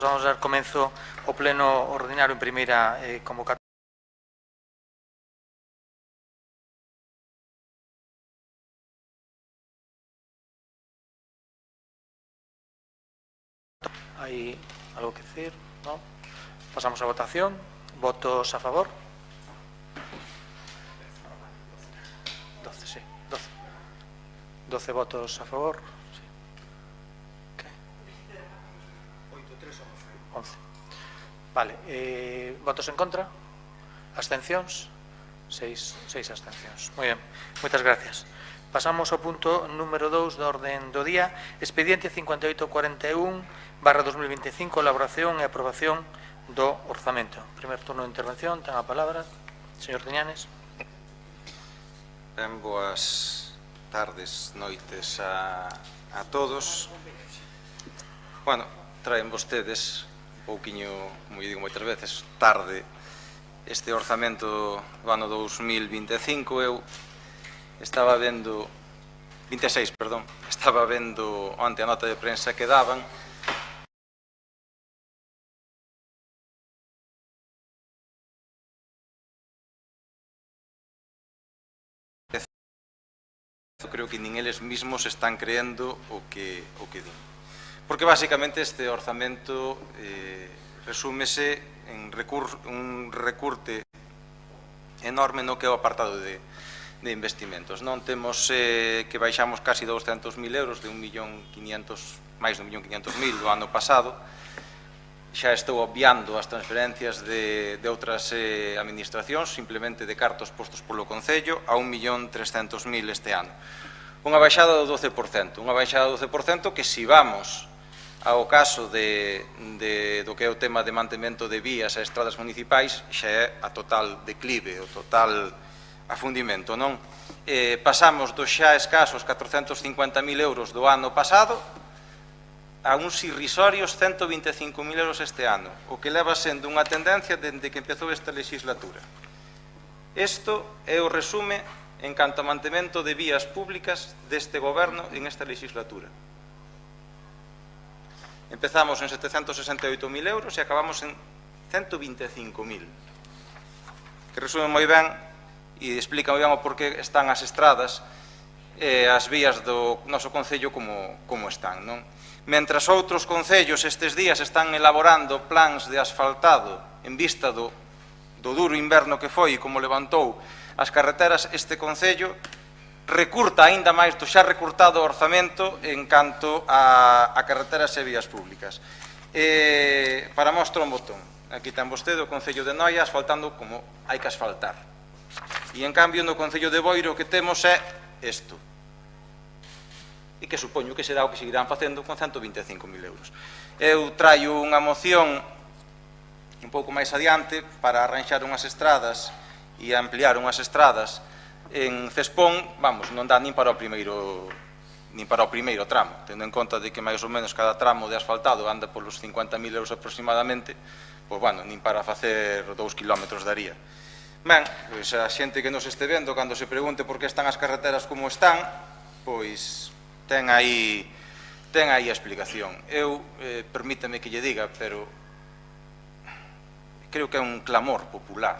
Vamos a dar comezo ao pleno ordinario en primeira convocatoria. Hai algo que decir? Non? Pasamos a votación. Votos a favor? 12, sí, 12. 12 votos a favor. Sí. ¿Qué? 11. Vale, votos en contra? Abstencións? 6 abstencións. Moi ben, moitas gracias. Pasamos ao punto número 2 da orden do día, expediente 5841/2025, elaboración e aprobación do orzamento. Primer turno de intervención, ten a palabra, señor Tiñanes. Ben, boas tardes, noites a todos. Bueno, traen vostedes un pouquiño, como digo moitas veces, tarde este orzamento do ano 2025. Eu estaba vendo 26, perdón, estaba vendo onte a nota de prensa que daban. Creo que nin eles mismos están creendo o que din. Porque basicamente este orzamento resúmese en un recurte enorme no que é o apartado de investimentos. Non temos que baixamos casi 200.000 euros de máis de 1.500.000 do ano pasado. Xa estou obviando as transferencias de outras administracións, simplemente de cartos postos polo Concello, a 1.300.000 este ano. Unha baixada do 12%, que se vamos ao caso do que é o tema de mantemento de vías e estradas municipais, xa é a total declive, o total afundimento, non? Pasamos dos xa escasos 450.000 euros do ano pasado a uns irrisorios 125.000 euros este ano, o que leva sendo unha tendencia dende que empezou esta legislatura. Isto é o resume en canto a mantemento de vías públicas deste goberno en esta legislatura. Empezamos en 768.000 euros e acabamos en 125.000, que resume moi ben e explica moi ben o porqué están as estradas e as vías do noso Concello como están, non? Mentras outros concellos estes días están elaborando plans de asfaltado en vista do duro inverno que foi e como levantou as carreteras, este Concello recurta aínda máis do xa recurtado orzamento en canto a carreteras e vías públicas. Para mostrar un botón, aquí ten vostede o Concello de Noia asfaltando como hai que asfaltar. E en cambio no Concello de Boiro o que temos é isto. E que supoño que será o que seguirán facendo con 125.000 euros. Eu traio unha moción un pouco máis adiante para arranxar unhas estradas e ampliar unhas estradas en Cespón, vamos, non dá nin para o primeiro tramo, tendo en conta de que máis ou menos cada tramo de asfaltado anda polos 50.000 euros aproximadamente, pois, bueno, nin para facer 2 kilómetros daría. Ben, pois a xente que nos este vendo, cando se pregunte por que están as carreteras como están, pois ten aí a explicación. Eu, permítame que lle diga, pero creo que é un clamor popular,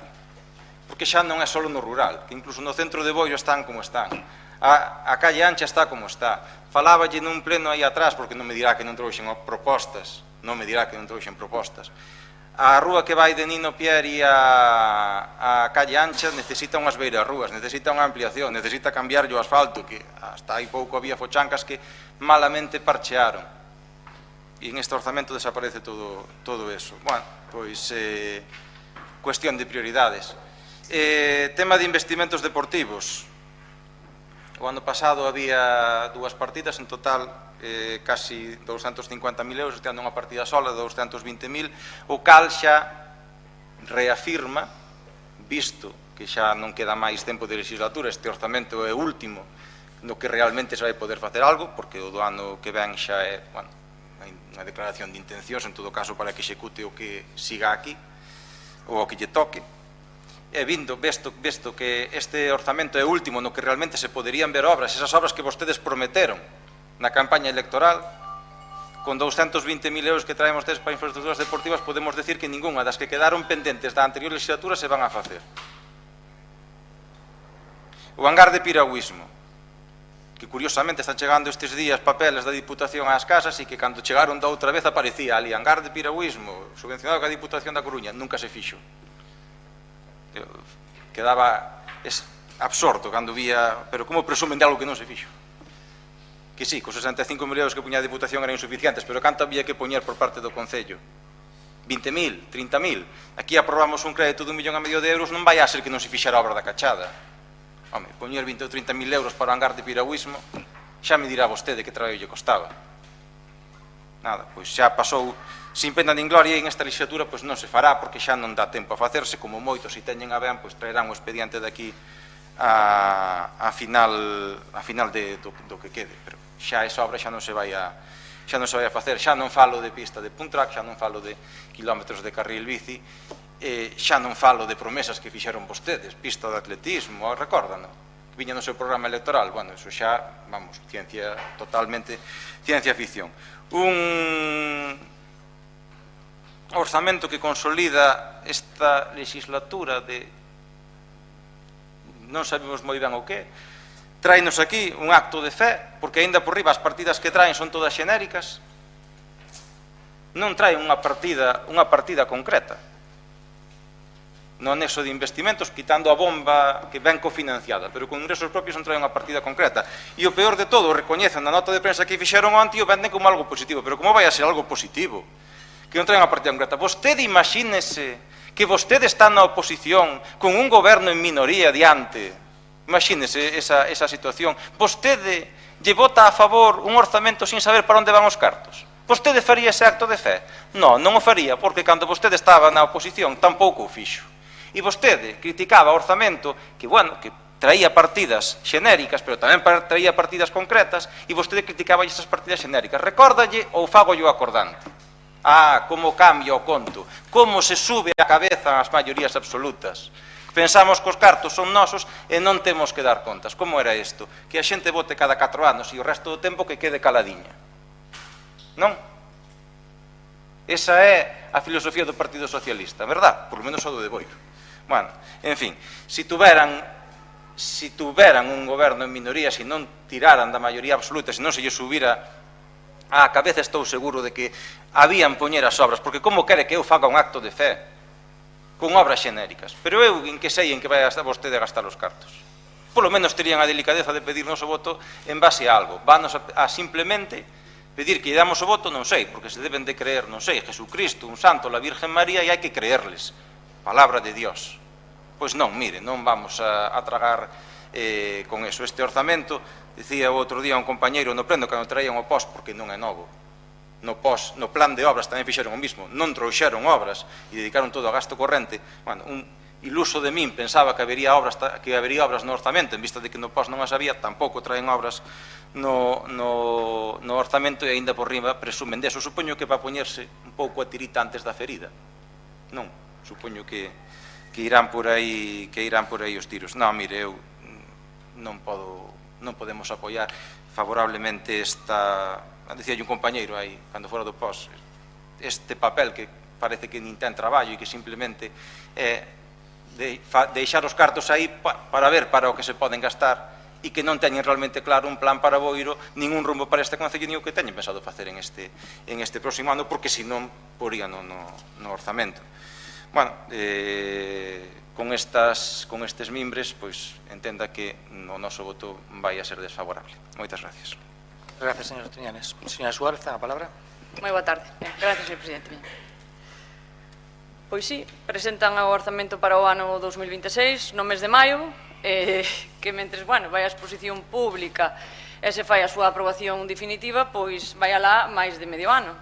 porque xa non é só no rural, que incluso no centro de Boiro están como están, a calle ancha está como está. Faláballe nun pleno aí atrás, porque non me dirá que non trouxen propostas, a rúa que vai de Nino Pieri a calle ancha necesita unhas beiras rúas, necesita unha ampliación, necesita cambiar o asfalto, que hasta hai pouco había fochancas que malamente parchearon, e en este orzamento desaparece todo eso. Bueno, pois cuestión de prioridades. Tema de investimentos deportivos. O ano pasado había dúas partidas, en total casi 250.000 euros, este ano unha partida sola de 220.000, o cal xa reafirma, visto que xa non queda máis tempo de legislatura, este orzamento é o último no que realmente se vai poder facer algo, porque o do ano que ven xa é, bueno, unha declaración de intencións, en todo caso, para que execute o que siga aquí, ou o que lle toque. E visto que este orzamento é o último no que realmente se poderían ver obras, esas obras que vostedes prometeron na campaña electoral, con 220.000 euros que traemos para infraestructuras deportivas, podemos decir que ninguna das que quedaron pendentes da anterior legislatura se van a facer. O hangar de piragüismo, que curiosamente están chegando estes días papeles da Diputación ás casas e que cando chegaron da outra vez aparecía ali hangar de piragüismo subvencionado ca Diputación da Coruña, nunca se fixo. Quedaba absorto cando vía, pero como presumen de algo que non se fixo? Que sí, cos 65.000 euros que puña a Diputación eran insuficientes, pero canto había que poñer por parte do Concello? 20.000, 30.000. Aquí aprobamos un crédito de 1,5 millón de euros, non vai a ser que non se fixera a obra da Cachada. Home, poñer 20 ou 30.000 euros para o hangar de piragüismo, xa me dirá vostede que traballo lle costaba. Nada, pois xa pasou sin pena nin gloria e en esta legislatura pois non se fará porque xa non dá tempo a facerse, como moitos se teñen a ben, pois traerán o expediente daqui a final do que quede, pero xa esa obra xa non se vai a facer, xa non falo de pista de punt track, xa non falo de kilómetros de carril bici, xa non falo de promesas que fixeron vostedes, pista de atletismo, recordan, que viña no seu programa electoral, bueno, eso xa, vamos, ciencia totalmente, ciencia ficción. Un orzamento que consolida esta legislatura de non sabemos moi ben o que, traenos aquí un acto de fe, porque aínda por riba as partidas que traen son todas xenéricas, non traen unha partida concreta no anexo de investimentos, quitando a bomba que ven cofinanciada, pero con ingresos propios non traen unha partida concreta. E o peor de todo, recoñecen na nota de prensa que fixeron onte e o venden como algo positivo, pero como vai a ser algo positivo? Que non traen unha partida concreta. Vostede imagínese que vostede está na oposición con un goberno en minoría diante. Imagínese esa situación. Vostede lle vota a favor un orzamento sin saber para onde van os cartos. Vostede faría ese acto de fe? Non o faría, porque cando vostede estaba na oposición tampouco o fixo. E vostede criticaba o orzamento que, bueno, que traía partidas xenéricas, pero tamén traía partidas concretas, e vostede criticaba esas partidas xenéricas. Recórdalle ou fágollo acordante? Como cambia o conto, como se sube a cabeza as maiorías absolutas. Pensamos que os cartos son nosos e non temos que dar contas. Como era isto? Que a xente vote cada 4 anos e o resto do tempo que quede caladiña. Non? Esa é a filosofía do Partido Socialista, verdad? Por lo menos o do de Boiro. Bueno, en fin, si tuveran un goberno en minoría, se non tiraran da maioría absoluta, se non se lle subira á cabeza, estou seguro de que habían poñer as obras, porque como quere que eu faga un acto de fe con obras xenéricas? Pero eu en que sei en que vai vostede a gastar os cartos? Polo menos terían a delicadeza de pedirnos o voto en base a algo. Vanos a simplemente pedir que lle damos o voto, non sei, porque se deben de creer, non sei, Jesucristo, un santo, la Virgen María, e hai que creerles. Palabra de Dios. Pois non, mire, non vamos a tragar con eso. Este orzamento, dicía o outro día un compañeiro no pleno cando traían o POS, porque non é novo. No POS, no plan de obras tamén fixeron o mismo, non trouxeron obras e dedicaron todo a gasto corrente. Bueno, un iluso de min pensaba que habería obras no orzamento, en vista de que no POS non as había, tampouco traen obras no orzamento e aínda por riba presumen deso. Supoño que va a poñerse un pouco a tirita antes da ferida. Non, supoño que irán por aí os tiros. Non, mire, eu non podemos apoiar favorablemente dicía un compañeiro aí, cando fora do POS, este papel que parece que nin ten traballo e que simplemente deixar os cartos aí para ver para o que se poden gastar e que non teñen realmente claro un plan para Boiro, nin un rumbo para este concello, nin o que teñen pensado facer en este próximo ano, porque senón porían no orzamento. Bueno, con estes mimbres, pois entenda que o noso voto vai a ser desfavorable. Moitas gracias. Gracias, señor Triñanes. Señora Suárez, ten a palabra. Moi boa tarde. Gracias, señor presidente. Pois sí, presentan o orzamento para o ano 2026 no mes de maio, que mentres, vai a exposición pública e se fai a súa aprobación definitiva, pois vai alá máis de medio ano.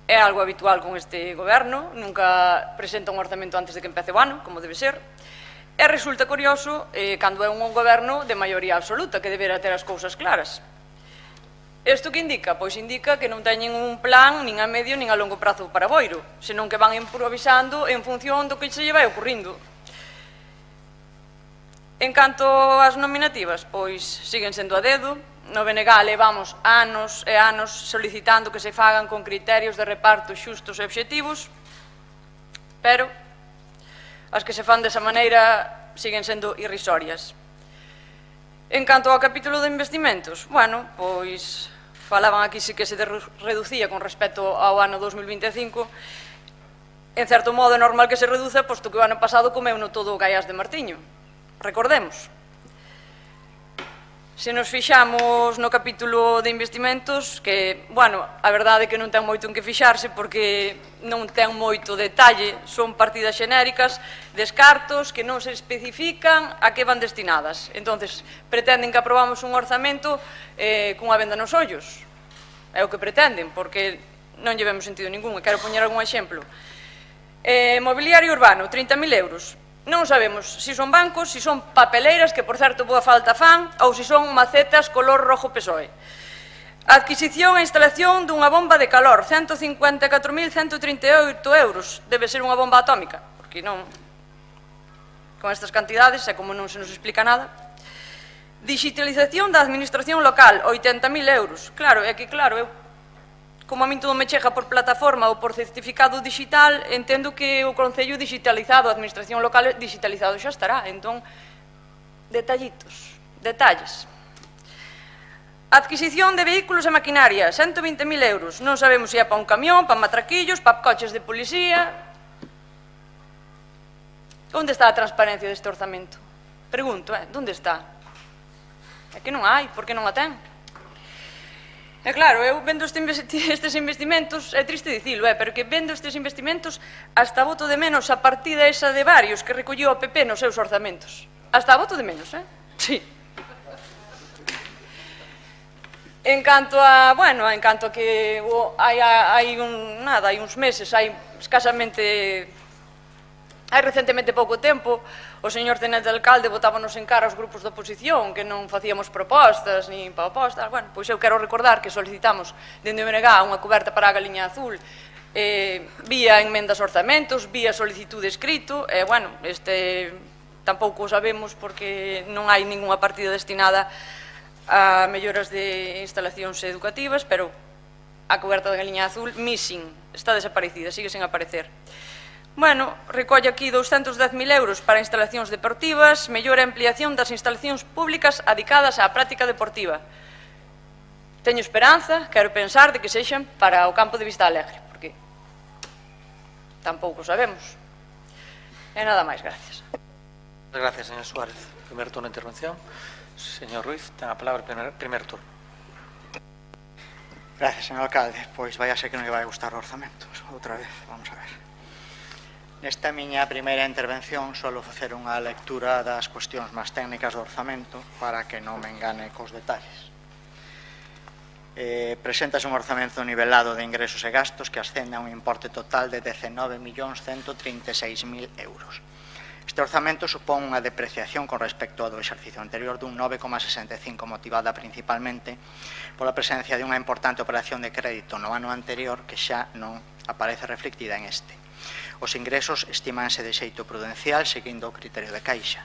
É algo habitual con este goberno, nunca presenta un orzamento antes de que empece o ano, como debe ser, e resulta curioso cando é un goberno de maioría absoluta, que debera ter as cousas claras. Isto que indica? Pois indica que non teñen un plan nin a medio nin a longo prazo para Boiro, senón que van improvisando en función do que se lle vai ocurrindo. En canto ás nominativas, pois siguen sendo a dedo, no BNG levamos anos e anos solicitando que se fagan con criterios de reparto xustos e obxectivos, pero as que se fan desa maneira siguen sendo irrisorias. En canto ao capítulo de investimentos, bueno, pois falaban aquí sí que se reducía con respecto ao ano 2025. En certo modo é normal que se reduza, posto que o ano pasado comeu-no todo o Gaiás de Martiño. Recordemos. Se nos fixamos no capítulo de investimentos, que, bueno, a verdade é que non ten moito en que fixarse porque non ten moito detalle, son partidas xenéricas, descartos que non se especifican a que van destinadas. Entonces, pretenden que aprobamos un orzamento cunha venda nos ollos. É o que pretenden, porque non lle vemos sentido ningún. E quero poñer algún exemplo. Mobiliario urbano, 30.000 euros. Non sabemos se son bancos, se son papeleiras, que por certo boa falta fan, ou se son macetas color rojo PSOE. Adquisición e instalación dunha bomba de calor, 154.138 euros. Debe ser unha bomba atómica, porque non, con estas cantidades, é como non se nos explica nada. Digitalización da administración local, 80.000 euros. Claro, é que claro, eu, como a min todo me chega por plataforma ou por certificado digital, entendo que o Concello digitalizado, a administración local digitalizado xa estará. Entón, detallitos, detalles. Adquisición de vehículos e maquinaria, 120.000 euros. Non sabemos se é para un camión, para matraquillos, para coches de policía. Onde está a transparencia deste orzamento? Pregunto, onde está? É que non hai, por que non a ten? E claro, eu vendo estes investimentos, é triste dicilo, pero que vendo estes investimentos hasta voto de menos a partida esa de varios que recolliu o PP nos seus orzamentos. Hasta voto de menos, Sí. En canto a, bueno, en canto a que hai uns meses, hai escasamente, hai recentemente pouco tempo, o señor tenente alcalde botábanos en cara aos grupos da oposición que non facíamos propostas, nin propostas. Bueno, pois eu quero recordar que solicitamos dende o BNG unha coberta para a Galiña Azul vía enmendas orzamentos, vía solicitude escrito, e, bueno, tampouco o sabemos porque non hai ninguna partida destinada a melloras de instalacións educativas, pero a coberta da Galiña Azul, missing, está desaparecida, sigue sen aparecer. Bueno, recolle aquí 210.000 euros para instalacións deportivas, mellora e ampliación das instalacións públicas adicadas á práctica deportiva. Teño esperanza, quero pensar, de que sexan para o campo de Vista Alegre, porque tampouco sabemos. E nada máis, gracias. Gracias, señor Suárez. Primer turno de intervención. Señor Ruiz, ten a palabra primer turno. Gracias, señor alcalde. Pois vai a ser que non lle vai gustar o orzamento. Outra vez, vamos a ver. Nesta miña primeira intervención solo facer unha lectura das cuestións máis técnicas do orzamento para que non me engane cos detalles. Preséntase un orzamento nivelado de ingresos e gastos que ascende a un importe total de 19.136.000 euros. Este orzamento supón unha depreciación con respecto ao do exercicio anterior dun 9,65, motivada principalmente pola presencia de unha importante operación de crédito no ano anterior que xa non aparece reflectida en este. Os ingresos estimanse de xeito prudencial seguindo o criterio de caixa.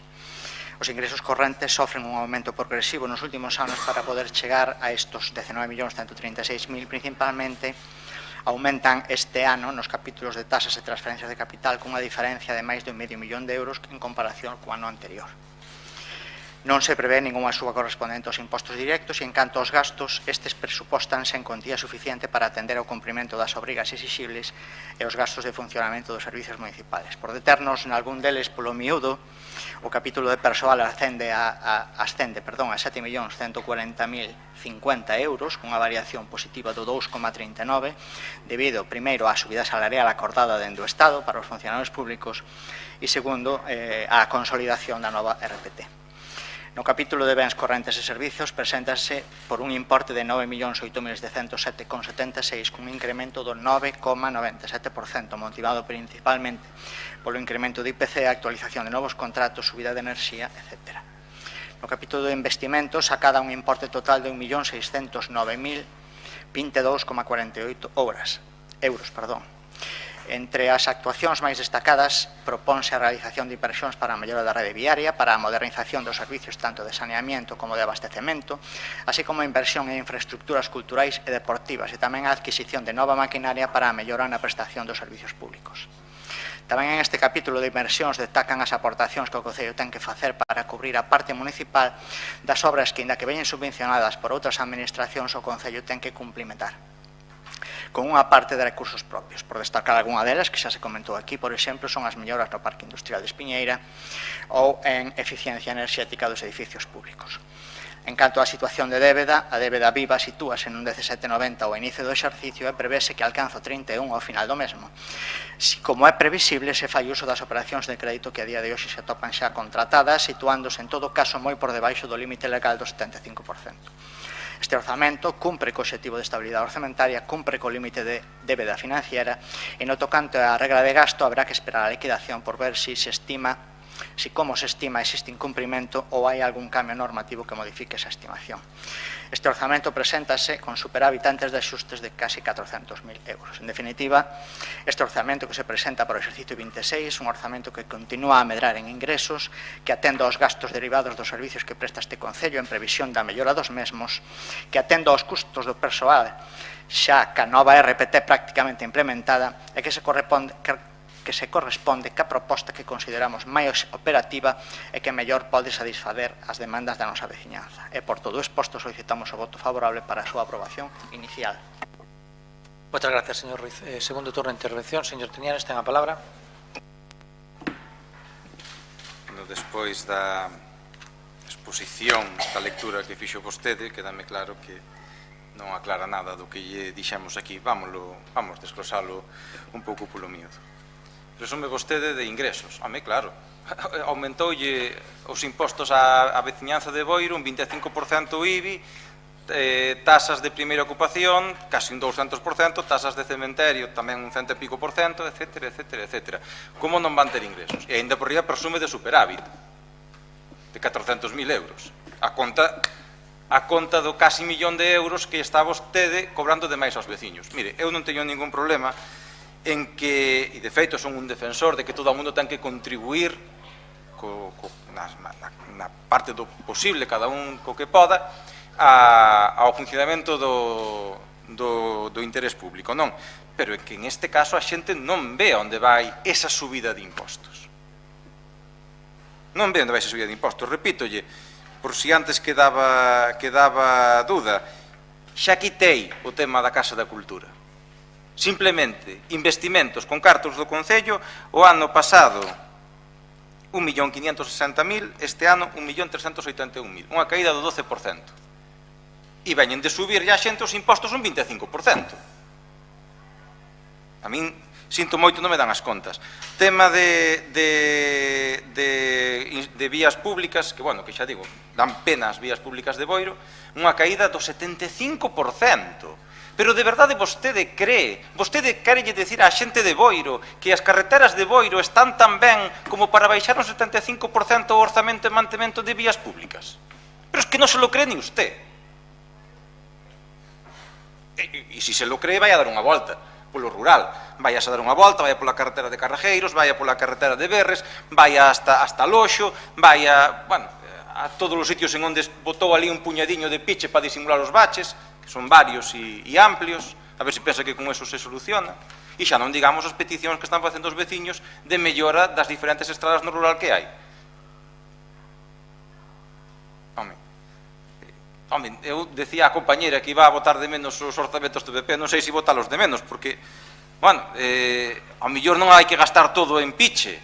Os ingresos correntes sofren un aumento progresivo nos últimos anos para poder chegar a estos 19.136.000, principalmente aumentan este ano nos capítulos de tasas e transferencias de capital cunha diferencia de máis de 500.000 euros en comparación co ano anterior. Non se prevé ninguna suba correspondente aos impostos directos e, en canto aos gastos, estes presupóstanse en contía suficiente para atender ao cumprimento das obrigas exixibles e os gastos de funcionamento dos servicios municipales. Por deternos nalgún deles polo miúdo, o capítulo de persoal ascende a 7.140.050 euros, cunha variación positiva do 2,39, debido, primeiro, á subida salarial acordada dende o Estado para os funcionarios públicos e, segundo, á consolidación da nova RPT. No capítulo de bens correntes e servizos preséntase por un importe de 9.807,76 cun incremento do 9,97%, motivado principalmente polo incremento de IPC, actualización de novos contratos, subida de enerxía, etc. No capítulo de investimentos acada un importe total de 1.609.022,48 euros. Entre as actuacións máis destacadas propónse a realización de inversións para a mellora da rede viaria, para a modernización dos servicios tanto de saneamiento como de abastecemento, así como a inversión en infraestructuras culturais e deportivas e tamén a adquisición de nova maquinaria para a mellora na prestación dos servicios públicos. Tamén en este capítulo de inversións destacan as aportacións que o Concello ten que facer para cubrir a parte municipal das obras que, inda que veñen subvencionadas por outras administracións, o Concello ten que cumplimentar con unha parte de recursos propios. Por destacar algunha delas, que xa se comentou aquí, por exemplo, son as melloras no Parque Industrial de Espiñeira ou en eficiencia enerxética dos edificios públicos. En canto á situación de débeda, a débeda viva sitúase nun 17,90 ao inicio do exercicio e prevese que alcanza o 31 ao final do mesmo. Como é previsible, se fai uso das operacións de crédito que a día de hoxe se atopan xa contratadas, situándose en todo caso moi por debaixo do límite legal do 75%. Este orzamento cumpre co obxectivo de estabilidade orzamentaria, cumpre co límite de débeda financiera e no tocante á regra de gasto habrá que esperar a liquidación por ver si como se estima existe incumprimento ou hai algún cambio normativo que modifique esa estimación. Este orzamento preséntase con superávit antes de axustes de casi 400.000 euros. En definitiva, este orzamento que se presenta para o exercicio 26 é un orzamento que continúa a medrar en ingresos, que atende aos gastos derivados dos servicios que presta este Concello en previsión da mellora dos mesmos, que atende aos custos do persoal xa ca nova RPT prácticamente implementada e que se corresponde ca proposta que consideramos máis operativa e que mellor pode satisfacer as demandas da nosa veciñanza. E por todo exposto solicitamos o voto favorable para a súa aprobación inicial. Muchas gracias, señor Ruiz. Segundo turno de intervención, señor Teñanes, ten a palabra. Despois da exposición da lectura que fixo vostede, quedame claro que non aclara nada do que lle dixemos aquí. Vamos desglosalo un pouco polo miúdo. Presume vostede de ingresos. Home, claro, aumentoulle os impostos á veciñanza de Boiro un 25% IBI, tasas de primeira ocupación, casi un 200%, tasas de cementerio tamén un 100 e pico por cento, etcétera, etcétera, etcétera. Como non van ter ingresos? E ainda por riba presume de superávit de 400.000 euros. A conta do casi 1 millón de euros que está vostede cobrando demais aos veciños. Mire, eu non teño ningún problema en que, e de feito son un defensor de que todo o mundo ten que contribuir na parte do posible, cada un co que poda, ao funcionamento do interés público, non? Pero é que en este caso a xente non ve onde vai esa subida de impostos. Non ve onde vai esa subida de impostos. Repítolle, por si antes quedaba duda, xa quitei o tema da Casa da Cultura. Simplemente, investimentos con cartos do Concello, o ano pasado 1.560.000, este ano 1.381.000, unha caída do 12%. E veñen de subir ya xente os impostos un 25%. A min, sinto moito, non me dan as contas. Tema de vías públicas, que, bueno, que xa digo, dan pena as vías públicas de Boiro, unha caída do 75%. Pero de verdade vostede querelle dicir á xente de Boiro que as carreteras de Boiro están tan ben como para baixar un 75% o orzamento e mantemento de vías públicas? Pero es que non se lo cree ni usted. E se lo cree, vai a dar unha volta polo rural. Vai a dar unha volta, vai pola carretera de Carrajeiros, vai pola carretera de Berres, vai hasta Loxo, vai a todos os sitios en onde botou ali un puñadiño de piche para disimular os baches, que son varios e amplios, a ver se pensa que con eso se soluciona. E xa non digamos as peticións que están facendo os veciños de mellora das diferentes estradas no rural que hai. Home, eu decía a compañera que iba a botar de menos os orzamentos do PP, non sei se botalos de menos, porque, bueno, ao mellor non hai que gastar todo en piche,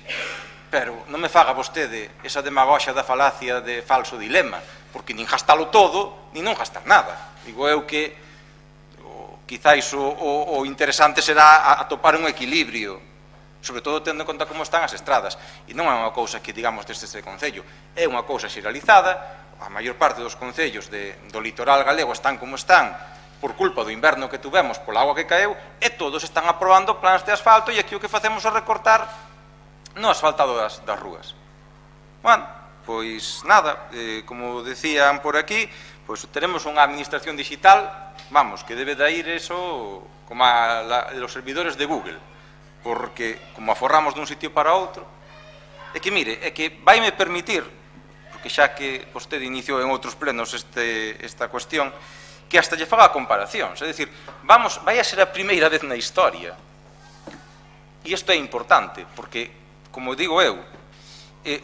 pero non me faga vostede esa demagoxa da falacia de falso dilema, porque nin gastalo todo, nin non gastar nada. Digo eu que quizáis o interesante será atopar un equilibrio, sobre todo tendo en conta como están as estradas. E non é unha cousa que digamos desde este Concello, é unha cousa xeralizada. A maior parte dos concellos do litoral galego están como están por culpa do inverno que tuvemos pola agua que caeu, e todos están aprobando plans de asfalto, e aquí o que facemos é recortar no asfaltado das rúas. Bueno, pois nada, como decían por aquí, pois teremos unha administración digital, vamos, que debe de ir eso como los servidores de Google. porque como aforramos dun sitio para outro, é que, mire, é que vaime permitir, porque xa que vostede iniciou en outros plenos esta cuestión, que hasta lle faga comparacións, é dicir, vai a ser a primeira vez na historia, e isto é importante, porque, como digo eu,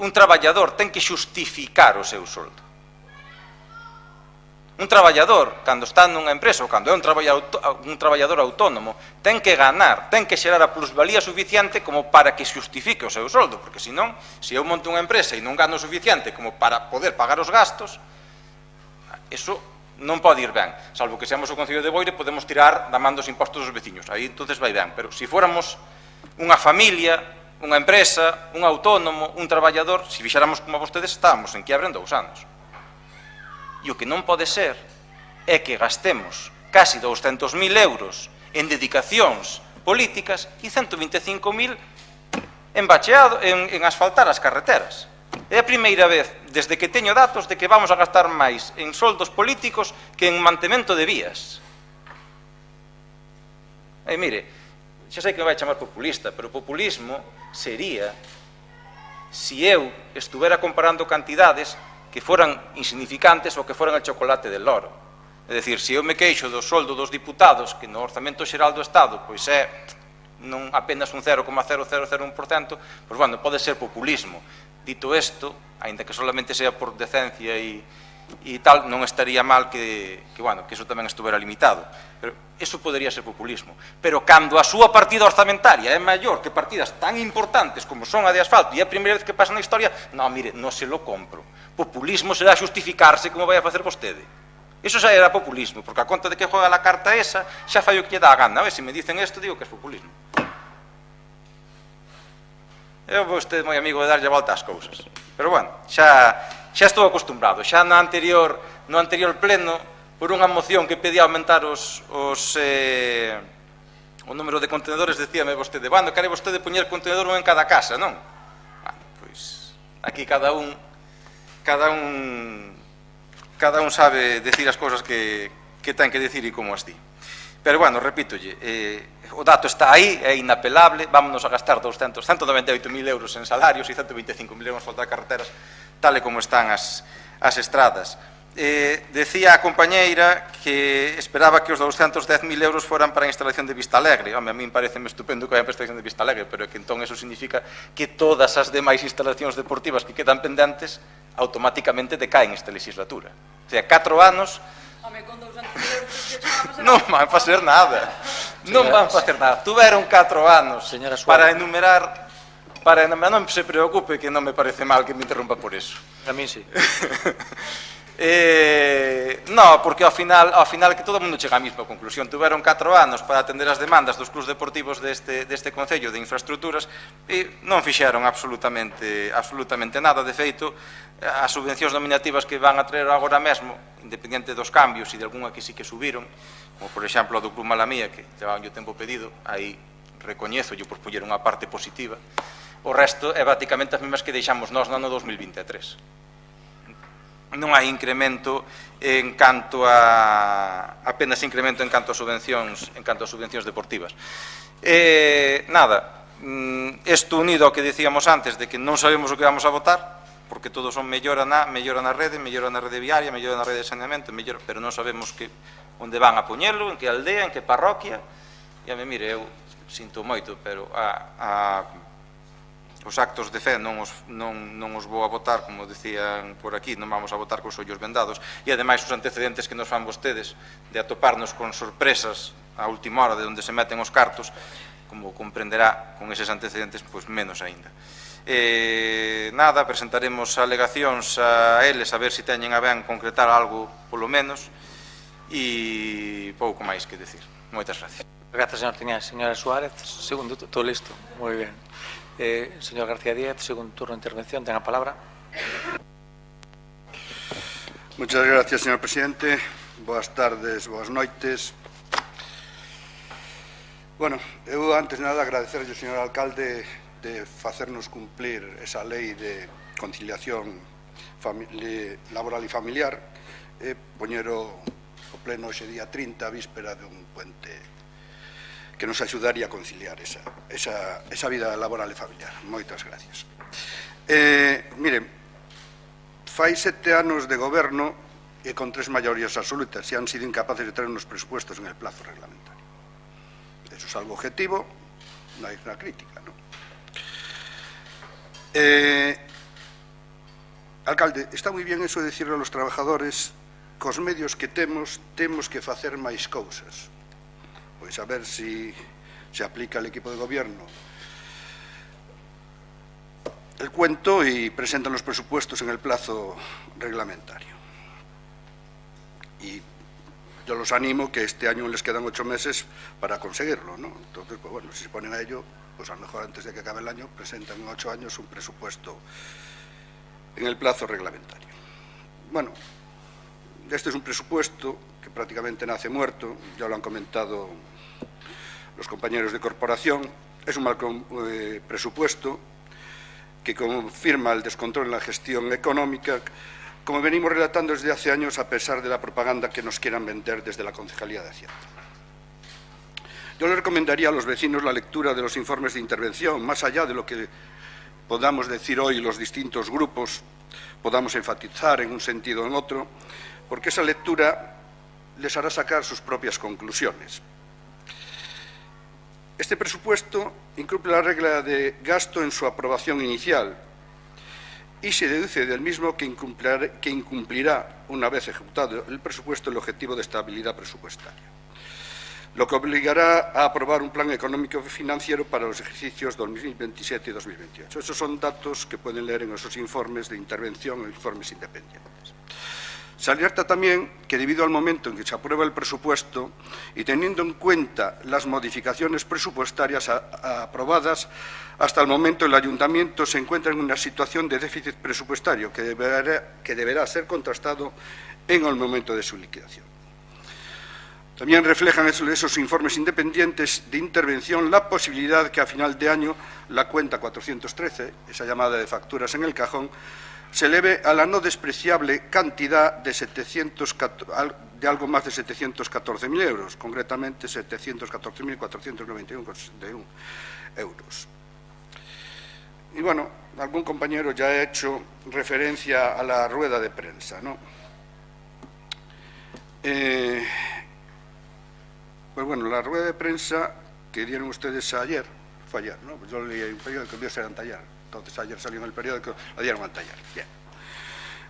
un traballador ten que xustificar o seu soldo. Un traballador, cando está nunha empresa ou cando é un traballador autónomo, ten que ganar, ten que xerar a plusvalía suficiente como para que xustifique o seu soldo, porque senón, se eu monto unha empresa e non gano o suficiente como para poder pagar os gastos, eso non pode ir ben. Salvo que seamos o Concello de Boire, podemos tirar da man dos impostos dos veciños, aí entonces vai ben, pero se fóramos unha familia, unha empresa, un autónomo, un traballador, se fixéramos como vostedes, estábamos en quiebra en 2 anos. E o que non pode ser é que gastemos casi 200.000 euros en dedicacións políticas e 125.000 en asfaltar as carreteras. É a primeira vez, desde que teño datos, de que vamos a gastar máis en soldos políticos que en mantemento de vías. E mire, xa sei que me vai chamar populista, pero o populismo sería se eu estuvera comparando cantidades que foran insignificantes ou que foran el chocolate del loro. É dicir, se eu me queixo do soldo dos diputados, que no Orzamento Xeral do Estado pois é non apenas un 0,0001%, pois, bueno, pode ser populismo. Dito isto, aínda que solamente sea por decencia e tal, non estaría mal que iso tamén estuvera limitado. Pero iso podería ser populismo. Pero cando a súa partida orzamentaria é maior que partidas tan importantes como son a de asfalto e é a primeira vez que pasa na historia, non, mire, non se lo compro. Populismo será xustificarse como vai a facer vostede. Iso xa era populismo, porque a conta de que juega a carta esa, xa fai o que lle dá a gana. A ver, se me dicen isto, digo que é populismo. Eu vou usted moi amigo de darlle a volta ás cousas. Pero, bueno, xa estou acostumbrado. Xa no anterior pleno, por unha moción que pedía aumentar o número de contenedores, decíame vostede, bueno, quere vostede poñer contenedor un en cada casa, non? Bueno, pois, aquí cada un sabe decir as cousas que ten que decir e como as di. Pero, bueno, repítolle, o dato está aí, é inapelable, vámonos a gastar 198.000 euros en salarios e 125.000 euros en falta de carreteras, tal e como están as estradas. Decía a compañeira que esperaba que os 210.000 euros foran para a instalación de Vista Alegre. Home, a mí pareceme estupendo que haya para a instalación de Vista Alegre, pero que entón eso significa que todas as demais instalacións deportivas que quedan pendentes automáticamente decaen esta legislatura. O sea, 4 anos... Home, con 200.000 euros non van a facer nada. Non van a facer nada. Tuveron 4 anos para enumerar... Non se preocupe, que non me parece mal que me interrumpa por eso. A mí sí. No, porque ao final que todo o mundo chega á mesma conclusión. Tuveron 4 anos para atender as demandas dos clubs deportivos deste Concello de Infraestructuras e non fixeron absolutamente nada. De feito, as subvencións nominativas que van a traer agora mesmo, independiente dos cambios e de algunha que sí que subiron, como por exemplo a do Club Malamía, que levaban o tempo pedido, aí recoñezo por poñer unha parte positiva. O resto é prácticamente as mesmas que deixamos nós no ano 2023. Non hai incremento en canto apenas incremento en canto a subvencións deportivas. Nada, isto unido ao que dicíamos antes de que non sabemos o que vamos a votar, porque todos son mellora na rede viaria, mellora na rede de saneamento, pero non sabemos onde van a poñelo, en que aldea, en que parroquia. E a me mire, eu sinto moito, pero os actos de fe non os vou a votar, como decían por aquí, non vamos a votar cos ollos vendados, e ademais os antecedentes que nos fan vostedes de atoparnos con sorpresas a última hora de onde se meten os cartos, como comprenderá, con eses antecedentes, pois menos aínda. Nada, presentaremos alegacións a eles a ver se teñen a ben concretar algo polo menos, e pouco máis que decir. Moitas gracias. Gracias, señor Tiñás. Señora Suárez, segundo, todo listo. Moi ben. Señor García Díaz, segundo turno de intervención, ten a palabra. Muchas gracias, señor presidente. Boas tardes, boas noites. Bueno, eu antes de nada agradecerlle ao señor alcalde de facernos cumplir esa lei de conciliación laboral e familiar e poñer o pleno hoxe día 30, víspera dun puente que nos axudaría a conciliar esa vida laboral e familiar. Moitas gracias. Miren, fai 7 anos de goberno e con 3 maiorías absolutas e han sido incapaces de traer unos presupuestos en el plazo reglamentario. Eso es algo objetivo, no hay una crítica, ¿no? Alcalde, está moi bien eso de decirle a los trabajadores cos medios que temos que facer máis cousas. Pois a ver se aplica al equipo de gobierno el cuento y presentan los presupuestos en el plazo reglamentario. Y yo los animo que este año les quedan 8 meses para conseguirlo, ¿no? Entonces, pues bueno, si se ponen a ello, pues a lo mejor antes de que acabe el año presentan en 8 años un presupuesto en el plazo reglamentario. Bueno, este es un presupuesto que prácticamente nace muerto, ya lo han comentado los compañeros de corporación. Es un mal presupuesto que confirma el descontrol en la gestión económica, como venimos relatando desde hace años, a pesar de la propaganda que nos quieran vender desde la Concejalía de Hacienda. Yo les recomendaría a los vecinos la lectura de los informes de intervención, más allá de lo que podamos decir hoy los distintos grupos, podamos enfatizar en un sentido o en otro, porque esa lectura les hará sacar sus propias conclusiones. Este presupuesto incumple la regla de gasto en su aprobación inicial y se deduce del mismo que incumplirá, una vez ejecutado el presupuesto, el objetivo de estabilidad presupuestaria, lo que obligará a aprobar un plan económico y financiero para los ejercicios 2027 y 2028. Esos son datos que pueden leer en esos informes de intervención, informes independientes. Se alerta también que debido al momento en que se aprueba el presupuesto y teniendo en cuenta las modificaciones presupuestarias aprobadas, hasta el momento el Ayuntamiento se encuentra en una situación de déficit presupuestario que deberá ser contrastado en el momento de su liquidación. También reflejan esos informes independientes de intervención la posibilidad que a final de año la cuenta 413, esa llamada de facturas en el cajón, se eleve a la no despreciable cantidad de algo más de 714.000 euros, concretamente 714.491,61 euros. Y bueno, algún compañero ya ha hecho referencia a la rueda de prensa, ¿no? Pues bueno, la rueda de prensa que dieron ustedes ayer, fue ayer, ¿no? Pues yo leí un periódico, debió ser anteayer. Entonces, ayer salió en el periódico, la dieron anteayer. Bien.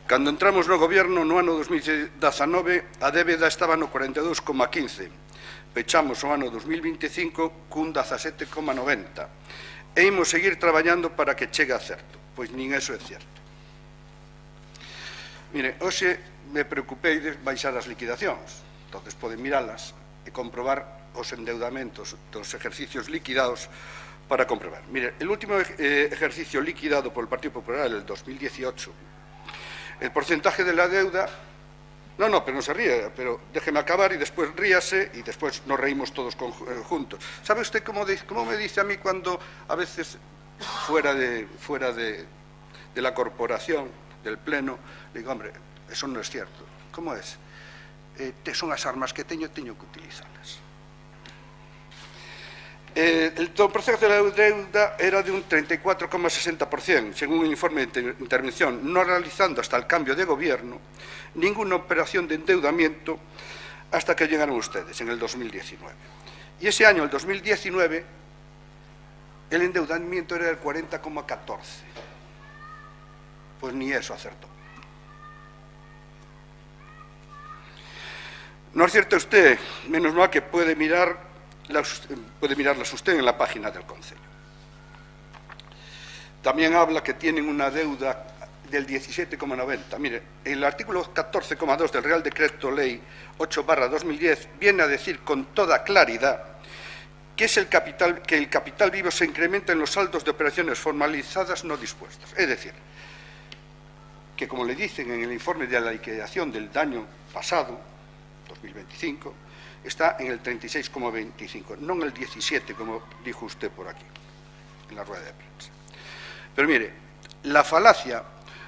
Cando entramos no goberno no ano 2019, a débeda estaba no 42,15. Pechamos o ano 2025 cun 17,90. E imos seguir traballando para que chegue a certo. Pois nin eso é certo. Mire, hoxe me preocupei de baixar as liquidacións. Entonces, poden miralas e comprobar os endeudamentos dos ejercicios liquidados para comprobar. Mire, el último ejercicio liquidado por el Partido Popular, el 2018, el porcentaje de la deuda... No, pero no se ríe, pero déjeme acabar y después ríase y después nos reímos todos juntos. ¿Sabe usted cómo me dice a mí cuando a veces fuera de la corporación, del pleno, le digo, hombre, eso no es cierto. ¿Cómo es? Son as armas que teño que utilizarlas. El porcentaje de la deuda era de un 34,60%, según un informe de intervención, no realizando hasta el cambio de gobierno ninguna operación de endeudamiento hasta que llegaron ustedes en el 2019. Y ese año, el 2019, el endeudamiento era del 40,14%. Pues ni eso acertó. ¿No es cierto usted, menos mal que puede mirarlas usted en la página del Concello? También habla que tienen una deuda del 17,90. Mire, el artículo 14,2 del Real Decreto Ley 8/2010 viene a decir con toda claridad que el capital vivo se incrementa en los saldos de operaciones formalizadas no dispuestas. Es decir, que como le dicen en el informe de la liquidación del año pasado, 2025, está en el 36,25, no en el 17, como dijo usted por aquí, en la rueda de prensa. Pero mire, la falacia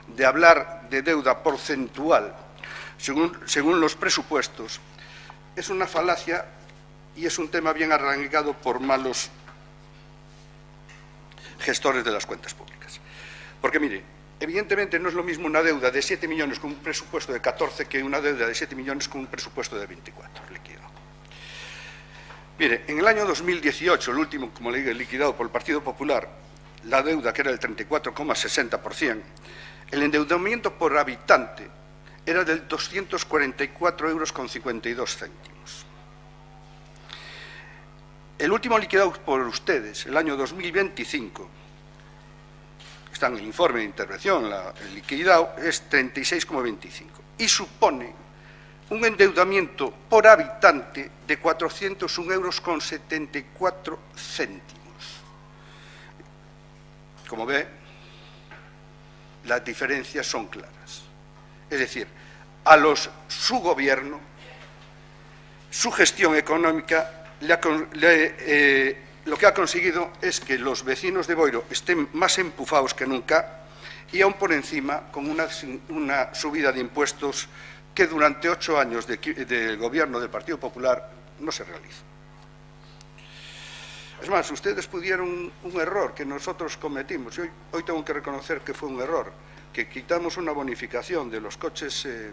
de hablar de deuda porcentual según los presupuestos es una falacia y es un tema bien arraigado por malos gestores de las cuentas públicas. Porque, mire, evidentemente no es lo mismo una deuda de 7 millones con un presupuesto de 14 que una deuda de 7 millones con un presupuesto de 24 liquidado. Mire, en el año 2018, el último, como le digo, liquidado por el Partido Popular, la deuda, que era del 34,60%, el endeudamiento por habitante era del 244,52 €. El último liquidado por ustedes, el año 2025, está en el informe de intervención, el liquidado es 36,25 y supone un endeudamiento por habitante de 401,74 €. Como ve, las diferencias son claras. Es decir, su gobierno, su gestión económica, lo que ha conseguido es que los vecinos de Boiro estén más empufados que nunca y aún por encima con una subida de impuestos que durante 8 años del gobierno del Partido Popular no se realizó. Es más, ustedes pudieron un error que nosotros cometimos. Hoy tengo que reconocer que fue un error, que quitamos una bonificación de los coches de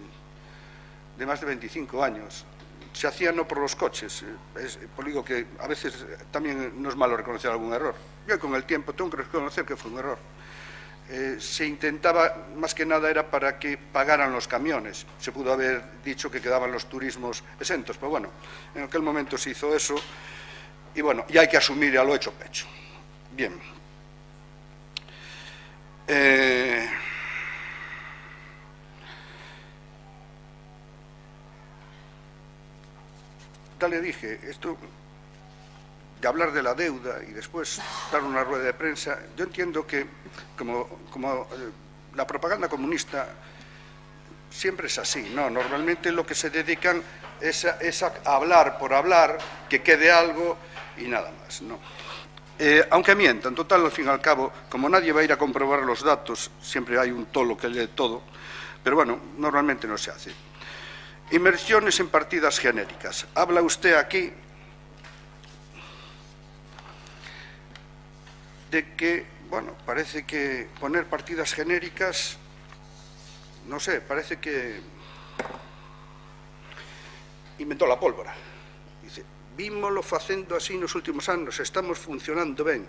más de 25 años. Se hacía no por los coches, por digo que a veces también no es malo reconocer algún error. Yo con el tiempo tengo que reconocer que fue un error. Se intentaba, más que nada era para que pagaran los camiones. Se pudo haber dicho que quedaban los turismos exentos, pero bueno, en aquel momento se hizo eso y bueno, y hay que asumir a lo hecho pecho. Bien. Ya le dije, esto de hablar de la deuda y después dar una rueda de prensa, yo entiendo que como la propaganda comunista siempre es así, ¿no? Normalmente lo que se dedican es a hablar por hablar, que quede algo y nada más, ¿no? Aunque mientan, total, al fin y al cabo, como nadie va a ir a comprobar los datos, siempre hay un tolo que lee todo, pero bueno, normalmente no se hace. Inversiones en partidas genéricas. Habla usted aquí de que, bueno, parece que poner partidas genéricas, no sé, parece que inventó la pólvora. Dice, vímoslo facendo así nos últimos anos, estamos funcionando ben.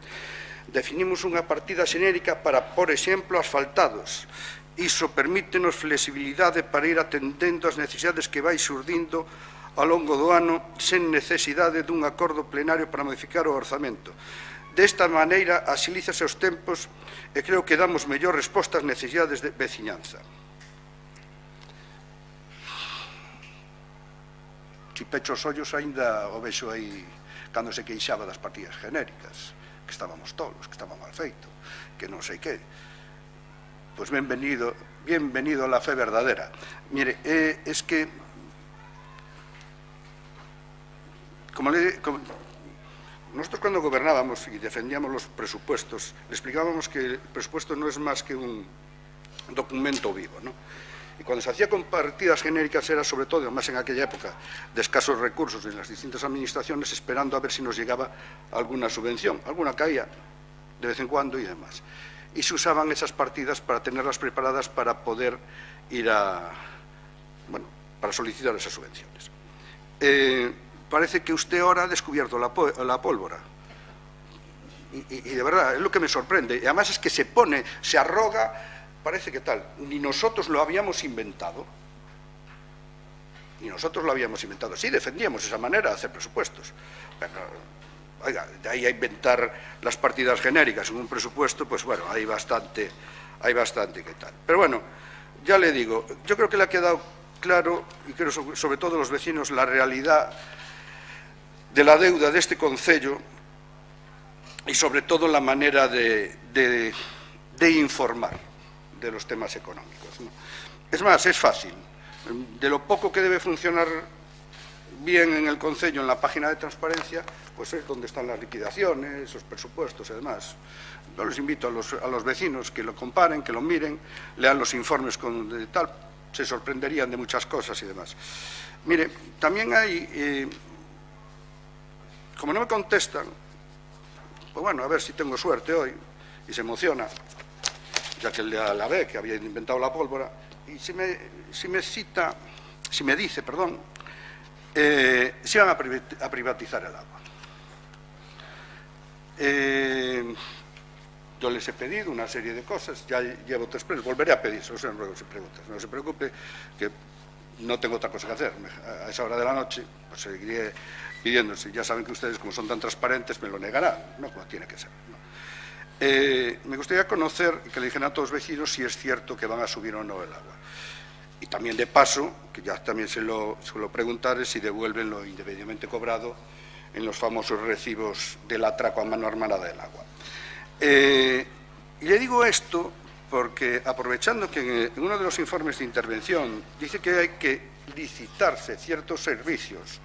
Definimos unha partida xenérica para, por exemplo, asfaltados. Iso permítenos flexibilidade para ir atendendo as necesidades que vai surdindo ao longo do ano sen necesidade dun acordo plenario para modificar o orzamento. Desta maneira, axilízase os tempos e creo que damos mellor resposta ás necesidades de veciñanza. Si pecho os ollos, ainda o vexo aí cando se queixaba das partidas genéricas, que estábamos tolos, que estaba mal feito, que non sei que. Pues bienvenido a la fe verdadera. Mire, es que, nosotros cuando gobernábamos y defendíamos los presupuestos, le explicábamos que el presupuesto no es más que un documento vivo, ¿no? Y cuando se hacía con partidas genéricas era sobre todo, además en aquella época, de escasos recursos en las distintas administraciones, esperando a ver si nos llegaba alguna subvención. Alguna caía de vez en cuando y demás. Y se usaban esas partidas para tenerlas preparadas para poder ir para solicitar esas subvenciones. Parece que usted ahora ha descubierto la pólvora. Y de verdad, es lo que me sorprende. Y además es que se arroga, parece que tal, ni nosotros lo habíamos inventado. Ni nosotros lo habíamos inventado. Sí, defendíamos esa manera de hacer presupuestos. Pero, oiga, de ahí a inventar las partidas genéricas en un presupuesto, pues bueno, hay bastante que tal. Pero bueno, ya le digo, yo creo que le ha quedado claro, y creo sobre todo a los vecinos, la realidad de la deuda de este concello y sobre todo la manera de informar de los temas económicos, ¿no? Es más, es fácil. De lo poco que debe funcionar bien en el concello, en la página de transparencia, pues es donde están las liquidaciones, los presupuestos y demás. Yo les invito a los vecinos que lo comparen, que lo miren, lean los informes de tal, se sorprenderían de muchas cosas y demás. Mire, también hay como no me contestan, pues bueno, a ver si tengo suerte hoy, y se emociona, ya que el de la B, que había inventado la pólvora, y si me dice, si van a privatizar el agua. Yo les he pedido una serie de cosas, ya llevo 3 plenos, volveré a pedir, eso son ruegos y preguntas. No se preocupe, que no tengo otra cosa que hacer. A esa hora de la noche, pues seguiré pidiéndose. Ya saben que ustedes, como son tan transparentes, me lo negarán, no como tiene que ser, ¿no? Me gustaría conocer, que le dijeran a todos los vecinos si es cierto que van a subir o no el agua. Y también, de paso, que ya también se lo preguntaré, si devuelven lo indebidamente cobrado en los famosos recibos del atraco a mano armada del agua. Y le digo esto porque, aprovechando que en uno de los informes de intervención dice que hay que licitarse ciertos servicios,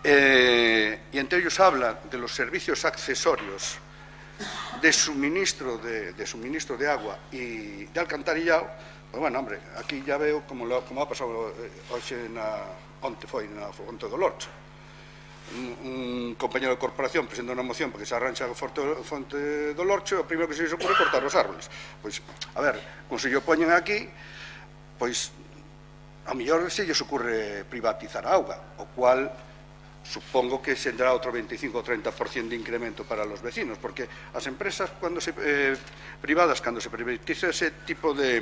y entre ellos habla de los servicios accesorios de suministro de agua y de alcantarillado, pues bueno, hombre, aquí ya veo como ha pasado hoxe onte Fonte do Lorcho. Un compañero de corporación presenta una moción para que se arranxe a Fonte do Lorcho, o primeiro que se lles ocurre cortar os árboles. Pois, a ver, como se yo poñen aquí, pois, a mellor se lles ocurre privatizar a auga, o cual supongo que tendrá otro 25 o 30% de incremento para los vecinos, porque as empresas privadas, cando se privatiza ese tipo de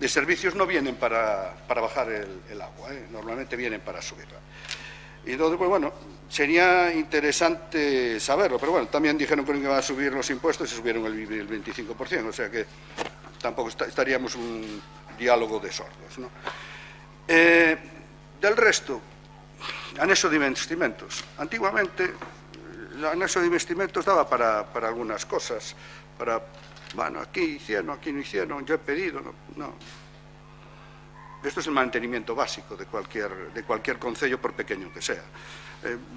servicios, no vienen para bajar el agua, normalmente vienen para subirla. Y entonces, pues bueno, sería interesante saberlo, pero bueno, también dijeron que iban a subir los impuestos y subieron el 25%, o sea que tampoco estaríamos un diálogo de sordos, ¿no? Del resto, anexo de investimentos. Antiguamente, el anexo de investimentos daba para algunas cosas, bueno, aquí hicieron, aquí no hicieron, yo he pedido, no. Esto es el mantenimiento básico de cualquier concello, por pequeño que sea.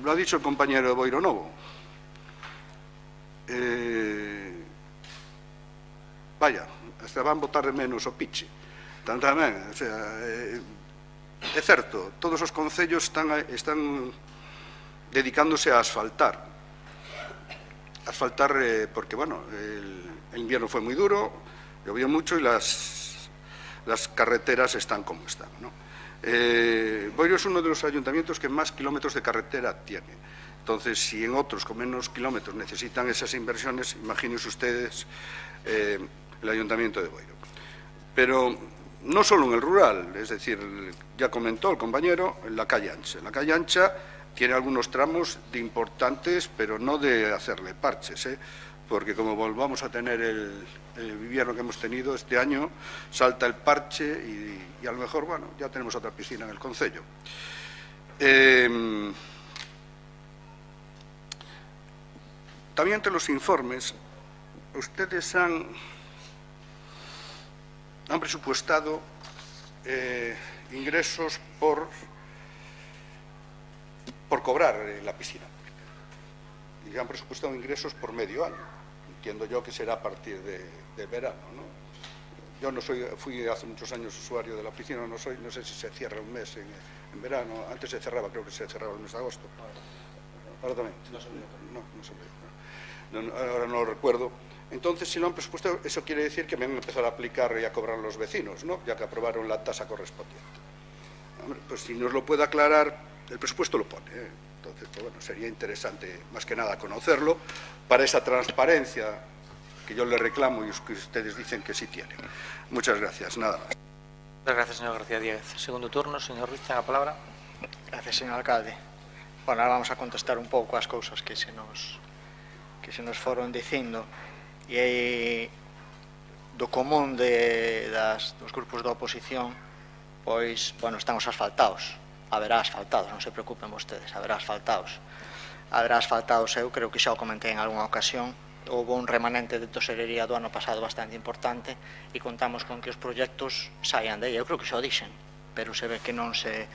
Lo ha dicho el compañero de Boiro Novo. Vaya, hasta van votar de menos o piche. Tamén, o sea, é certo, todos os concellos están dedicándose a asfaltar. Porque, bueno, el invierno fue muy duro, llovió mucho y las carreteras están como están, ¿no? Boiro es uno de los ayuntamientos que más kilómetros de carretera tiene. Entonces, si en otros con menos kilómetros necesitan esas inversiones, imagínense ustedes el ayuntamiento de Boiro. Pero no solo en el rural, es decir, ya comentó el compañero, en la calle ancha. En la calle ancha tiene algunos tramos de importantes, pero no de hacerle parches, porque como volvamos a tener el invierno que hemos tenido este año, salta el parche y a lo mejor, bueno, ya tenemos otra piscina en el concello. También entre los informes, ustedes han presupuestado ingresos por cobrar la piscina pública, y han presupuestado ingresos por medio año. Entiendo yo que será a partir de verano, ¿no? Yo no fui hace muchos años usuario de la piscina, no sé si se cierra un mes en verano. Antes se cerraba, creo que se cerraba el mes de agosto. Ahora también. Ahora no lo recuerdo. Entonces, si lo han presupuestado, eso quiere decir que me han empezado a aplicar y a cobrar los vecinos, ¿no? Ya que aprobaron la tasa correspondiente. Hombre, pues si nos lo puede aclarar, el presupuesto lo pone, Entonces, pues bueno, sería interesante más que nada conocerlo para esa transparencia que yo le reclamo y que ustedes dicen que sí tienen. Muchas gracias, nada más. Muchas gracias, señor García Díaz. Segundo turno, señor Ruiz, tenga a palabra. Gracias, señor alcalde. Bueno, ahora vamos a contestar un pouco as cousas que se nos foron dicindo. E aí, do común dos grupos da oposición, pois, bueno, están os asfaltados. Haberá asfaltados, non se preocupen vostedes, haberá asfaltados. Eu creo que xa o comentei en algunha ocasión. Houve un remanente de toserería do ano pasado bastante importante e contamos con que os proxectos saian de aí. Eu creo que xa o dixen, pero se ve que non se...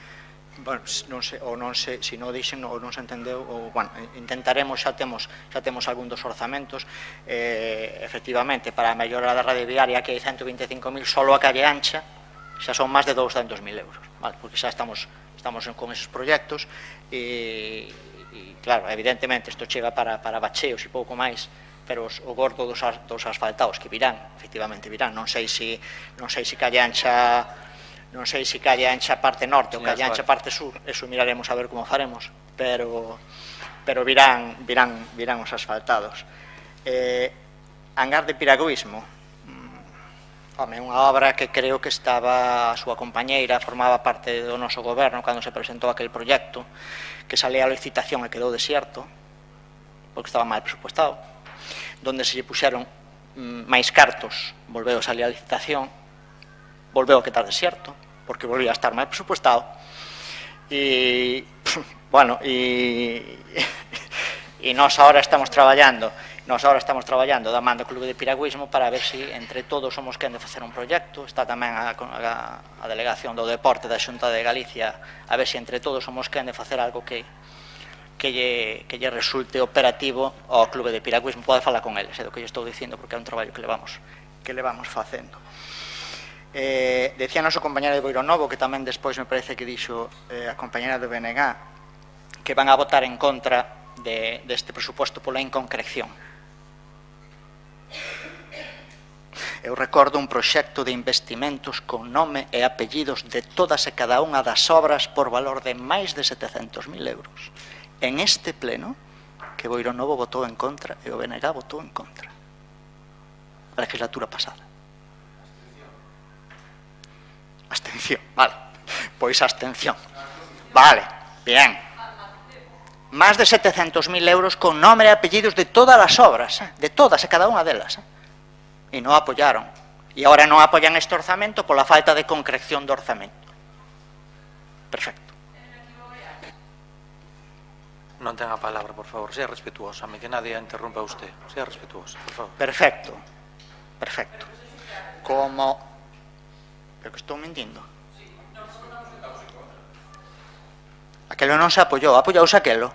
Bueno, se non o dixen ou non se entendeu, ou, bueno, intentaremos, xa temos algún dos orzamentos, efectivamente, para a mellora da rede viaria, que hai 125.000 solo a calle ancha, xa son máis de 200.000 euros, vale? Porque xa estamos estamos con esos proxectos e claro, evidentemente isto chega para bacheos e pouco máis, pero o gordo dos asfaltados que virán, efectivamente virán, non sei se calle ancha parte norte ou calle ancha parte sur, eso miraremos a ver como faremos, pero virán os asfaltados. Hangar de piragüismo, home, unha obra que creo que estaba a súa compañeira, formaba parte do noso goberno cando se presentou aquel proxecto, que salía a licitación e quedou desierto, porque estaba mal presupuestado, donde se lle puxeron máis cartos, volveu a salir a licitación, volveu a quedar desierto, porque volvía a estar mal presupuestado, e, bueno, e nós agora estamos traballando da man do Clube de Piragüismo para ver se entre todos somos quen de facer un proxecto. Está tamén a delegación do deporte da Xunta de Galicia, a ver se entre todos somos quen de facer algo que lle resulte operativo ao Clube de Piragüismo. Pode falar con eles, é do que lle estou dicindo, porque é un traballo que levamos facendo. Decía o noso compañero de Boironovo, que tamén despois me parece que dixo a compañera do BNG, que van a votar en contra deste presuposto pola inconcreción. Eu recordo un proxecto de investimentos con nome e apellidos de todas e cada unha das obras por valor de máis de 700.000 euros. En este pleno, que Boironovo votou en contra e o BNG votou en contra. A legislatura pasada. Abstención, vale. Pois abstención. Vale, bien. Más de 700.000 euros con nome e apellidos de todas as obras, de todas e cada unha delas. E non apoyaron. E agora non apoyan este orzamento pola falta de concreción do orzamento. Perfecto. Non ten a palabra, por favor, sea respetuosa, que nadie interrumpa a usted, sea respetuosa, por favor. Perfecto. Como... Pero que estou mentindo. Aquelo non se apoyou, apoyouse aquel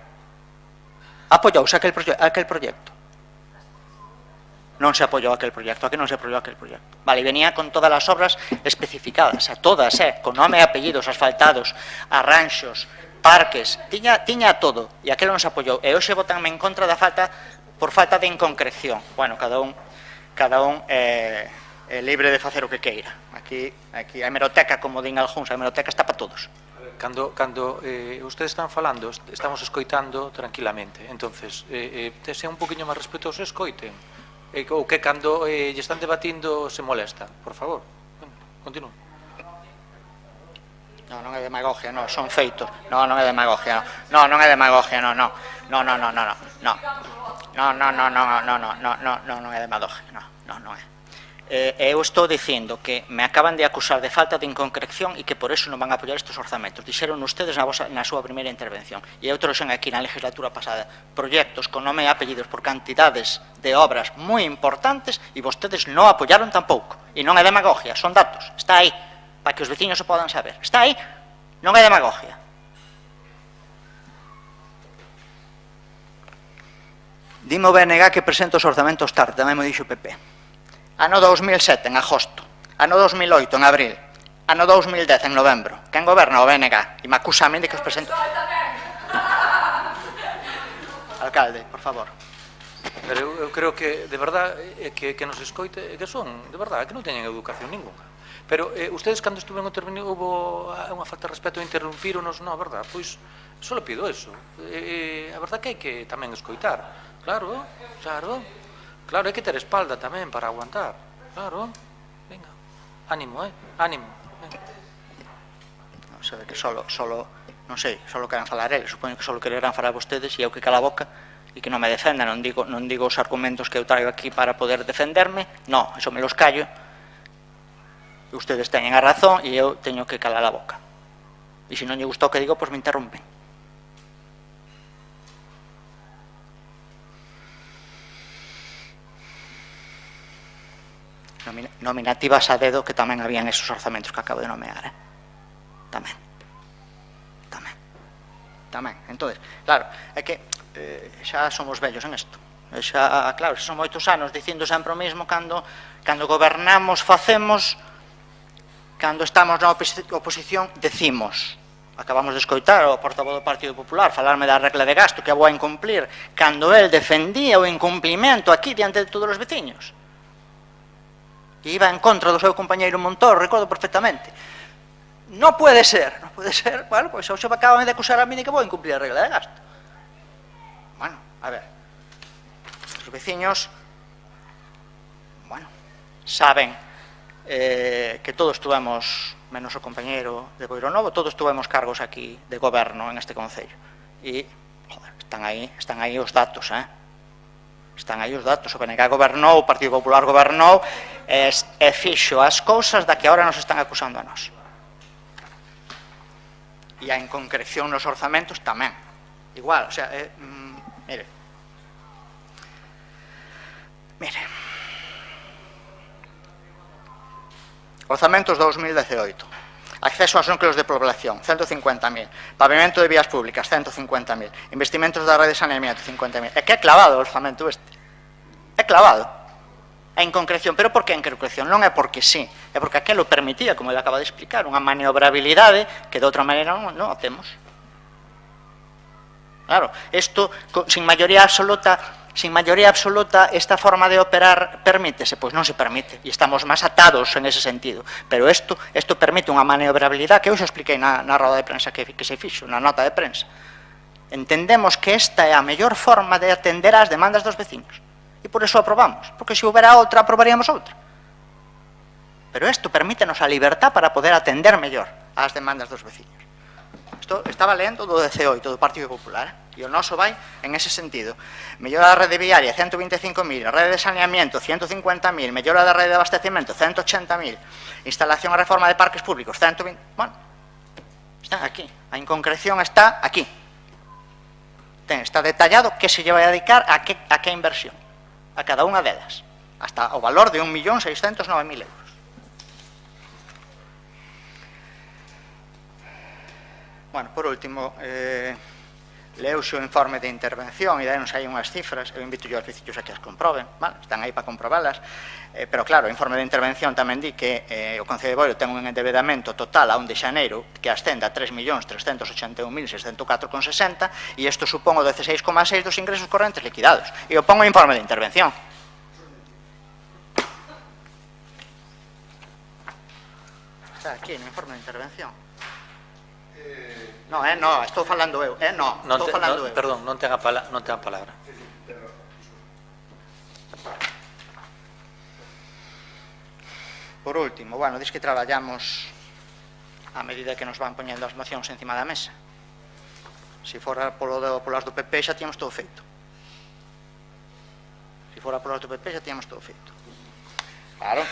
proxecto. Non se apoyou aquel proxecto, aquí non se apoyou aquel proxecto. Vale, venía con todas as obras especificadas, a todas, con nome e apellidos, asfaltados, arranxos, parques, tiña todo, e aquel non se apoyou. E hoxe votanme en contra por falta de inconcreción. Bueno, cada un é libre de facer o que queira. Aquí a hemeroteca, como din algúns, a hemeroteca está para todos. Cando ustedes están falando, estamos escoitando tranquilamente. Entonces, sea un poquinho máis respetuoso, escoiten. Ou que cando lle están debatindo se molestan. Por favor, continúen. Non é demagogia, non, son feitos. Non é demagogia, non é demagogia, non é demagogia, non é. Eu estou dicindo que me acaban de acusar de falta de inconcreción e que por eso non van a apoiar estes orzamentos. Dixeron ustedes na súa primeira intervención. E eu trouxen aquí na legislatura pasada proxectos con nome e apellidos por cantidades de obras moi importantes e vostedes non apoiaron tampouco. E non é demagogia, son datos. Está aí, para que os veciños o podan saber. Está aí, non é demagogia. Dime o BNG que presenta os orzamentos tarde, tamén me dixo o PP. Ano 2007, en agosto. Ano 2008, en abril. Ano 2010, en novembro. Quen goberna o BNG? E me acusa a mí de que os presento... Alcalde, por favor. Pero eu creo que, de verdad, que nos escoite, que son, de verdad, que non teñen educación ninguna. Pero ustedes, cando estuven intervenindo, houve unha falta de respeto, interrumpironos, non, verdad? Pois, só pido eso. A verdad que hai que tamén escoitar. Claro. Claro, hai que ter espalda tamén para aguantar. Claro, venga, ánimo, ánimo. Non sei que solo queran falar eles, supoño que solo quererán falar vostedes e eu que cala a boca e que non me defenda, non digo os argumentos que eu traigo aquí para poder defenderme, non, eso me los callo. Ustedes teñen a razón e eu teño que calar a boca. E se non lle gustou o que digo, pois me interrompen. Nominativas a dedo que tamén habían esos orzamentos que acabo de nomear, tamén. Entonces, claro, é que xa somos vellos en isto. Xa, claro, xa son moitos anos dicindo sempre o mesmo cando gobernamos, facemos, cando estamos na oposición, decimos. Acabamos de escoitar o portavoz do Partido Popular falarme da regla de gasto que a vou a incumplir cando el defendía o incumplimento aquí diante de todos os veciños. E iba en contra do seu compañeiro Montoro, recordo perfectamente. Non pode ser, non pode ser. Bueno, pois hoxe acaban de acusar a mí de que vou incumplir a regla de gasto. Bueno, a ver, os veciños, bueno, saben que todos tuvemos, menos o compañeiro de Boironovo, todos tuvemos cargos aquí de goberno en este concello. E, joder, están aí os datos, Están aí os datos. O PNG gobernou, o Partido Popular gobernou, e fixo as cousas da que agora nos están acusando a nós. E a inconcreción nos orzamentos tamén. Igual, o sea, mire. Orzamentos 2018. Acceso aos núcleos de población, 150.000. Pavimento de vías públicas, 150.000. Investimentos da rede de saneamiento, 50.000. É que é clavado o orzamento este. É clavado. É inconcreción. Pero por que é inconcreción? Non é porque sí. É porque aquilo permitía, como ele acaba de explicar, unha maniobrabilidade que de outra maneira non a temos. Claro, isto, sin maioría absoluta, esta forma de operar permítese? Pois non se permite, e estamos máis atados en ese sentido. Pero isto permite unha maniobrabilidade que eu xa expliquei na roda de prensa que se fixo, na nota de prensa. Entendemos que esta é a mellor forma de atender ás demandas dos veciños. E por iso aprobamos, porque se houbera outra, aprobaríamos outra. Pero isto permítenos a libertad para poder atender mellor ás demandas dos veciños. Isto estaba lendo do 18, do Partido Popular, e o noso vai en ese sentido. Mellora da rede viaria, 125.000, rede de saneamiento, 150.000, mellora da rede de abastecimento, 180.000, instalación e reforma de parques públicos, 120... Bueno, están aquí. A inconcreción está aquí. Está detallado que se lle vai a dedicar a que inversión, a cada unha delas, hasta o valor de 1.609.000 euros. Bueno, por último, leuse o informe de intervención e daínos aí unhas cifras, eu invito aos veciños a que as comproben, vale? Están aí para comprobalas, pero claro, o informe de intervención tamén di que o Concello de Boiro ten un endeudamento total a 1 de xaneiro que ascende a 3.381.604,60 e isto supón o 16,6 dos ingresos correntes liquidados. E o pongo o informe de intervención. Está aquí no informe de intervención. No, estou falando eu, estou falando eu. Perdón, non ten a palabra. Por último, bueno, dis que traballamos a medida que nos van poñendo as mocións encima da mesa. Se fora polas do PP xa tíamos todo feito. Se fora polas do PP xa tíamos todo feito. Claro.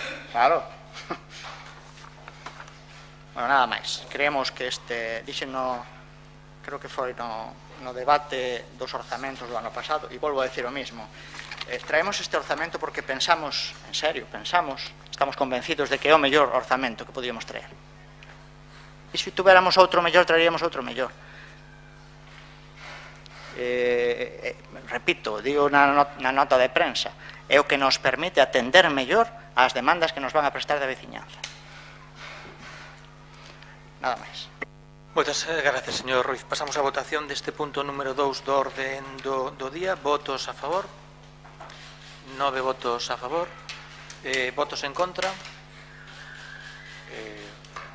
Bueno, nada máis. Creemos que creo que foi no debate dos orzamentos do ano pasado, e volvo a decir o mismo. Traemos este orzamento porque pensamos, en serio, estamos convencidos de que é o mellor orzamento que podíamos traer. E se tuviéramos outro mellor, traeríamos outro mellor. Repito, digo na nota de prensa, é o que nos permite atender mellor as demandas que nos van a prestar da veciñanza. Nada máis. Moitas gracias, señor Ruiz. Pasamos á votación deste punto número 2 do orden do día. Votos a favor. 9 votos a favor. Votos en contra.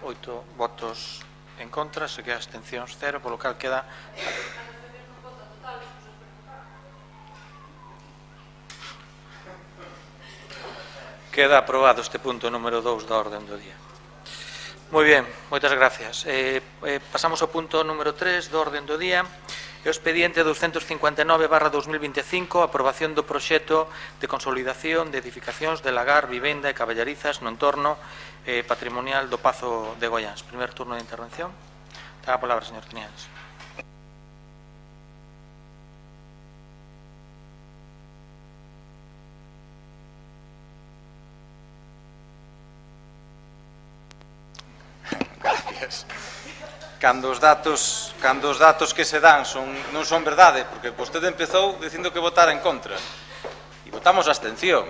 8 votos en contra. Se queda abstencións 0, polo cal queda... Queda aprobado este punto número 2 da orden do día. Moi ben, moitas gracias. Pasamos ao punto número 3 do orden do día. O expediente 259/2025, aprobación do proxecto de consolidación de edificacións de lagar, vivenda e caballarizas no entorno patrimonial do Pazo de Goiáns. Primer turno de intervención. Ten a palabra, señor Tinians. Gracias. Cando os datos que se dan non son verdade, porque vostede empezou dicindo que votara en contra. E votamos abstención.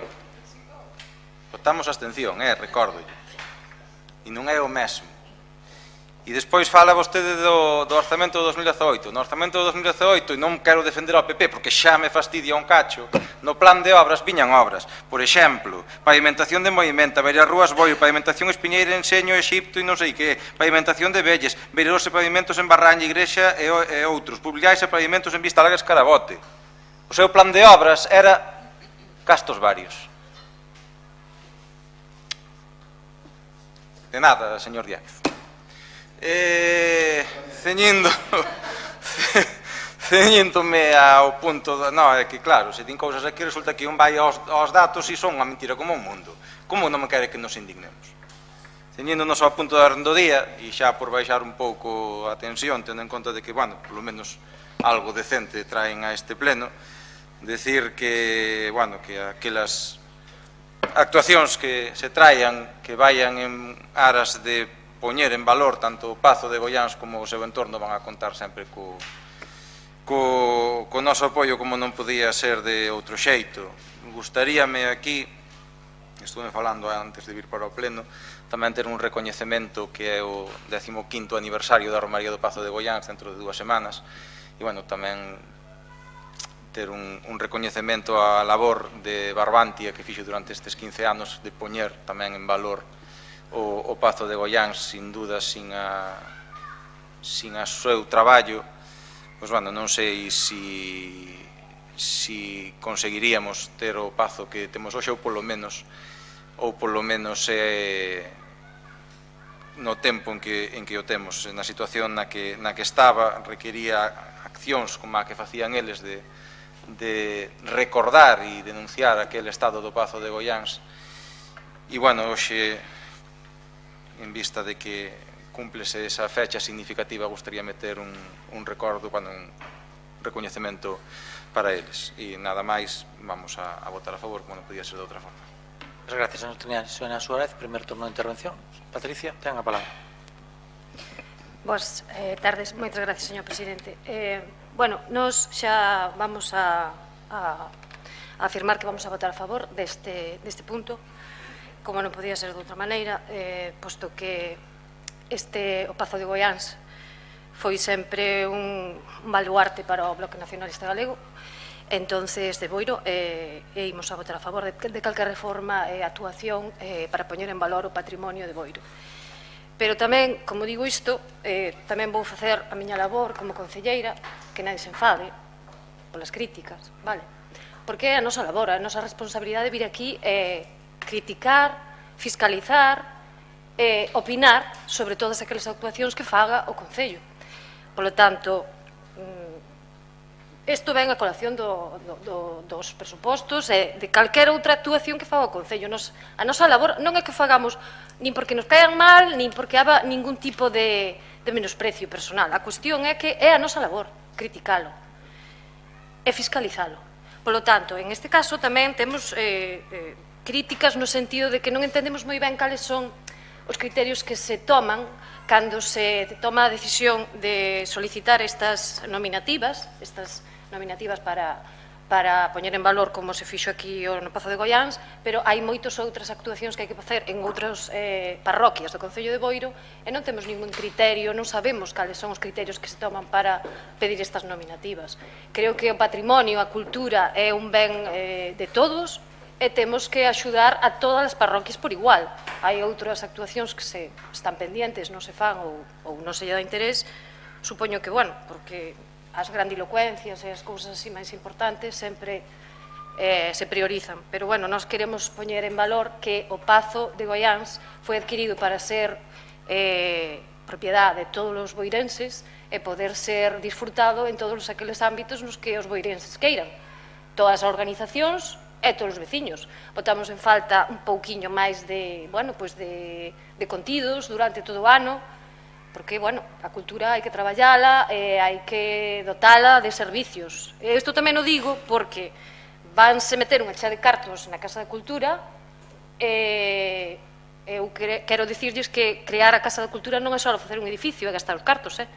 Recordo. E non é o mesmo. E despois fala vostede do orzamento do 2018. No orzamento do 2018, e non quero defender ao PP porque xa me fastidia un cacho, no plan de obras viñan obras. Por exemplo, pavimentación de Moimenta, Beirarrúas Boio, pavimentación Espiñeira, Enseño, Exipto e non sei que, pavimentación de Velles, Beiradores e pavimentos en Barraña, Igrexa e outros, Publiais e pavimentos en Vista Larga e Escarabote. O seu plan de obras era gastos varios. De nada, señor Díaz. Ceñíndome ao punto non, é que claro, se din cousas aquí resulta que un vai aos datos e son unha mentira como un mundo. Como non me quere que nos indignemos? Ceñíndonos ao punto da orde do día, e xa por baixar un pouco a tensión, tendo en conta de que, bueno, polo menos algo decente traen a este pleno, decir que, bueno, que aquelas actuacións que se traian, que vayan en aras de poñer en valor tanto o Pazo de Goiáns como o seu entorno van a contar sempre co noso apoio, como non podía ser de outro xeito. Gustaríame aquí, estuve falando antes de vir para o pleno, tamén ter un recoñecemento que é o 15º aniversario da Romaría do Pazo de Goiáns dentro de 2 semanas, e, bueno, tamén ter un recoñecemento á labor de Barbantia que fixo durante estes 15 anos de poñer tamén en valor o Pazo de Goiáns, sin duda, sin a seu traballo, pois, bueno, non sei si conseguiríamos ter o Pazo que temos hoxe, ou polo menos no tempo en que o temos, na situación na que estaba, requería accións como a que facían eles de recordar e denunciar aquel estado do Pazo de Goiáns. E, bueno, hoxe, en vista de que cúmplese esa fecha significativa, gustaría meter un recordo, un recoñecemento para eles. E nada máis, vamos a votar a favor, como non podía ser de outra forma. Gracias, señor Señora Suárez. Primer turno de intervención. Patricia, ten a palabra. Boas tardes, moitas gracias, señor presidente. Bueno, nos xa vamos a afirmar que vamos a votar a favor deste punto, como non podía ser de outra maneira, posto que o Pazo de Goiáns foi sempre un baluarte para o Bloque Nacionalista Galego, entonces de Boiro, e imos a votar a favor de calquer reforma e actuación para poñer en valor o patrimonio de Boiro. Pero tamén, como digo isto, tamén vou facer a miña labor como concelleira, que nadie se enfade polas críticas, vale? Porque é a nosa labor, a nosa responsabilidade vir aquí criticar, fiscalizar, opinar sobre todas aquelas actuacións que faga o Concello. Por lo tanto, isto ven a colación dos presupostos e de calquera outra actuación que faga o Concello. A nosa labor non é que fagamos nin porque nos caen mal, nin porque haga ningún tipo de menosprecio personal. A cuestión é que é a nosa labor criticalo e fiscalizalo. Por lo tanto, en este caso tamén temos críticas no sentido de que non entendemos moi ben cales son os criterios que se toman cando se toma a decisión de solicitar estas nominativas para poñer en valor como se fixo aquí no Pazo de Goiáns, pero hai moitas outras actuacións que hai que facer en outras parroquias do Concello de Boiro e non temos ningún criterio, non sabemos cales son os criterios que se toman para pedir estas nominativas. Creo que o patrimonio, a cultura é un ben de todos e temos que axudar a todas as parroquias por igual. Hai outras actuacións que están pendientes, non se fan ou non se lle dá interés, supoño que, bueno, porque as grandilocuencias e as cousas así máis importantes sempre se priorizan. Pero, bueno, nós queremos poñer en valor que o Pazo de Goiáns foi adquirido para ser propiedade de todos os boirenses e poder ser disfrutado en todos aqueles ámbitos nos que os boirenses queiran. Todas as organizacións e todos os veciños. Botamos en falta un pouquiño máis de contidos durante todo o ano, porque, bueno, a cultura hai que traballala e hai que dotala de servicios. E isto tamén o digo porque vanse meter unha chea de cartos na Casa da Cultura e eu quero dicirlles que crear a Casa da Cultura non é só facer un edificio e gastar os cartos, é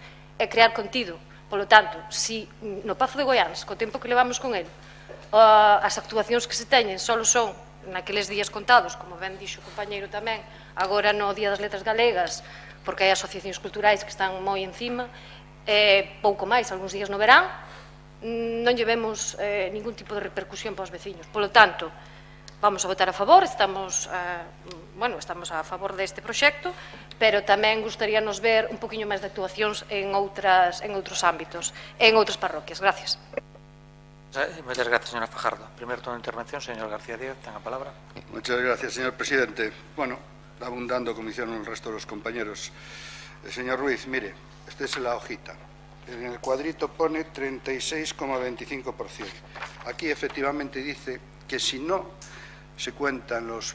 crear contido. Por lo tanto, se no Pazo de Goiáns, co tempo que levamos con ele, as actuacións que se teñen só son naqueles días contados, como ben dixo o compañeiro tamén, agora no Día das Letras Galegas, porque hai asociacións culturais que están moi encima, pouco máis, algúns días no verán, non lle vemos ningún tipo de repercusión para os veciños. Polo tanto, vamos a votar a favor, estamos a favor deste proxecto, pero tamén gustaríanos ver un poquinho máis de actuacións en outros ámbitos, en outras parroquias. Gracias. Muchas gracias, señora Fajardo. Primer turno de intervención, señor García Díaz, tenga palabra. Muchas gracias, señor presidente. Bueno, abundando como hicieron el resto de los compañeros. Señor Ruiz, mire, esta es la hojita. En el cuadrito pone 36,25%. Aquí efectivamente dice que si no se cuentan los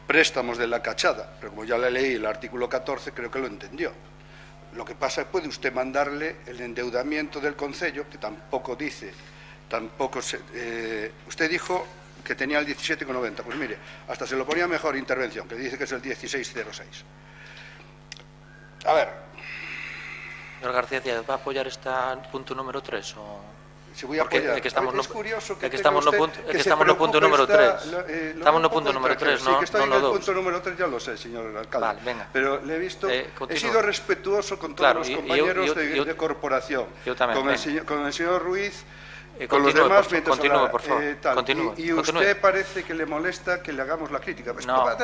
préstamos de la cachada, pero como ya le leí el artículo 14, creo que lo entendió. Lo que pasa es que puede usted mandarle el endeudamiento del concello, que tampoco dice, usted dijo que tenía el 17,90, pues mire, hasta se lo ponía mejor intervención, que dice que es el 16,06. A ver. Señor García Díaz, ¿va a apoyar este punto número 3 o...? Si voy a apoyar. Es curioso que estamos no punto número 3. Estamos no punto número 3, no, sí, que estoy no en el 2. punto número 3, ya lo sé, señor alcalde. Vale, venga. Pero le he visto, he sido respetuoso con todos los compañeros de corporación. Yo también. Con el señor Ruiz, con los demás. Continúe, por favor. Y usted parece que le molesta que le hagamos la crítica. Pues no, va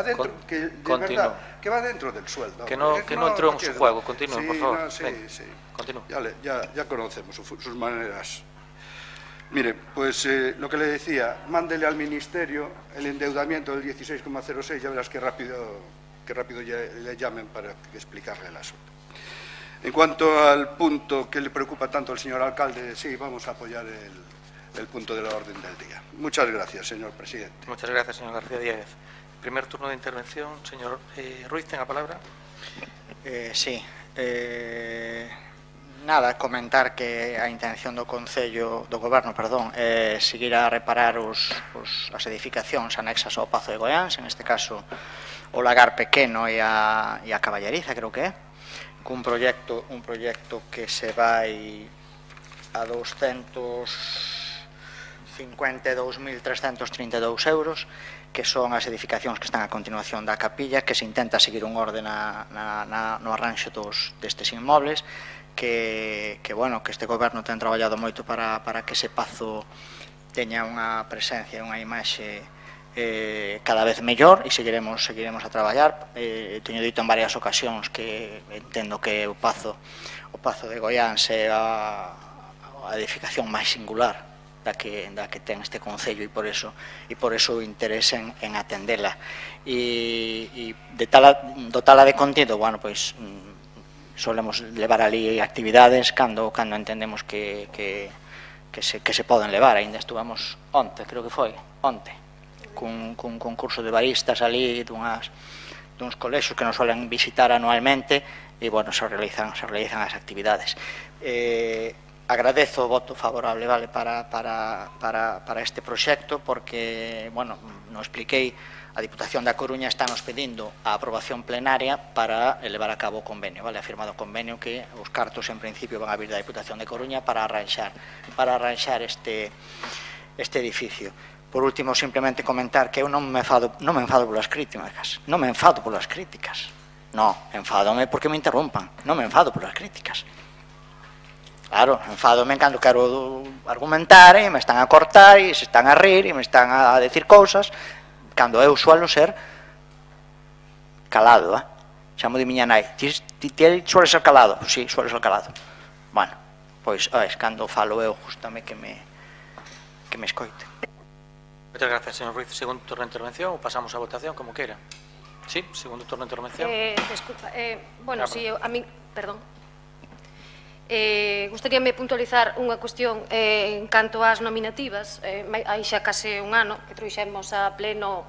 dentro, que de verdad, que va dentro del sueldo. Que no entró en su juego. Continúe, por favor. Sí. Continúe. Ya conocemos sus maneras. Mire, pues lo que le decía, mándele al Ministerio el endeudamiento del 16,06, ya verás qué rápido le llamen para explicarle el asunto. En cuanto al punto que le preocupa tanto al señor alcalde, sí, vamos a apoyar el punto de la orden del día. Muchas gracias, señor presidente. Muchas gracias, señor García Díaz. Primer turno de intervención, señor Ruiz, tenga palabra. Sí. Nada, comentar que a intención do Concello, do Goberno, seguir a reparar as edificacións anexas ao Pazo de Goiáns, en este caso o Lagar Pequeno e a Caballeriza, creo que é, cun proxecto que se vai a 252.332 euros, que son as edificacións que están a continuación da capilla, que se intenta seguir un orde no arranxo destes inmobles, que este goberno ten traballado moito para que ese pazo teña unha presencia e unha imaxe cada vez mellor, e seguiremos a traballar. Teño dito en varias ocasións que entendo que o Pazo de Goiáns é a edificación máis singular da que ten este concello, e por eso o interés en atendela. E dotala de contido, pois solemos levar ali actividades cando entendemos que se poden levar. Ainda estuvamos creo que foi onte, cun concurso de baristas ali duns colexios que nos suelen visitar anualmente, e se realizan as actividades. Agradezo o voto favorable para este proxecto, porque, non expliquei, a Diputación da Coruña está nos pedindo a aprobación plenaria para levar a cabo o convenio, ha firmado o convenio que os cartos en principio van a vir da Diputación de Coruña para arranxar este edificio. Por último, simplemente comentar que eu non me enfado polas críticas, enfádome porque me interrumpan, non me enfado polas críticas. Claro, enfádome cando quero argumentar e me están a cortar e se están a rir e me están a decir cousas, cando eu suelo ser calado, Chamo de miña nai, ti suele ser calado? Pois sí, suele ser calado. Bueno, pois, cando falo eu, justame que me escoite. Muchas gracias, señor Ruiz. Segundo turno de intervención, ou pasamos a votación, como queira. Sí, segundo turno de intervención. Disculpa, si a mí, perdón. Gustaríame puntualizar unha cuestión en canto ás nominativas. Hai xa case un ano que trouxemos a pleno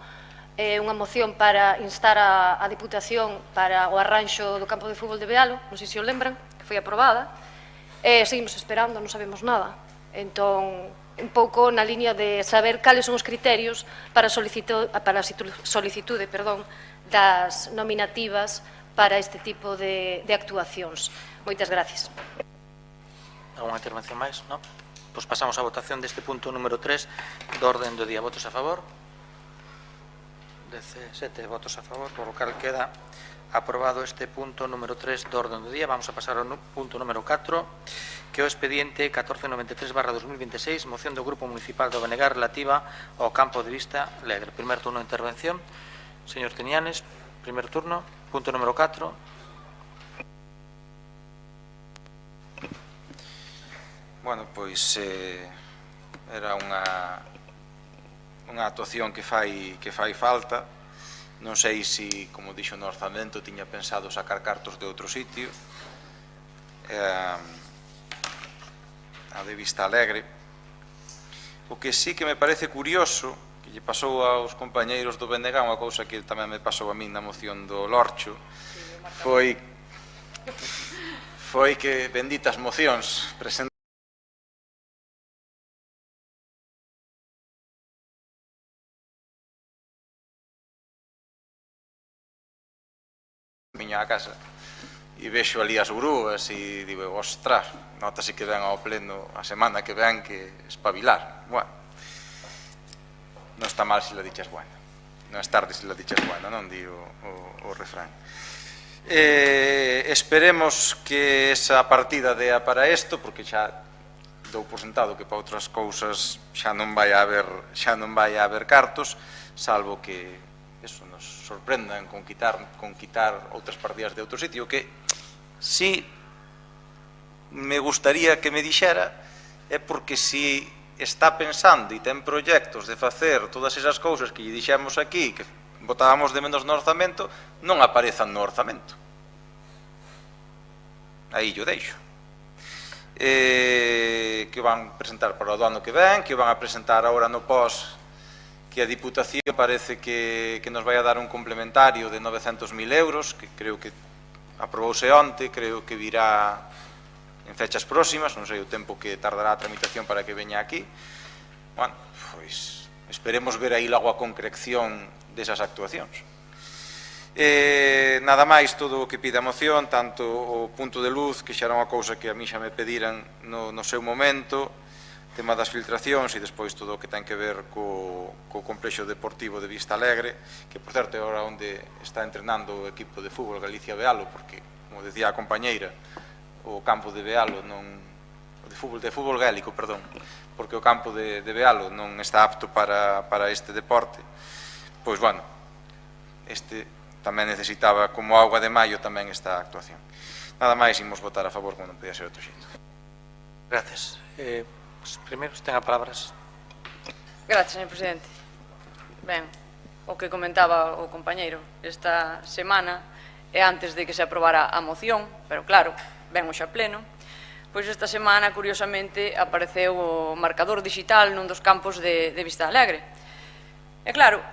unha moción para instar a Diputación para o arranxo do campo de fútbol de Bealo, non sei se o lembran, que foi aprobada. Seguimos esperando, non sabemos nada. Entón, un pouco na liña de saber cales son os criterios para a solicitude das nominativas para este tipo de actuacións. Moitas gracias. Alguna intervención máis? Non? Pois pasamos á votación deste punto número 3 do orden do día. Votos a favor? 17 votos a favor, por lo cal queda aprobado este punto número 3 do orden do día. Vamos a pasar ao punto número 4, que é o expediente 1493/2026, moción do Grupo Municipal do Benegar relativa ao campo de Vista Alegre. Primer turno de intervención. Señor Tenianes, primer turno, punto número 4. Bueno, pois era unha actuación que fai falta. Non sei se, como dixo no orzamento, tiña pensado sacar cartos de outro sitio, a de Vista Alegre. O que sí que me parece curioso, que lle pasou aos compañeiros do BNG, unha cousa que tamén me pasou a min na moción do Lorcho, foi que benditas mocións presentadas miña a casa e vexo ali as grúas e digo, ostras, notase que ven ao pleno a semana que ven que espabilar. Bueno, non está mal se la dicha es buena, non es tarde se la dicha es buena, non di o refrán. Esperemos que esa partida dea para isto, porque xa dou por sentado que para outras cousas xa non vai a haber cartos, salvo que eso nos sorprendan con quitar outras partidas de outro sitio, que si me gustaría que me dixera é porque si está pensando e ten proxectos de facer todas esas cousas que lle dixemos aquí, que botábamos de menos no orzamento, non aparezan no orzamento. Aí yo deixo. Que o van presentar para o ano que ven, que o van a presentar agora no pós, que a Diputación parece que nos vai a dar un complementario de 900.000 euros, que creo que aprobouse onte, creo que virá en fechas próximas, non sei o tempo que tardará a tramitación para que veña aquí. Bueno, pois esperemos ver aí logo a concreción desas actuacións. Nada máis, todo o que pide a moción, tanto o punto de luz, que xa era unha cousa que a mí xa me pediran no seu momento, tema das filtracións e despois todo o que ten que ver co complexo deportivo de Vista Alegre, que por certo é agora onde está entrenando o equipo de fútbol Galicia Bealo, porque, como decía a compañeira, o campo de Bealo non... de fútbol gaélico, perdón, porque o campo de Bealo non está apto para este deporte. Pois, bueno, este tamén necesitaba, como auga de maio, tamén esta actuación. Nada máis, imos votar a favor, como non podía ser outro xeito. Gracias. Primeiro, ten a palabras. Gracias, señor presidente. Ben, o que comentaba o compañeiro, esta semana é antes de que se aprobara a moción, pero claro, ven hoxe a pleno, pois esta semana, curiosamente, apareceu o marcador digital nun dos campos de Vista Alegre. E claro,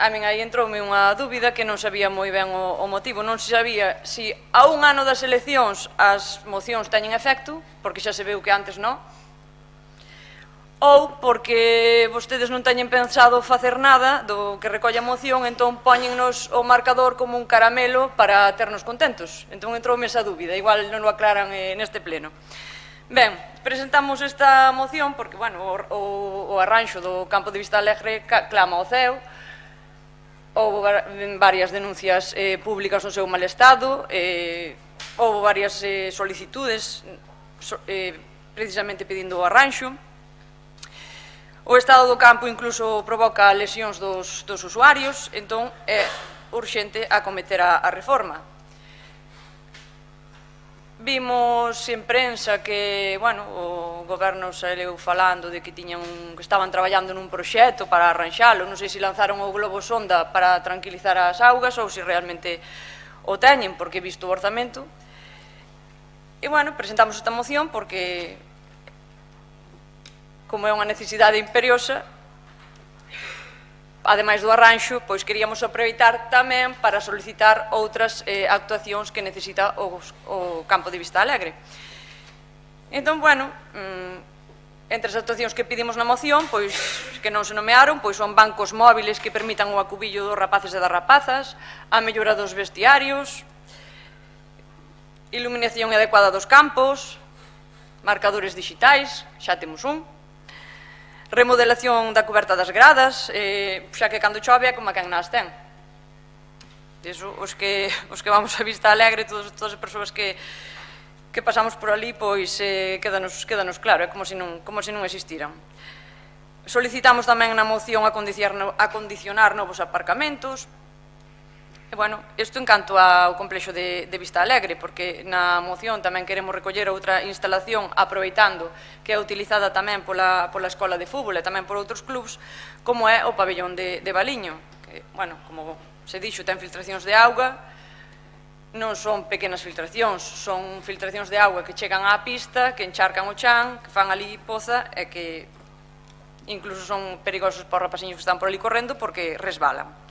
a min aí entroume unha dúbida que non sabía moi ben o motivo, non se sabía se a un ano das eleccións as mocións teñen efecto, porque xa se veu que antes non, ou porque vostedes non teñen pensado facer nada do que recolle a moción, entón poñennos o marcador como un caramelo para ternos contentos. Entón entroume esa dúbida, igual non o aclaran neste pleno. Ben, presentamos esta moción porque, bueno, o arranxo do campo de Vista Alegre clama ao ceo, houve varias denuncias públicas no seu mal estado, houve varias solicitudes precisamente pedindo o arranxo. O estado do campo incluso provoca lesións dos usuarios, entón é urxente acometer a reforma. Vimos en prensa que, bueno, o goberno saíu falando de que estaban traballando nun proxecto para arranxalo, non sei se lanzaron o globo sonda para tranquilizar as augas ou se realmente o teñen, porque visto o orzamento. E, bueno, presentamos esta moción porque, como é unha necesidade imperiosa, ademais do arranxo, pois queríamos aproveitar tamén para solicitar outras actuacións que necesita o campo de Vista Alegre. Entón, bueno, entre as actuacións que pedimos na moción, pois que non se nomearon, pois son bancos móviles que permitan o acubillo dos rapaces e das rapazas, a mellora dos vestiarios, iluminación adecuada dos campos, marcadores digitais, xa temos un, remodelación da coberta das gradas, xa que cando chove é como a quen nas ten. Iso, os que vamos a Vista Alegre, todas as persoas que pasamos por ali, pois quédanos claro, é como se non existiran. Solicitamos tamén na moción acondicionar novos aparcamentos. E, bueno, isto en canto ao complexo de Vista Alegre, porque na moción tamén queremos recoller outra instalación aproveitando que é utilizada tamén pola escola de fútbol e tamén por outros clubs, como é o pabellón de Valiño, que, bueno, como se dixo, ten filtracións de auga, non son pequenas filtracións, son filtracións de auga que chegan á pista, que encharcan o chan, que fan ali poza e que incluso son perigosos para os rapaciños que están por ali correndo porque resbalan.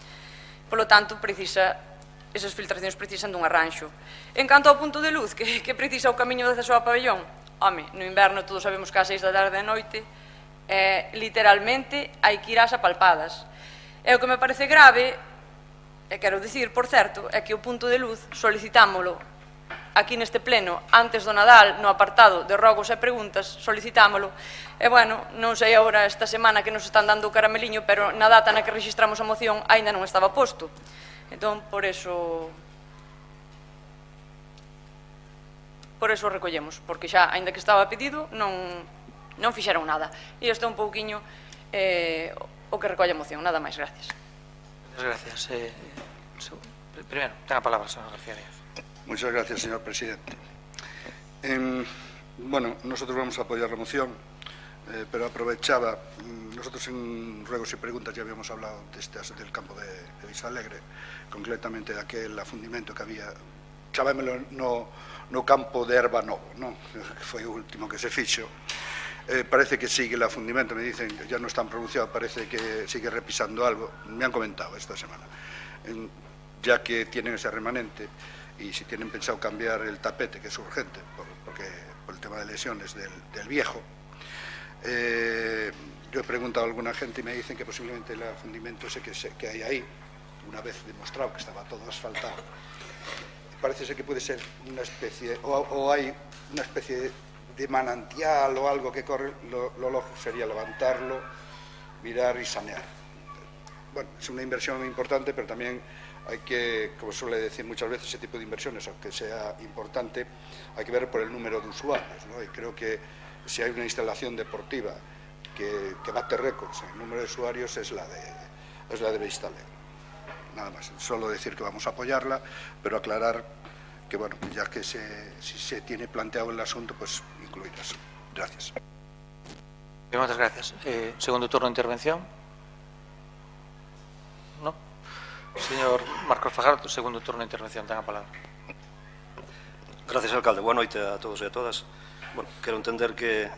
Polo tanto, esas filtracións precisan dun arranxo. En canto ao punto de luz, que precisa o camiño de acceso ao pabellón, home, no inverno todos sabemos que ás 6 da tarde da noite, literalmente hai que ir ás apalpadas. E o que me parece grave, e quero dicir, por certo, é que o punto de luz solicitámolo aquí neste pleno antes do Nadal, no apartado de rogos e preguntas, solicitámolo, e, bueno, non sei agora esta semana que nos están dando o carameliño, pero na data na que registramos a moción aínda non estaba posto. Entón, por eso recollemos, porque xa, aínda que estaba pedido, non fixeron nada. E isto é un pouquiño o que recolle a moción, nada máis, gracias. Gracias. Primero, ten a palabra, señor García Díaz. Muchas gracias, señor presidente. Bueno, nosotros vamos a apoyar la moción, pero aprovechaba, nosotros en ruegos y preguntas ya habíamos hablado del campo de Vista Alegre, concretamente de aquel afundimento que había, chavémelo no campo de Herba Novo, ¿no? Que foi o último que se fixo. Parece que sigue el afundimento, me dicen que ya no están pronunciados, parece que sigue repisando algo, me han comentado esta semana, ya que tienen ese remanente y si tienen pensado cambiar el tapete, que es urgente, porque por el tema de lesiones del viejo. Yo he preguntado a alguna gente y me dicen que posiblemente el afundimento ese que hay ahí, una vez demostrado que estaba todo asfaltado, parece ser que puede ser una especie, o hay una especie de manantial o algo que corre, lo lógico sería levantarlo, mirar y sanear. Bueno, es una inversión importante, pero también hay que, como suele decir muchas veces, ese tipo de inversiones, aunque sea importante, hay que ver por el número de usuarios, ¿no? Y creo que si hay una instalación deportiva que bate récords en el número de usuarios es la de Vista Alegre. Nada más, solo decir que vamos a apoyarla, pero aclarar que, bueno, ya que si se tiene planteado el asunto, pues incluir eso. Gracias. Muchas gracias. Segundo turno de intervención. ¿No? Señor Marcos Fajardo, segundo turno de intervención, ten a palabra. Gracias, alcalde. Boa noite a todos e a todas. Bueno, quero entender que,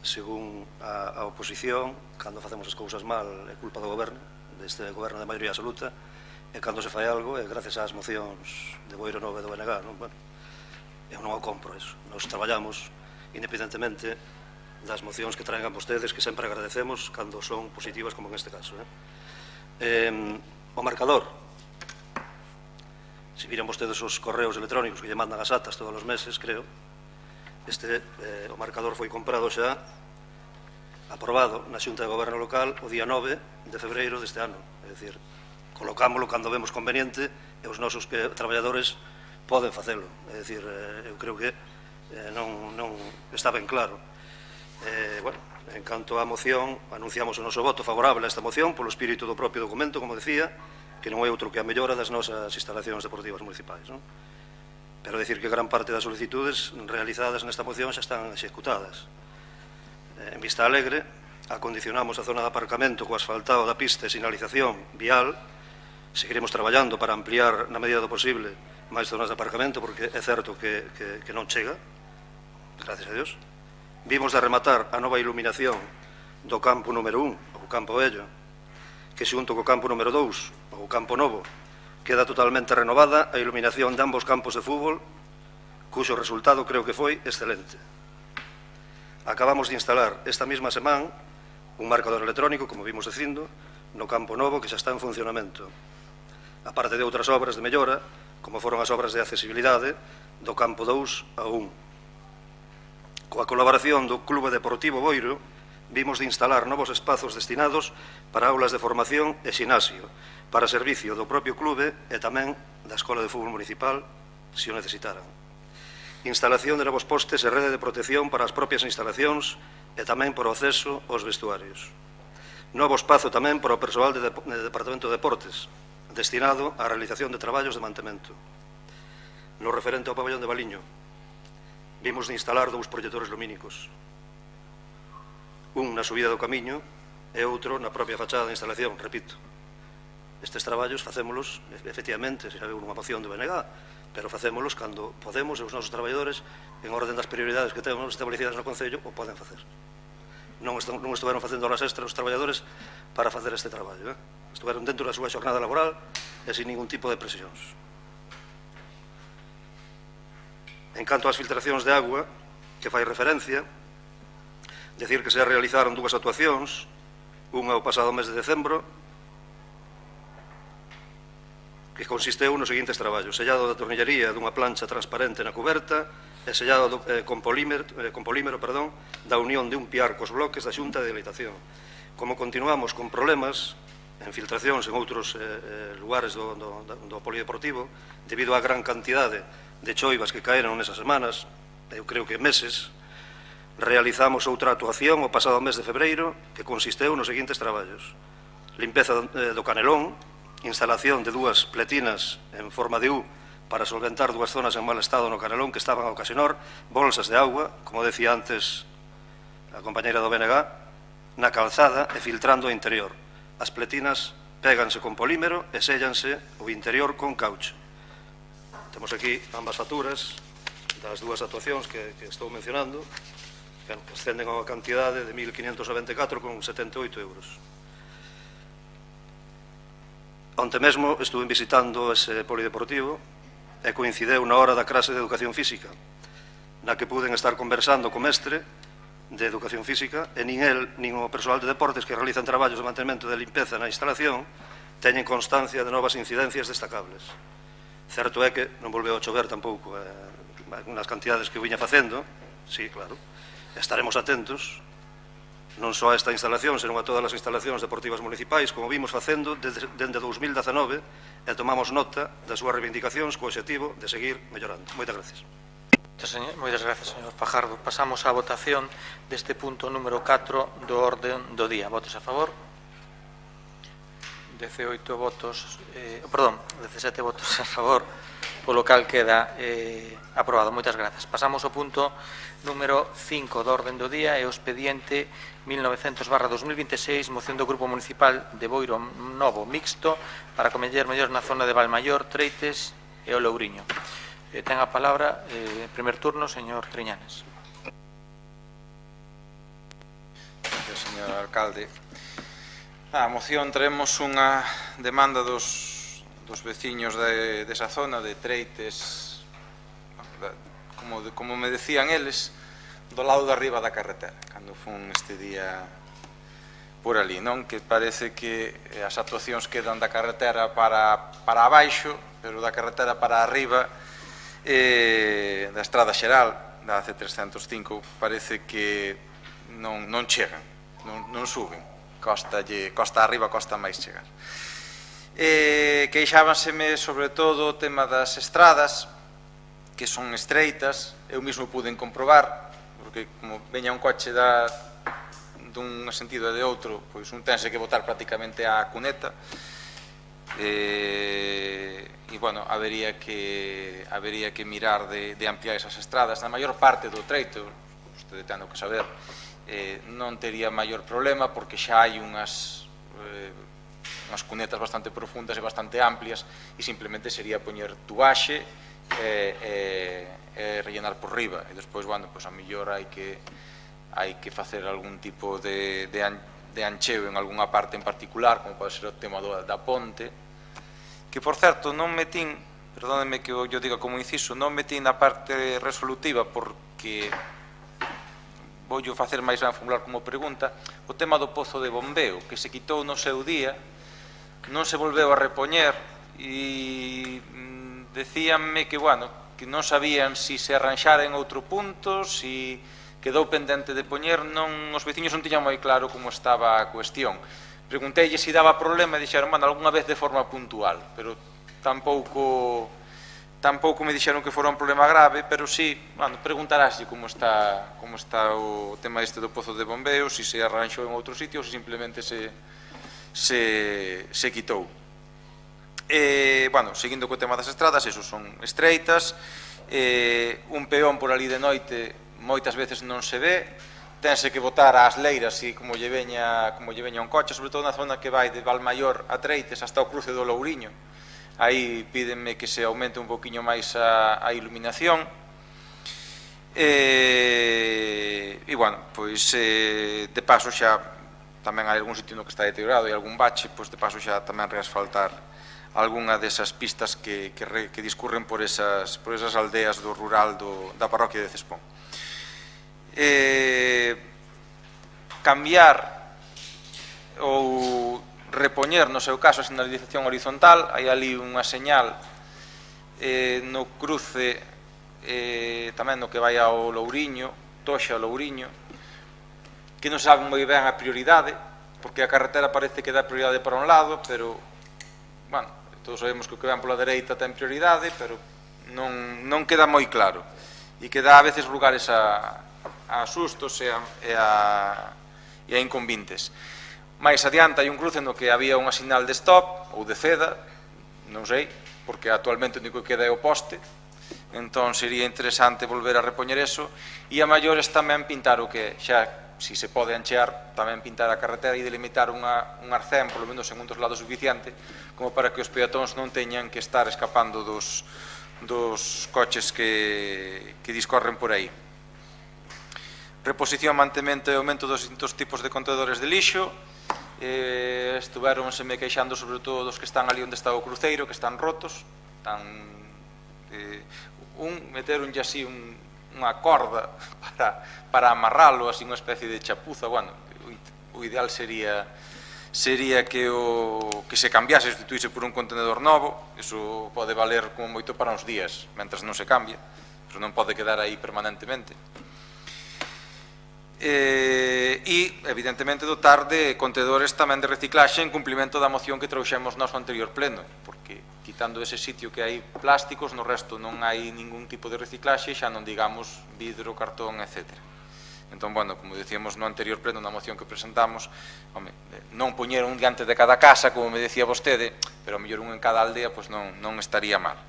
según a oposición, cando facemos as cousas mal é culpa do goberno, deste goberno de maioría absoluta, e cando se fai algo é gracias ás mocións de Boiro Nove do BNG. Non? Bueno, eu non o compro eso. Nos traballamos independentemente das mocións que traigan vostedes, que sempre agradecemos cando son positivas, como en este caso. O marcador, se viran vostedes os correos electrónicos que lle mandan as atas todos os meses, creo, o marcador foi comprado xa, aprobado na Xunta de Goberno Local o día 9 de febreiro deste ano. É dicir, colocámolo cando vemos conveniente e os nosos traballadores poden facelo. É dicir, eu creo que non está ben claro. Bueno, en canto á moción, anunciamos o noso voto favorable a esta moción polo espírito do propio documento, como decía, que non é outro que a mellora das nosas instalacións deportivas municipais, non? Pero decir que gran parte das solicitudes realizadas nesta moción xa están executadas. En Vista Alegre, acondicionamos a zona de aparcamento co asfaltado da pista e sinalización vial. Seguiremos traballando para ampliar na medida do posible máis zonas de aparcamento, porque é certo que non chega, gracias a Dios. Vimos de rematar a nova iluminación do campo número 1, o campo vello, que xunto co campo número 2, o campo novo, queda totalmente renovada a iluminación de ambos campos de fútbol, cuxo resultado creo que foi excelente. Acabamos de instalar esta mesma semana un marcador electrónico, como vimos dicindo, no campo novo que xa está en funcionamento, aparte de outras obras de mellora, como foron as obras de accesibilidade do campo 2 a 1. Coa colaboración do Clube Deportivo Boiro, vimos de instalar novos espazos destinados para aulas de formación e xinasio, para servicio do propio clube e tamén da Escola de Fútbol Municipal, se o necesitaran. Instalación de novos postes e rede de protección para as propias instalacións e tamén por acceso aos vestuarios. Novo espazo tamén para o persoal de Departamento de Deportes, destinado á realización de traballos de mantemento. No referente ao pabellón de Baliño, vimos de instalar 2 proxectores lumínicos, un na subida do camiño e outro na propia fachada da instalación, repito. Estes traballos facémolos, efectivamente, se hai unha moción do BNG, pero facémolos cando podemos e os nosos traballadores, en orden das prioridades que temos establecidas no Concello, o poden facer. Non estiveron facendo horas extras os traballadores para facer este traballo. Estiveron dentro da súa xornada laboral e sin ningún tipo de presións. En canto ás filtracións de agua, que fai referencia, decir que se realizaron 2 actuacións, unha o pasado mes de decembro, que consisteu nos seguintes traballos: sellado da tornillería dunha plancha transparente na cuberta e sellado con polímero da unión de un piar cos bloques da Xunta de Habilitación. Como continuamos con problemas en filtracións en outros lugares do polideportivo, debido á gran cantidade de choivas que caeron nesas semanas, eu creo que meses, realizamos outra actuación o pasado mes de febreiro que consisteu nos seguintes traballos: limpeza do canelón, instalación de 2 pletinas en forma de U para solventar 2 zonas en mal estado no canelón que estaban a ocasionar bolsas de agua, como decía antes a compañeira do BNG, na calzada e filtrando o interior. As pletinas péganse con polímero e séllanse o interior con caucho. Temos aquí ambas facturas das 2 actuacións que estou mencionando, que ascenden a unha cantidade de 1.594,78 euros. Onte mesmo estuve visitando ese polideportivo e coincideu na hora da clase de Educación Física, na que puden estar conversando co mestre de Educación Física, e nin el, nin o persoal de deportes que realizan traballos de mantemento de limpeza na instalación teñen constancia de novas incidencias destacables. Certo é que non volveu a chover tampouco nas cantidades que viña facendo, sí, claro. Estaremos atentos non só a esta instalación, senón a todas as instalacións deportivas municipais, como vimos facendo dende 2019, e tomamos nota das súas reivindicacións co obxectivo de seguir mellorando. Moitas gracias. Moitas gracias, señor Fajardo. Pasamos á votación deste punto número 4 do orden do día. Votos a favor? 17 votos a favor, polo cal queda aprobado. Moitas grazas. Pasamos ao punto número 5 do orden do día e o expediente 1900/2026, moción do Grupo Municipal de Boiro Novo Mixto para comeller mellor na zona de Valmaior, Treites e o Louriño. Ten a palabra, en primer turno, señor Triñanes. Gracias, señor alcalde. A moción traemos unha demanda dos veciños desa zona de Treites, como me decían eles, do lado de arriba da carretera, cando fun este día por ali, non? Que parece que as actuacións quedan da carretera para abaixo, pero da carretera para arriba, da estrada xeral, da C305, parece que non chegan, non suben. Costa arriba, costa máis chegar. Queixábanseme sobre todo o tema das estradas, que son estreitas. Eu mesmo puden comprobar, porque como veña un coche dun sentido e de outro, pois un tense que botar prácticamente a cuneta, e, bueno, habería que mirar de ampliar esas estradas. Na maior parte do treito, vostede ten que saber, non tería maior problema, porque xa hai unhas cunetas bastante profundas e bastante amplias, e simplemente sería poñer tubaxe e rellenar por riba, e despois, bueno, pois a mellor hai que facer algún tipo de ancheo en algunha parte en particular, como pode ser o tema da ponte, que, por certo, non metín, perdónenme que eu diga como inciso, non metín na parte resolutiva, porque vou facer máis ben formular como pregunta, o tema do pozo de bombeo, que se quitou no seu día, non se volveu a repoñer, e decíanme que, bueno, que non sabían si se arranxara en outro punto, si quedou pendente de poñer, os veciños non tiñan moi claro como estaba a cuestión. Pregunteille se daba problema e dixeron, bueno, algunha vez de forma puntual, pero tampouco me dixeron que fora un problema grave, pero sí, bueno, preguntaráslle como está o tema este do pozo de bombeo, se se arranxou en outro sitio ou se simplemente se quitou. Bueno, seguindo co tema das estradas, esos son estreitas, un peón por ali de noite moitas veces non se ve, tense que botar ás leiras e como lle veña un coche, sobre todo na zona que vai de Valmaior a Treites hasta o cruce do Louriño. Aí pídenme que se aumente un poquinho máis a iluminación. E, bueno, pois de paso xa tamén hai algún sitio no que está deteriorado e algún bache, pois de paso xa tamén reasfaltar algunha desas pistas que discurren por esas aldeas do rural da parroquia de Cespón. Cambiar ou repoñer, no seu caso, a sinalización horizontal. Hai ali unha señal no cruce tamén no que vai ao Louriño, Toxa ao Louriño, que non saben moi ben a prioridade, porque a carretera parece que dá prioridade para un lado, pero, bueno, todos sabemos que o que ven pola dereita ten prioridade, pero non queda moi claro, e que dá a veces lugares a sustos e a inconvintes. Mais adiante hai un cruce no que había unha sinal de stop ou de ceda, non sei, porque actualmente o único que queda é o poste, entón sería interesante volver a repoñer eso, e a maiores tamén pintar o que xa, si se pode anchear, tamén pintar a carretera e delimitar un arcén, polo menos en un dos lados suficiente, como para que os peatóns non teñan que estar escapando dos coches que discorren por aí. Reposición, mantemento e aumento dos distintos tipos de contedores de lixo. Estuvéronseme queixando sobre todo dos que están ali onde está o cruceiro, que están rotos. Meteronlle así unha corda para amarralo, así unha especie de chapuza. Bueno, o ideal sería que se cambiase, sustituíse por un contenedor novo. Eso pode valer como moito para uns días, mentras non se cambia, pero non pode quedar aí permanentemente. E, evidentemente, dotar de contedores tamén de reciclaxe en cumplimento da moción que trouxemos no anterior pleno, porque quitando ese sitio que hai plásticos, no resto non hai ningún tipo de reciclaxe, xa non digamos vidro, cartón, etc. Entón, bueno, como decíamos no anterior pleno, na moción que presentamos, non poñer un diante de cada casa, como me decía vostede, pero a mellor un en cada aldea, pois non estaría mal.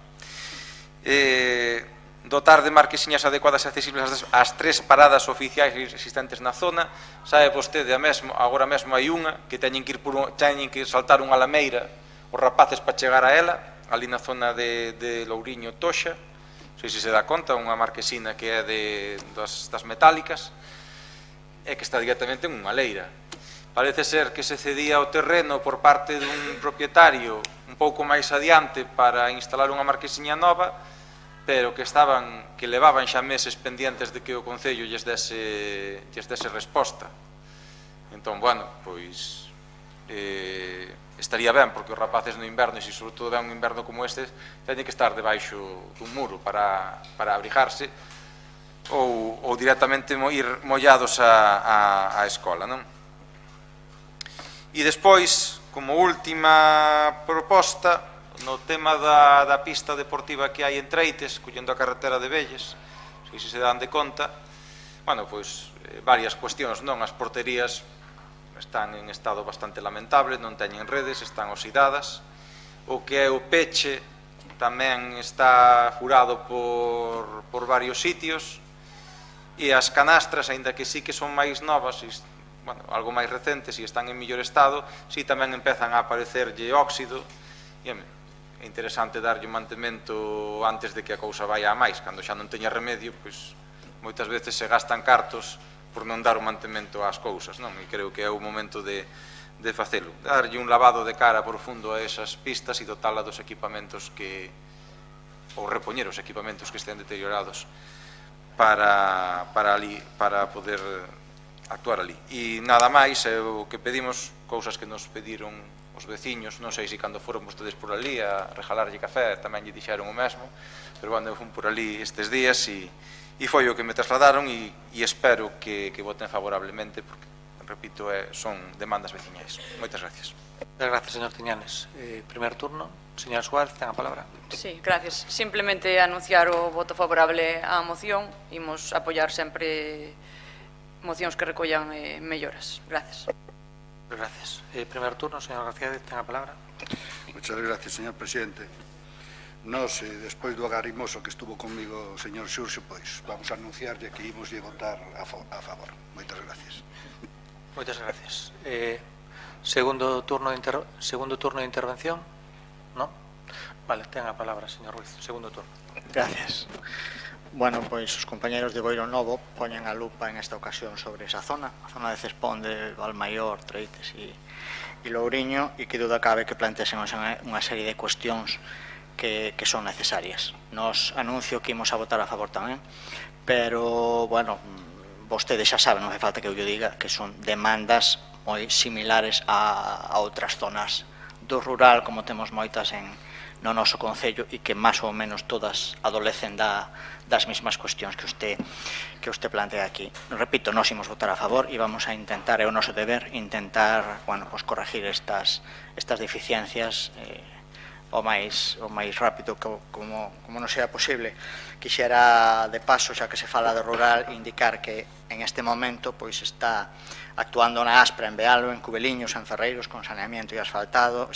Dotar de marquesiñas adecuadas e accesibles ás 3 paradas oficiais existentes na zona. Sabe vostede, agora mesmo hai unha que teñen que saltar unha lameira os rapaces para chegar a ela, ali na zona de Louriño, Toxa. Non sei se dá conta, unha marquesina que é das metálicas e que está directamente en unha leira. Parece ser que se cedía o terreno por parte dun propietario un pouco máis adiante para instalar unha marquesiña nova, pero que levaban xa meses pendientes de que o Concello lles dese resposta. Entón, bueno, pois estaría ben, porque os rapaces no inverno, e se sobre todo ven un inverno como este, teñen que estar debaixo dun muro para abrigarse, ou directamente ir mollados á escola, non? E despois, como última proposta, no tema da pista deportiva que hai en Treites, collendo a carretera de Velles, se se dan de conta, bueno, pois varias cuestións, non? As porterías están en estado bastante lamentable, non teñen redes, están oxidadas. O que é o peche tamén está furado por varios sitios, e as canastras, aínda que sí que son máis novas, bueno, algo máis recentes e están en mellor estado, sí tamén empezan a aparecerlle óxido, e é interesante darlle un mantemento antes de que a cousa vaya a máis. Cando xa non teña remedio, pois moitas veces se gastan cartos por non dar o mantemento ás cousas, non? E creo que é o momento de facelo, darlle un lavado de cara profundo a esas pistas e dotala dos equipamentos ou repoñer os equipamentos que estén deteriorados para poder actuar ali. E nada máis, o que pedimos, cousas que nos pediron os veciños, non sei se cando foron vostedes por ali a regalarlle café tamén lle dixeron o mesmo, pero bueno, eu fui por ali estes días e foi o que me trasladaron e espero que voten favorablemente porque, repito, son demandas veciñais. Moitas gracias. Muchas gracias, señor Tiñanes. Primer turno, señora Suárez, ten a palabra. Sí, gracias. Simplemente anunciar o voto favorable á moción. Imos apoiar sempre mocións que recollan melloras. Gracias. Gracias. Primer turno, señor García, ten a palabra. Muchas gracias, señor presidente. Nos, despois do agarimoso que estuvo comigo o señor Xurxo, pois vamos a anunciarlle que imos votar a favor. Moitas gracias. Moitas gracias. Segundo turno de intervención? Non? Vale, ten a palabra, señor Ruiz. Segundo turno. Gracias. Bueno, pois os compañeros de Boiro Novo poñen a lupa en esta ocasión sobre esa zona, a zona de Cespón de Valmaior, Treites e Louriño, e que duda cabe que plantesen unha serie de cuestións que son necesarias. Nos anuncio que imos a votar a favor tamén, pero, bueno, vostedes xa saben, non hace falta que eu diga, que son demandas moi similares a outras zonas do rural, como temos moitas no noso concello, e que máis ou menos todas adolecen das mesmas cuestións que usted plantea aquí. Repito, nós imos votar a favor e vamos a intentar, é o noso deber, intentar, bueno, pues corregir estas deficiencias o máis rápido como non sea posible. Quixera, de paso, xa que se fala do rural, indicar que en este momento pois está actuando na Aspra en Bealo, en Cubeliños, en Ferreiros, con saneamiento e asfaltado.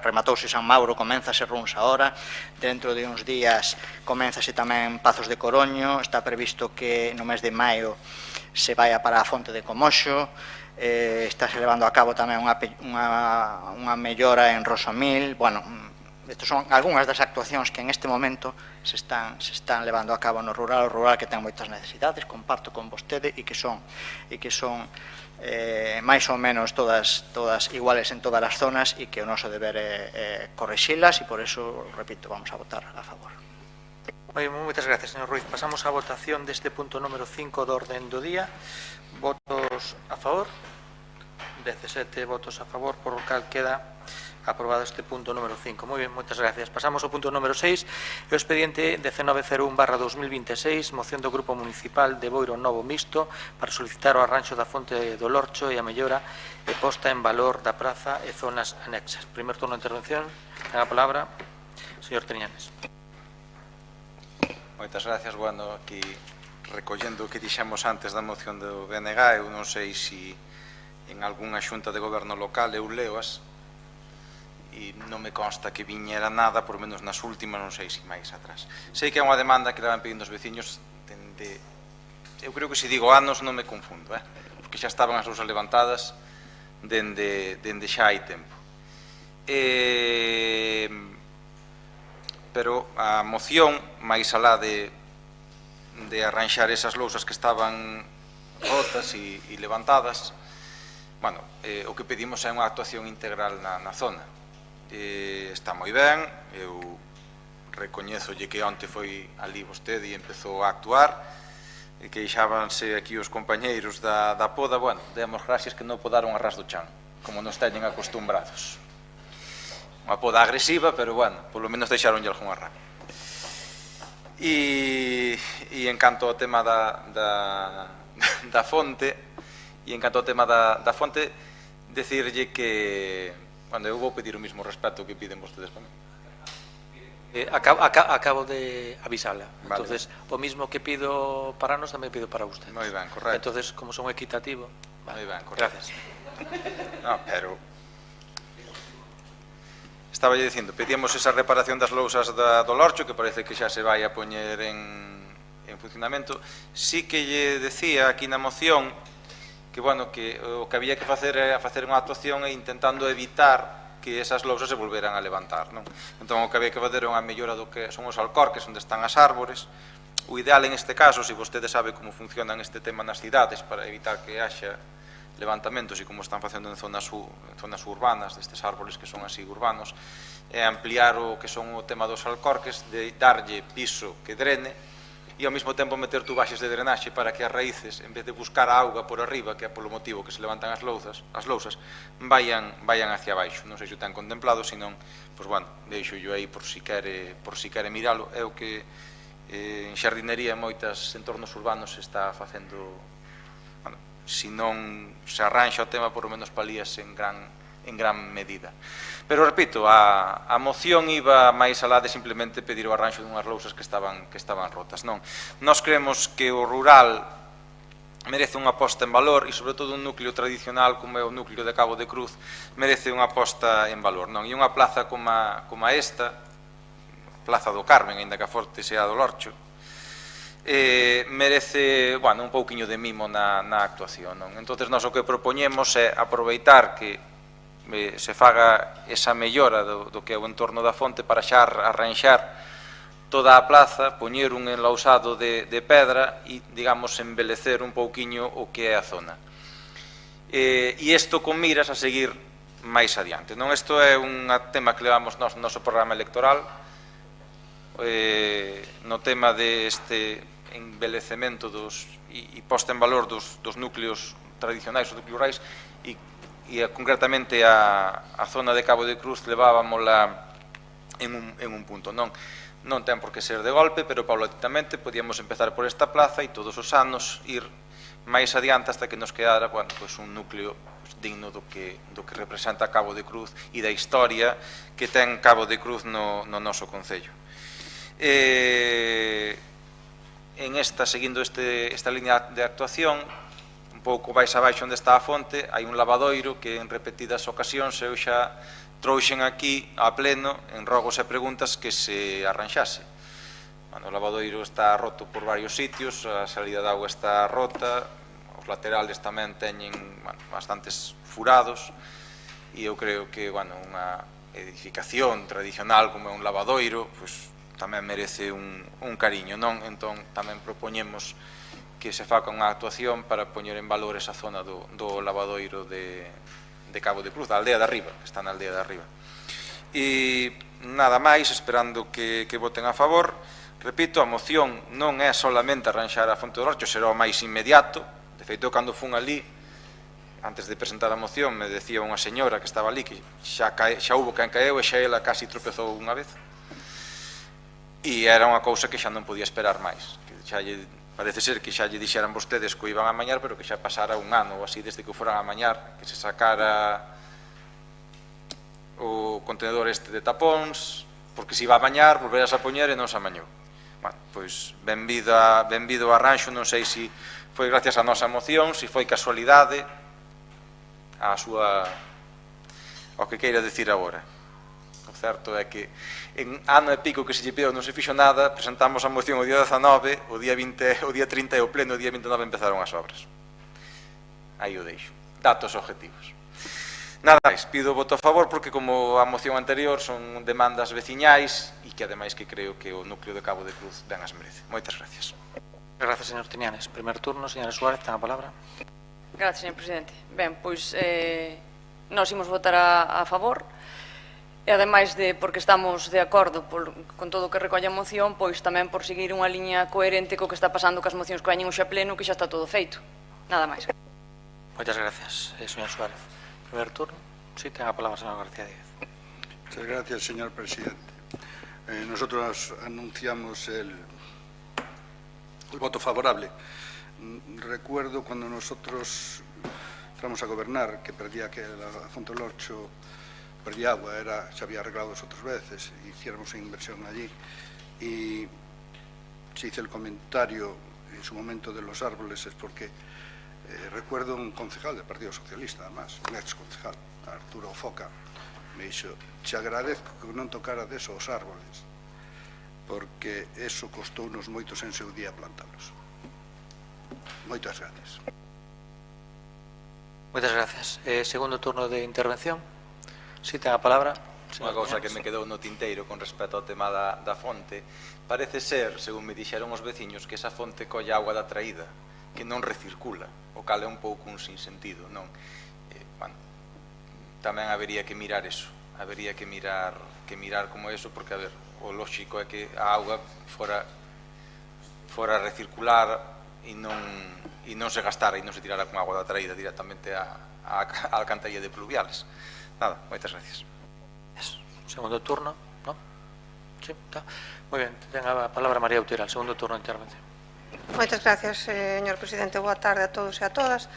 Rematouse San Mauro, comenzase Runs ahora. Dentro de uns días comenzase tamén Pazos de Coroño. Está previsto que no mes de maio se vaya para a Fonte de Comoxo. Estáse levando a cabo tamén unha mellora en Rosomil. Bueno, estas son algunhas das actuacións que en este momento se están levando a cabo no rural, o rural que ten moitas necesidades, comparto con vostede, e que son máis ou menos todas iguales en todas as zonas, e que o noso deber é correxilas, e por eso, repito, vamos a votar a favor. Moitas gracias, señor Ruiz. Pasamos á votación deste punto número 5 do orden do día. Votos a favor, 17 votos a favor, por lo cal queda aprobado este punto número 5. Moi ben, moitas gracias. Pasamos ao punto número 6, o expediente 1901/2026, moción do Grupo Municipal de Boiro Novo Mixto para solicitar o arranxo da fonte do Lorcho e a mellora e posta en valor da praza e zonas anexas. Primer turno de intervención, ten a palabra, señor Triñanes. Moitas gracias. Bueno, aquí recollendo o que dixemos antes da moción do BNG, eu non sei se en algunha xunta de goberno local eu leoas, e non me consta que viñera nada, por menos nas últimas, non sei se máis atrás. Sei que é unha demanda que levan pedindo os veciños dende, eu creo que se digo anos non me confundo, porque xa estaban as lousas levantadas dende xa hai tempo. Pero a moción, máis alá de arranxar esas lousas que estaban rotas e levantadas, bueno, o que pedimos é unha actuación integral na zona. Está moi ben, eu recoñézolle que onte foi ali vostede e empezou a actuar, e queixábanse aquí os compañeiros da poda. Bueno, demos gracias que non podaron a ras do chan, como nos teñen acostumbrados. Unha poda agresiva, pero bueno, polo menos deixaronlle algunha rama. E en canto ao tema da fonte, decirlle que, bueno, eu vou pedir o mismo respeto que piden vostedes para mí. Acabo de avisarla. Vale. Entonces, o mismo que pido para nos tamén pido para usted. Moi ben, correcto. Entonces, como son equitativo, Moi ben, correcto. Gracias. No, pero estaba lle dicindo, pedíamos esa reparación das lousas do Lorcho, que parece que xa se vai a poñer en funcionamento. Sí que lle decía aquí na moción que, bueno, que o que había que facer é facer unha actuación e intentando evitar que esas lousas se volveran a levantar, non? Entón, o que había que facer é unha mellora do que son os alcorques onde están as árbores. O ideal en este caso, se vostede sabe como funcionan este tema nas cidades para evitar que haxa levantamentos e como están facendo en zonas urbanas destes árboles que son así urbanos, é ampliar o que son o tema dos alcorques, de darlle piso que drene e ao mesmo tempo meter tubaxes de drenaxe para que as raíces, en vez de buscar a auga por arriba, que é polo motivo que se levantan as lousas, vayan hacia baixo. Non sei se o ten contemplado, senón, pois, bueno, deixo yo aí por si quere miralo. É o que en xardinería en moitos entornos urbanos se está facendo, bueno, se non se arranxa o tema, por lo menos palíase en gran medida. Pero, repito, a moción iba máis alá de simplemente pedir o arranxo dunhas lousas que estaban rotas. Non, nós creemos que o rural merece unha aposta en valor e, sobre todo, un núcleo tradicional como é o núcleo de Cabo de Cruz merece unha aposta en valor. Non? E unha plaza como esta, Plaza do Carmen, ainda que a forte sea do Lorcho, merece, bueno, un pouquiño de mimo na actuación. Non? Entón, nós o que propoñemos é aproveitar que se faga esa mellora do que é o entorno da fonte para xa arranxar toda a plaza, poñer un enlausado de pedra e, digamos, embelecer un pouquiño o que é a zona. E isto con miras a seguir máis adiante. Non, isto é un tema que levamos no noso programa electoral, no tema deste embelecemento e posta en valor dos núcleos tradicionais, os núcleos rurais, e concretamente a zona de Cabo de Cruz levábamosla en un punto. Non ten por que ser de golpe, pero paulatinamente podíamos empezar por esta plaza e todos os anos ir máis adiante hasta que nos quedara, bueno, pues un núcleo digno do que representa Cabo de Cruz e da historia que ten Cabo de Cruz no noso concello. Seguindo esta línea de actuación, un pouco máis abaixo onde está a fonte, hai un lavadoiro que en repetidas ocasións eu xa trouxen aquí a pleno en rogos e preguntas que se arranxase. O lavadoiro está roto por varios sitios, a salida de agua está rota, os laterales tamén teñen bastantes furados, e eu creo que unha edificación tradicional como é un lavadoiro tamén merece un cariño, non? Entón tamén propoñemos que se faca unha actuación para poñer en valor esa zona do lavadoiro de Cabo de Cruz, da aldea de arriba, que está na aldea de arriba. E nada máis, esperando que voten a favor. Repito, a moción non é solamente arranxar a fonte do Lorcho, será o máis inmediato. De feito, cando fun ali, antes de presentar a moción, me decía unha señora que estaba ali que xa hubo quen caeu e xa ela casi tropezou unha vez. E era unha cousa que xa non podía esperar máis. Parece ser que xa lle dixeran vostedes que o iban a mañar, pero que xa pasara un ano ou así desde que o foran a mañar, que se sacara o contenedor este de tapóns, porque se iba a mañar, volveras a poñer e non se amañou. Bueno, pois, benvido ao arranxo, non sei se foi gracias á nosa moción, se foi casualidade, ao que queira decir agora. O certo é que en ano e pico que se lle pediu non se fixo nada, presentamos a moción o día 19, o día 30 e o pleno, o día 29 empezaron as obras. Aí o deixo. Datos objetivos. Nada máis, pido o voto a favor porque como a moción anterior son demandas veciñais e que ademais que creo que o núcleo de Cabo de Cruz ben as merece. Moitas gracias. Gracias, señor Tinianes. Primer turno, señora Suárez, ten a palabra. Gracias, señor presidente. Ben, pois nós imos votar a favor. E ademais de porque estamos de acordo con todo o que recolle a moción, pois tamén por seguir unha liña coherente co que está pasando cas mocións que veñen hoxe a pleno, que xa está todo feito. Nada máis. Moitas gracias, señor Suárez. Primer turno. Sí, ten a palabra, señor García Díaz. Muchas gracias, señor presidente. Nosotros anunciamos el voto favorable. Recuerdo cuando nosotros entramos a gobernar que perdía que la Fonte del Lorcho perdía agua, se había arreglado otras veces, hiciéramos una inversión allí y se hizo el comentario en su momento de los árboles, es porque recuerdo un concejal del Partido Socialista, además, un ex concejal, Arturo Foca, me dijo, te agradezco que non tocara de esos árboles, porque eso costou unos moitos en seu día plantalos. Moitas gracias. Moitas gracias. Segundo turno de intervención. Si, ten a palabra. Unha cousa que me quedou no tinteiro con respecto ao tema da fonte. Parece ser, según me dixeron os veciños, que esa fonte colle agua da traída, que non recircula, o cal é un pouco un sinsentido, non? Tamén habería que mirar eso, habería que mirar como eso, porque, a ver, o lóxico é que a auga fora recircular e non se gastara e non se tirara con agua da traída directamente á alcantarilla de pluviales. Nada, moitas gracias. Segundo turno, ¿no? Sí, está. Muy bien, tenga a palabra María Utiral, segundo turno de intervención. Moitas gracias, señor presidente. Boa tarde a todos e a todas.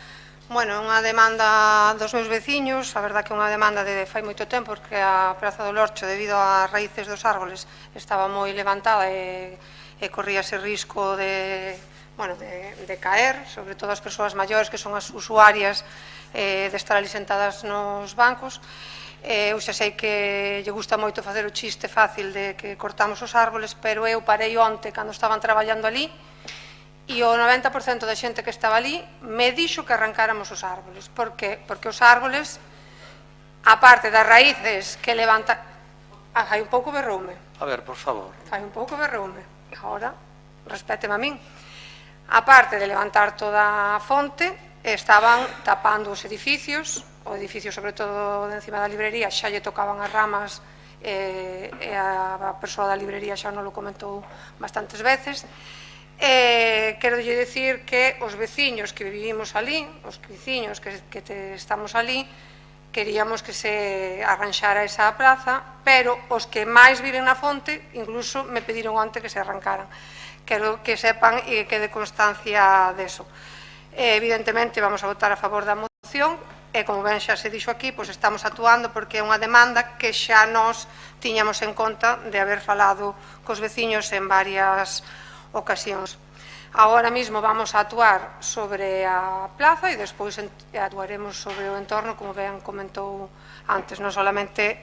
Bueno, unha demanda dos meus veciños, a verdad que é unha demanda de fai moito tempo, porque a Praza do Lorcho, debido ás raíces dos árboles, estaba moi levantada e corría ese risco de caer, sobre todo as persoas maiores que son as usuarias de estar ali sentadas nos bancos. Eu xa sei que lle gusta moito facer o chiste fácil de que cortamos os árboles, pero eu parei onte cando estaban traballando ali e o 90% da xente que estaba ali me dixo que arrancáramos os árboles. Por que? Porque os árboles, a parte das raíces que levantan... fai un pouco berroume. A ver, por favor. Fai un pouco berroume. Agora, respéteme a min. A parte de levantar toda a fonte, estaban tapando os edificios, o edificio sobre todo de encima da librería xa lle tocaban as ramas e a persoa da librería xa non lo comentou bastantes veces. Quero lle dicir que os veciños que vivimos ali, os veciños que estamos ali, queríamos que se arranxara esa praza, pero os que máis viven na fonte incluso me pediron onte que se arrancaran. Quero que sepan e que quede constancia deso. Evidentemente vamos a votar a favor da moción e, como ben xa se dixo aquí, pois estamos actuando porque é unha demanda que xa nos tiñamos en conta de haber falado cos veciños en varias ocasións. Agora mesmo vamos a actuar sobre a plaza e despois actuaremos sobre o entorno, como ben comentou antes, non solamente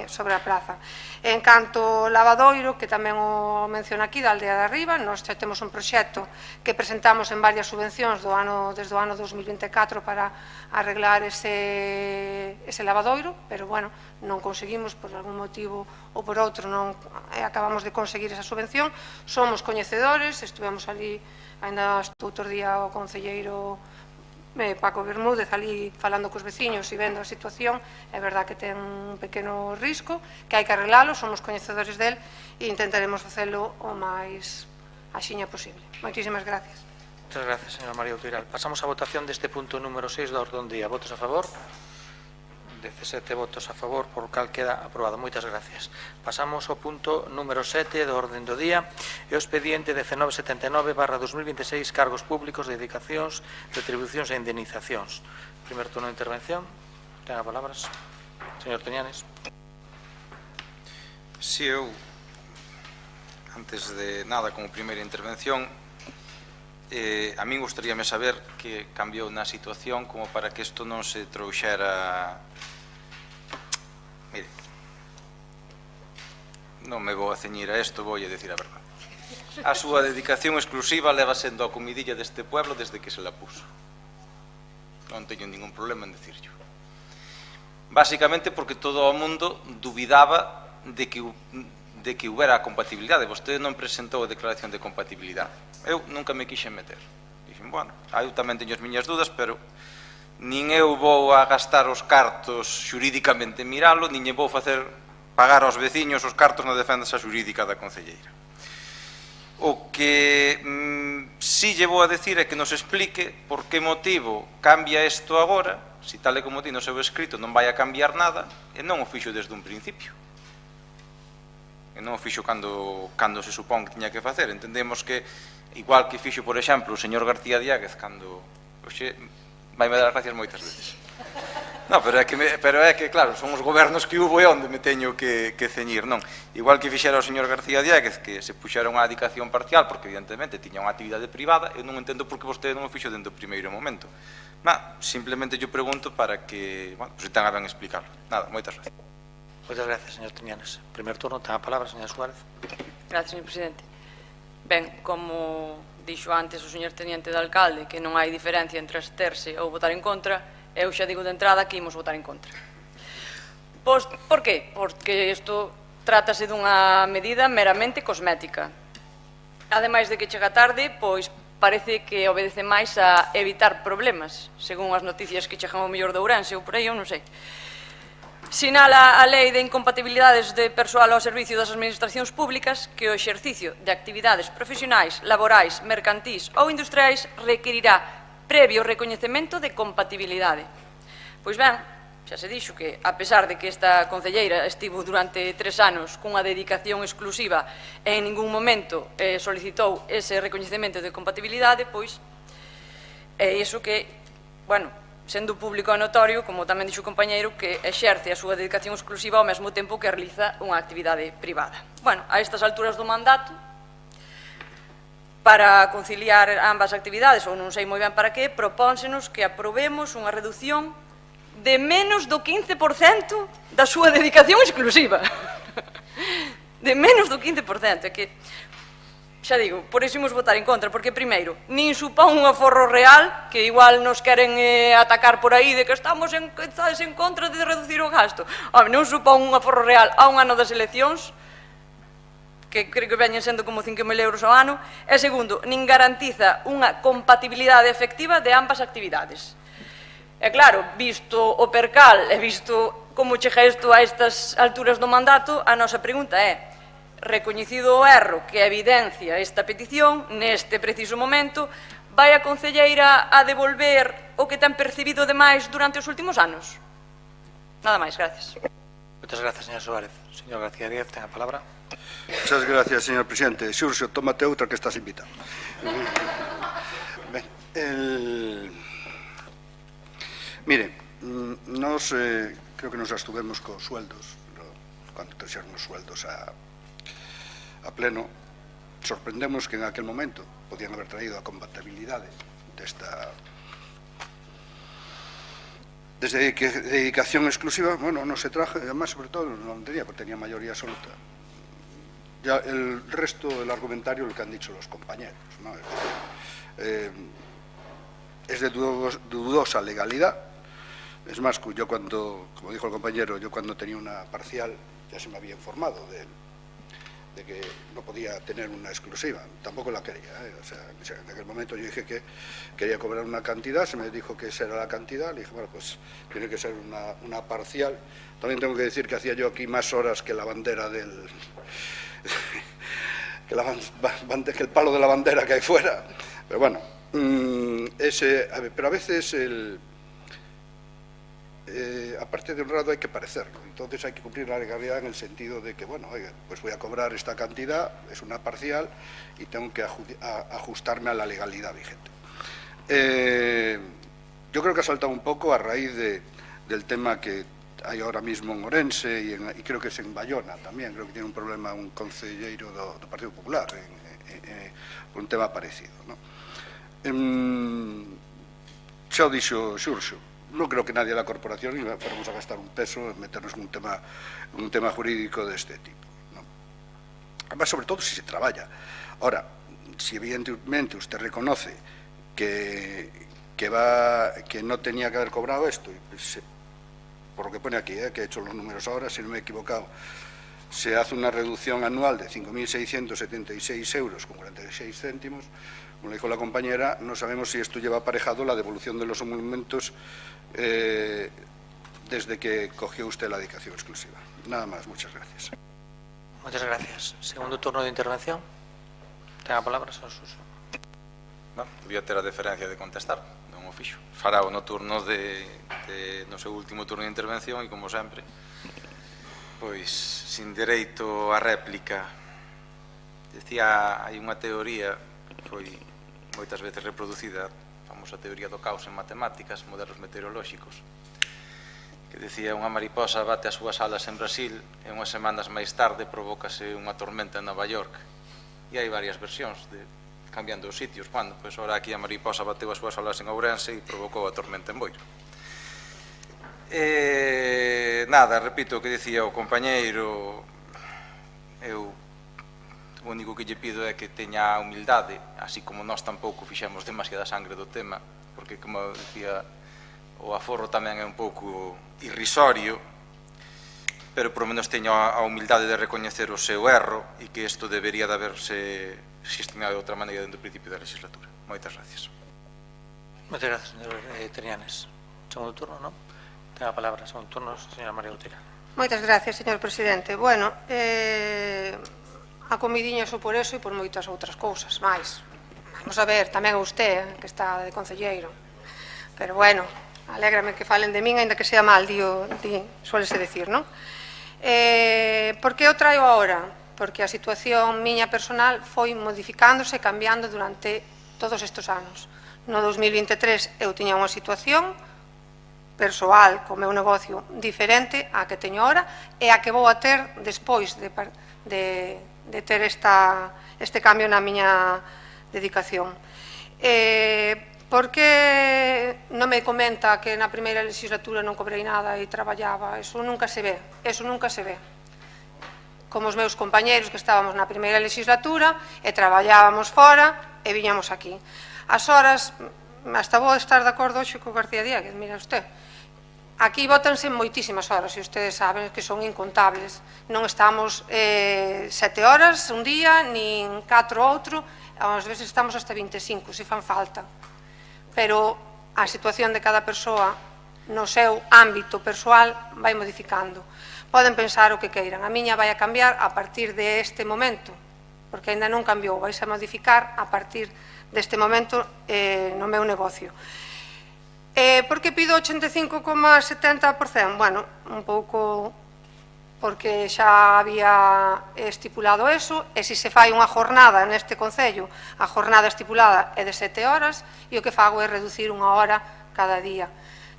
sobre a plaza. En canto ao lavadoiro, que tamén o menciona aquí, da aldea de arriba, nós xa temos un proxecto que presentamos en varias subvencións desde o ano 2024 para arreglar ese lavadoiro, pero, bueno, non conseguimos, por algún motivo ou por outro, non acabamos de conseguir esa subvención. Somos coñecedores, estivemos ali, ainda estou outro día o concelleiro Paco Bermúdez ali falando cos veciños e vendo a situación. É verdad que ten un pequeno risco, que hai que arreglalo, somos coñecedores del e intentaremos facelo o máis axiña posible. Moitísimas gracias. Muchas gracias, señora María Utiral. Pasamos a votación deste punto número 6 do orde do día. Votos a favor? 17 votos a favor, por cal queda aprobado. Moitas gracias. Pasamos ao punto número 7 do orden do día, e o expediente 1979/2026, cargos públicos, dedicacións, retribucións e indemnizacións. Primer turno de intervención. Ten a palabras. Señor Teñanes. Si eu, antes de nada, como primeira intervención, a min gustaríame saber que cambiou na situación como para que isto non se trouxera... Mire, non me vou a ceñir a isto, vou a decir a verdade. A súa dedicación exclusiva leva sendo a comidilla deste pueblo desde que se la puso. Non teño ningún problema en decirlo. Básicamente porque todo o mundo dubidaba de que houbera compatibilidade. Vostede non presentou a declaración de compatibilidade. Eu nunca me quixen meter. Dixen, bueno, eu tamén teño as miñas dudas, pero nin eu vou a gastar os cartos xurídicamente en miralo, nin lle vou facer pagar aos veciños os cartos na defensa xurídica da concelleira. O que si lle vou a decir é que nos explique por que motivo cambia isto agora, se tal e como ti no seu escrito non vai a cambiar nada, e non o fixo desde un principio. E non o fixo cando se supón que tiña que facer. Entendemos que, igual que fixo, por exemplo, o señor García Diáguez, cando... Oxe, vai-me dar as gracias moitas veces. Non, pero é que, claro, son os gobernos que hubo e onde me teño que ceñir, non? Igual que fixera o señor García Diáguez, que se puxera unha dedicación parcial, porque evidentemente tiña unha actividade privada, eu non entendo por que vostede non o fixo dentro do primeiro momento. Simplemente yo pregunto para que, bueno, pues, tenga ben explicarlo. Nada, moitas gracias. Moitas gracias, señor Teñanes. Primer turno, ten a palabra, señor Suárez. Gracias, señor presidente. Ben, como dixo antes o señor teniente de alcalde que non hai diferencia entre absterse ou votar en contra, eu xa digo de entrada que imos votar en contra. Pois, por qué? Porque isto trátase dunha medida meramente cosmética. Ademais de que chega tarde, pois parece que obedece máis a evitar problemas, según as noticias que chegan ao mellor de Ourense ou por aí, eu non sei. Sinala a Lei de Incompatibilidades de Persoal ao Servicio das Administracións Públicas que o exercicio de actividades profesionais, laborais, mercantís ou industriais requerirá previo recoñecemento de compatibilidade. Pois ben, xa se dixo que, a pesar de que esta concelleira estivo durante 3 anos cunha dedicación exclusiva e en ningún momento solicitou ese recoñecemento de compatibilidade, pois é iso que, bueno, sendo público e notorio, como tamén dixo o compañeiro, que exerce a súa dedicación exclusiva ao mesmo tempo que realiza unha actividade privada. Bueno, a estas alturas do mandato, para conciliar ambas actividades, ou non sei moi ben para que, propónsenos que aprobemos unha reducción de menos do 15% da súa dedicación exclusiva. De menos do 15%, é que, xa digo, por iso imos votar en contra, porque primeiro, nin supón un aforro real, que igual nos queren atacar por aí de que estamos en contra de reducir o gasto. Home, non supón un aforro real a un ano das eleccións, que creo que veñen sendo como 5.000 euros ao ano, e segundo, nin garantiza unha compatibilidade efectiva de ambas actividades. E claro, visto o percal e visto como chega isto a estas alturas do mandato, a nosa pregunta é: recoñecido o erro que evidencia esta petición, neste preciso momento, vai a concelleira a devolver o que ten percibido de máis durante os últimos anos? Nada máis, gracias. Moitas gracias, señor Suárez. Señor García Díaz, ten a palabra. Muchas gracias, señor presidente. Xurxo, tómate outra que estás invitado. Ben, mire, nos creo que nos abstuvemos cos sueldos, cando trouxeron os sueldos a pleno. Sorprendemos que en aquel momento podían haber traído a compatibilidade desta desde dedicación exclusiva. Bueno, no se traje, además, sobre todo, non tenía, porque tenía mayoría absoluta. Ya el resto del argumentario, lo que han dicho los compañeros, ¿no? Es de dudosa legalidad. Es más, yo cuando, como dijo el compañero, yo cuando tenía una parcial ya se me había informado de que no podía tener una exclusiva, tampoco la quería, O sea, en aquel momento yo dije que quería cobrar una cantidad, se me dijo que esa era la cantidad, le dije, bueno, pues tiene que ser una parcial. También tengo que decir que hacía yo aquí más horas que la bandera del... que el palo de la bandera que hay fuera, pero bueno, pero a veces aparte de honrado hay que parecerlo, entonces hay que cumplir la legalidad en el sentido de que, bueno, oiga, pues voy a cobrar esta cantidad, es una parcial y tengo que ajustarme a la legalidad vigente. Yo creo que ha saltado un poco a raíz del tema que hay ahora mismo en Ourense y creo que es en Bayona también, creo que tiene un problema un concelleiro do Partido Popular por un tema parecido, ¿no? Xa o dixo Xurxo, non creo que nadie da corporación fuéramos a gastar un peso en meternos en un tema jurídico deste tipo, ¿no? Además, sobre todo si se traballa. Ahora, si evidentemente usted reconoce que no tenía que haber cobrado esto, y pues, por lo que pone aquí, que he hecho los números ahora, si no me he equivocado, se hace una reducción anual de 5.676 euros con 46 céntimos, como le dijo la compañera, no sabemos si esto lleva aparejado la devolución de los emolumentos desde que cogió usted la dedicación exclusiva. Nada más, muchas gracias. Muchas gracias. Segundo turno de intervención. Ten a palabra, señor Suso. No, voy a ter a deferencia de contestar, non o fixo. Fará o no turno no seu último turno de intervención e, como sempre, pois, sin dereito a réplica. Decía, hai unha teoría que foi moitas veces reproducida, a famosa teoría do caos en matemáticas, modelos meteorolóxicos, que decía, unha mariposa bate as súas alas en Brasil e unhas semanas máis tarde provócase unha tormenta en Nova York. E hai varias versións cambiando os sitios. Cando? Pois ora aquí a mariposa bateu as súas alas en Ourense e provocou a tormenta en Boiro. Nada, repito o que dicía o compañeiro. Eu o único que lle pido é que teña a humildade, así como nós tampouco fixemos demasiada sangre do tema, porque, como dicía, o aforro tamén é un pouco irrisorio, pero por lo menos teño a humildade de recoñecer o seu erro e que isto debería de haberse gestionado de outra maneira dentro do principio da legislatura. Moitas gracias. Moitas gracias, señor Trianes. Segundo turno, non? Ten a palabra, segundo turno, señora María Outeira. Moitas gracias, señor presidente. Bueno, a comidiña só por eso e por moitas outras cousas máis. Vamos a ver, tamén usted, que está de concelleiro. Pero bueno, alégrame que falen de min, ainda que sea mal, suélese decir, non? Por que o traio agora? Porque a situación miña personal foi modificándose, cambiando durante todos estes anos. No 2023 eu tiña unha situación persoal co meu negocio diferente á que teño ahora e a que vou a ter despois de ter este cambio na miña dedicación. Por que non me comenta que na primeira legislatura non cobrei nada e traballaba? Eso nunca se ve, Como os meus compañeros que estábamos na primeira legislatura e traballábamos fora e viñamos aquí. As horas, hasta vou estar de acordo hoxe co García Diéguez, mira usted. Aquí votanse moitísimas horas e ustedes saben que son incontables. Non estamos 7 horas un día, nin 4 outro, ás veces estamos hasta 25, se fan falta. Pero a situación de cada persoa no seu ámbito persoal vai modificando. Poden pensar o que queiran. A miña vai a cambiar a partir deste momento, porque ainda non cambiou, vais a modificar a partir deste momento no meu negocio. Por que pido 85,70%? Bueno, un pouco porque xa había estipulado eso, e se se fai unha jornada neste Concello, a jornada estipulada é de 7 horas, e o que fago é reducir unha hora cada día.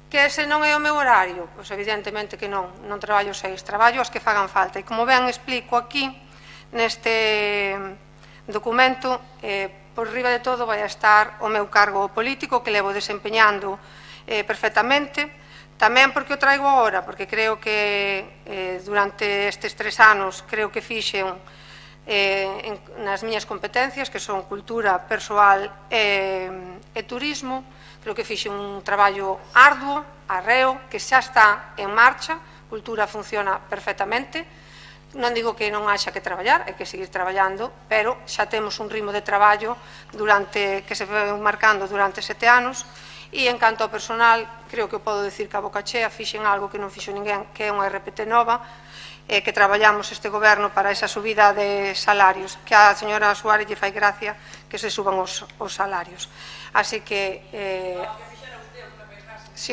Que ese non é o meu horario? Pois evidentemente que non traballo 6, traballo as que fagan falta. E como ben explico aquí, neste documento, por riba de todo vai a estar o meu cargo político que levo desempeñando perfectamente. Tamén porque o traigo agora, porque creo que durante estes 3 anos creo que fixen nas miñas competencias, que son cultura, persoal e turismo. Creo que fixe un traballo arduo, arreo, que xa está en marcha. Cultura funciona perfectamente. Non digo que non haxa que traballar, hai que seguir traballando, pero xa temos un ritmo de traballo que se foi marcando durante 7 anos. E en canto ao personal, creo que podo decir que a boca chea fixen algo que non fixo ninguén, que é unha RPT nova, que traballamos este goberno para esa subida de salarios, que a señora Suárez lle fai gracia que se suban os salarios. Así que... Sí,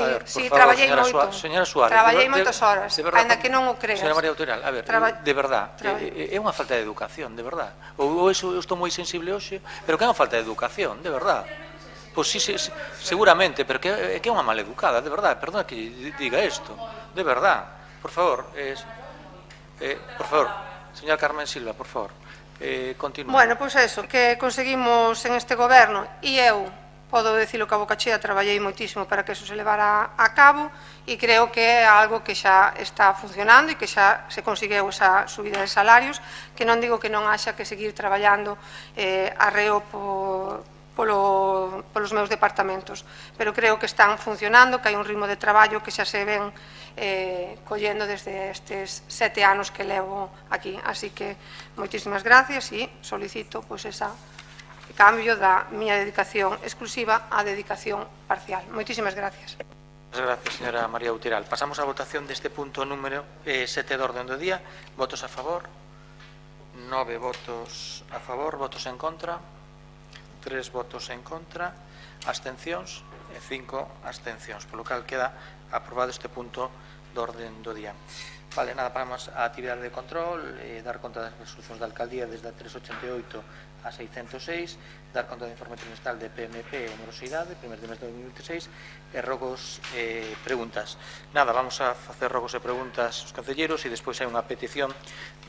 traballei moito. Señora Suárez, traballei moitas horas, ainda que non o creas. Señora María Outeira, a ver, de verdad, é unha falta de educación, de verdad. Ou eu estou moi sensible hoxe, pero que é unha falta de educación, de verdad. Pois sí, seguramente, pero que é unha maleducada, de verdad, perdona que diga isto, de verdad. Por favor, señora Carmen Silva, por favor, continúa. Bueno, pois eso, que conseguimos en este goberno, e eu podo dicilo que a boca chea, traballei moitísimo para que eso se levara a cabo, e creo que é algo que xa está funcionando e que xa se conseguiu esa subida de salarios, que non digo que non haxa que seguir traballando arreo polos meus departamentos, pero creo que están funcionando, que hai un ritmo de traballo que xa se ven collendo desde estes 7 anos que levo aquí. Así que moitísimas gracias e solicito ese cambio da miña dedicación exclusiva á dedicación parcial. Moitísimas gracias. Gracias, señora María Outeira. Pasamos á votación deste punto número 7 do orden do día. Votos a favor, 9 votos a favor, votos en contra, 3 votos en contra, abstencións e 5 abstencións, polo cal queda aprobado este punto do orden do día. Vale, nada, paramos a actividade de control, dar conta das resolucións da alcaldía desde a 388 a 606, dar conta do informe trimestral de PMP e morosidade, primer trimestre de 2026, e rogos e preguntas. Nada, vamos a facer rogos e preguntas aos concelleiros e despois hai unha petición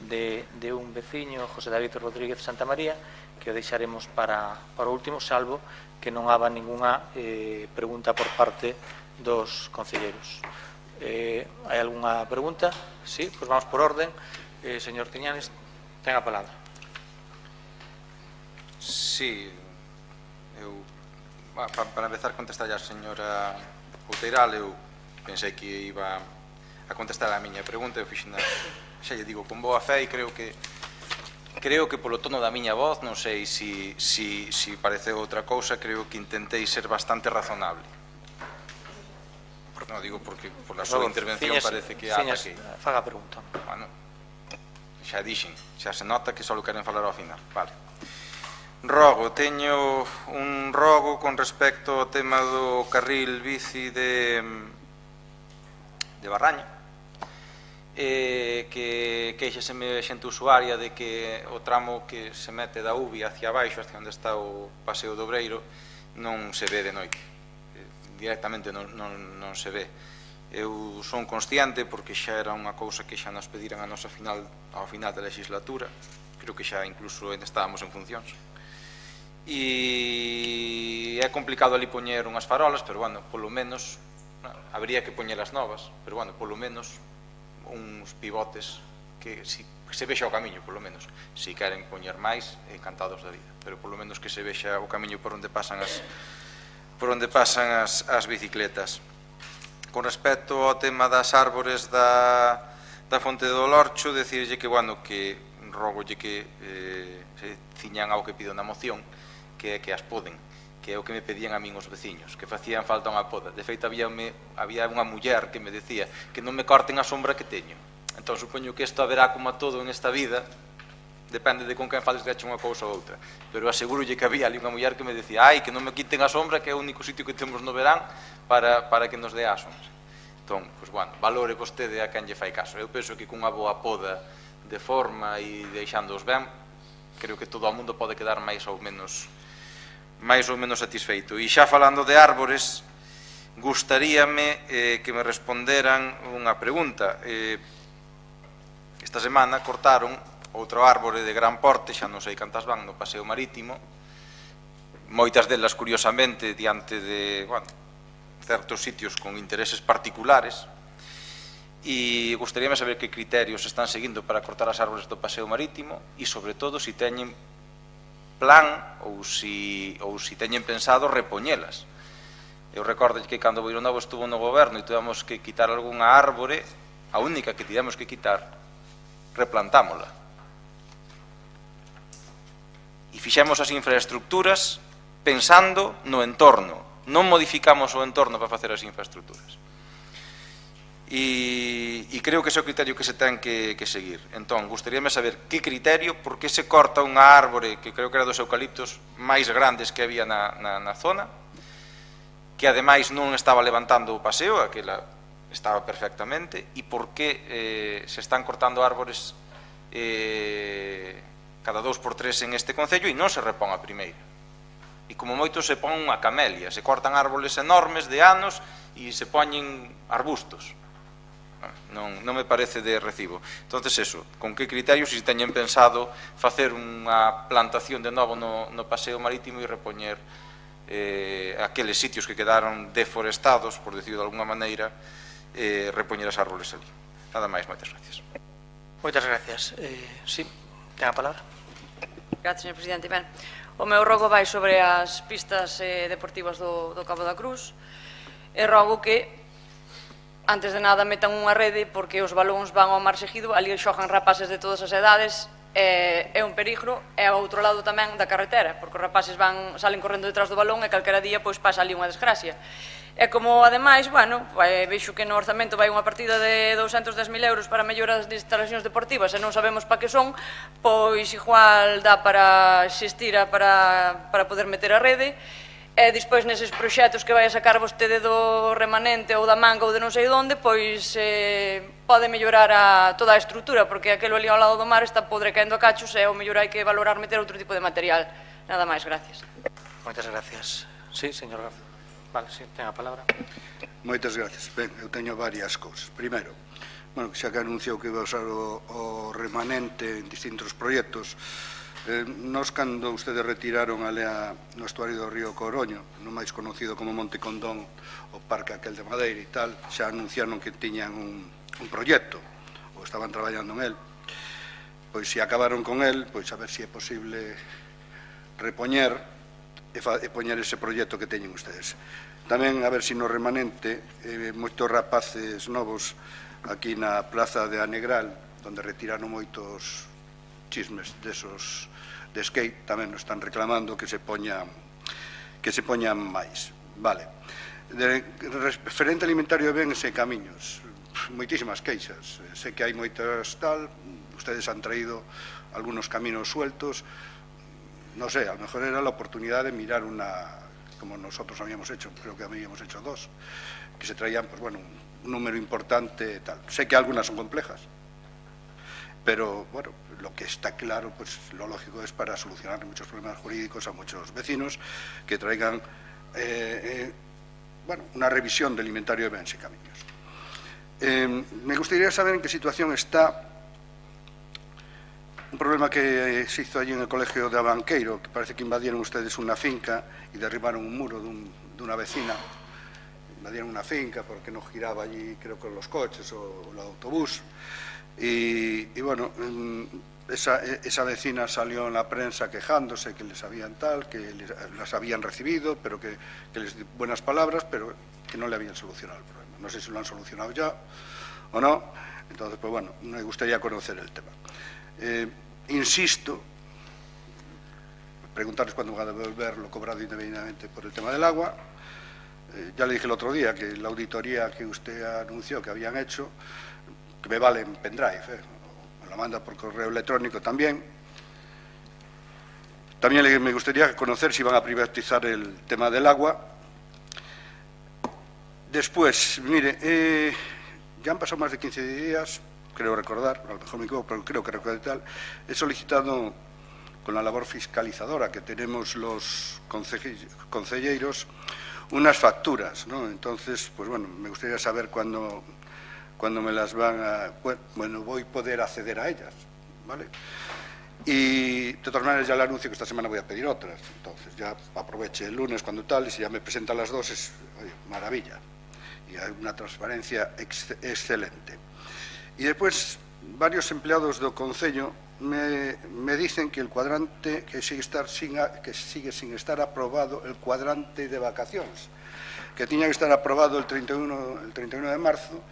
de un veciño, José David Rodríguez Santamaría, que o deixaremos para o último, salvo que non haga ninguna pregunta por parte dos concelleiros. Hai algunha pregunta? Sí, pois vamos por orden. Señor Tiñanes, ten a palabra. Sí, para empezar a contestar a señora Outeiral, eu pensei que iba a contestar a miña pregunta, eu fixen, xa lle digo, con boa fe, e creo que polo tono da miña voz, non sei se pareceu outra cousa, creo que intentei ser bastante razonable. Non, digo porque por a súa intervención parece que ata que... Faga a pregunta. Bueno, xa dixen, xa se nota que só queren falar ao final. Vale. Rogo, teño un rogo con respecto ao tema do carril bici de Barraña, que queixaseme xente usuaria de que o tramo que se mete da UBI hacia abaixo, hacia onde está o Paseo do Obreiro, non se ve de noite. Directamente non se ve. Eu son consciente, porque xa era unha cousa que xa nos pediran ao final da legislatura, creo que xa incluso estábamos en funcións, e é complicado ali poñer unhas farolas, pero bueno, polo menos habría que poñelas novas, pero bueno, polo menos uns pivotes que se vexa o camiño, polo menos. Se queren poñer máis, encantados da vida, pero polo menos que se vexa o camiño por onde pasan as bicicletas. Con respecto ao tema das árbores da Fonte do Lorcho, decirlle que, bueno, que rogolle que se ciñan ao que pido na moción, que é que as poden, que é o que me pedían a min os veciños, que facían falta unha poda. De feito, había unha muller que me decía que non me corten a sombra que teño. Entón, supoño que isto haberá como a todo en esta vida, depende de con quen fales de unha cousa ou outra, pero asegurolle que había ali unha muller que me decía que non me quiten a sombra, que é o único sitio que temos no verán para que nos dé a sombra. Entón, pois, bueno, valore vostede a quen lle fai caso. Eu penso que cunha boa poda de forma e deixándoos ben, creo que todo o mundo pode quedar máis ou menos satisfeito. E xa falando de árbores, gustaríame que me responderan unha pregunta. Esta semana cortaron outro árbore de gran porte, xa non sei cantas van, no Paseo Marítimo, moitas delas, curiosamente, diante de, bueno, certos sitios con intereses particulares, e gustaríame saber que criterios están seguindo para cortar as árbores do Paseo Marítimo e, sobre todo, se teñen plan ou se teñen pensado repoñelas. Eu recordo que cando o Boiro Novo estuvo no goberno e tivemos que quitar algunha árbore, a única que tivemos que quitar, replantámola. E fixemos as infraestructuras pensando no entorno, non modificamos o entorno para facer as infraestructuras. E creo que ese é o criterio que se ten que seguir. Entón, gustaríame saber que criterio, por que se corta unha árbore que creo que era dos eucaliptos máis grandes que había na zona, que ademais non estaba levantando o paseo, aquela estaba perfectamente, e por que se están cortando árbores cada 2 por 3 en este concello e non se repón a primeira. E como moito se pon unha camelia, se cortan árboles enormes de anos e se poñen arbustos. Non me parece de recibo. Entonces, eso, con que criterios se teñen pensado facer unha plantación de novo no Paseo Marítimo e repoñer aqueles sitios que quedaron deforestados, por decirlo de alguna maneira, repoñer as árboles ali. Nada máis, moitas gracias. Moitas gracias. Sí, ten a palabra. Gracias, señor presidente. Ben, o meu rogo vai sobre as pistas deportivas do Cabo da Cruz, e rogo que antes de nada metan unha rede, porque os balóns van ao mar seguido, ali xogan rapaces de todas as edades, é un perigro, e ao outro lado tamén da carretera, porque os rapaces salen correndo detrás do balón e calquera día pois pasa ali unha desgracia. E como, ademais, bueno, vexo que no orzamento vai unha partida de 210.000 euros para mellorar as instalacións deportivas e non sabemos para que son, pois igual dá para xestira para poder meter a rede. E despois neses proxectos que vai a sacar vostede do remanente ou da manga ou de non sei onde, pois pode mellorar toda a estrutura, porque aquelo ali ao lado do mar está podre caendo a cachos e ao mellor hai que valorar meter outro tipo de material. Nada máis, gracias. Moitas gracias. Sí, señor Garza. Vale, sí, ten a palabra. Moitas gracias. Ben, eu teño varias cousas. Primeiro, xa que anunciou que iba a usar o remanente en distintos proxectos, nos, cando ustedes retiraron no estuario do río Coroño, non máis conocido como Monte Condón, o parque aquel de Madeira e tal, xa anunciaron que tiñan un proxecto, ou estaban traballando en él. Pois se acabaron con él, pois a ver se é posible repoñer e poñer ese proxecto que teñen ustedes. Tamén a ver se no remanente moitos rapaces novos aquí na plaza de Anegral, onde retiraron moitos chismes desos de skate, tamén nos están reclamando que se poñan máis. Vale. Referente alimentario de bens e camiños, moitísimas queixas. Sei que hai moitas tal, ustedes han traído algunos caminos sueltos, no sé, a lo mejor era la oportunidad de mirar una, como nosotros habíamos hecho, creo que habíamos hecho 2, que se traían, pues bueno, un número importante tal. Sé que algunas son complejas, pero bueno, lo que está claro, pues lo lógico es para solucionar muchos problemas jurídicos a muchos vecinos que traigan bueno, una revisión del inventario de bens y caminos. Me gustaría saber en qué situación está un problema que se hizo allí en el colegio de Abanqueiro, que parece que invadieron ustedes una finca y derribaron un muro de una vecina. Invadieron una finca porque no giraba allí, creo que los coches o el autobús. Y bueno, esa vecina salió en la prensa quejándose que les habían tal, que las habían recibido, pero que les di buenas palabras, pero que no le habían solucionado el problema. No sé si lo han solucionado ya o no. Entonces, pues bueno, me gustaría conocer el tema. Insisto, preguntarles cuándo van a devolver lo cobrado indebidamente por el tema del agua. Ya le dije el otro día que la auditoría que usted anunció que habían hecho, que me vale en pendrive, me la manda por correo electrónico también. También me gustaría conocer si van a privatizar el tema del agua. Después, mire, ya han pasado más de 15 días, creo recordar, a lo mejor me equivoco, pero creo que recuerdo tal, he solicitado con la labor fiscalizadora que tenemos los concelleiros unas facturas, ¿no? Entonces, pues bueno, me gustaría saber cuándo me las van a... Bueno, voy a poder acceder a ellas, ¿vale? Y de todas maneras ya le anuncio que esta semana voy a pedir otras, entonces ya aproveche el lunes cuando tal, y si ya me presentan las 2 es, oye, maravilla, y hay una transparencia excelente. Y después, varios empleados do Concello me dicen que el cuadrante, que sigue sin estar aprobado el cuadrante de vacaciones, que tiña que estar aprobado el 31 de marzo,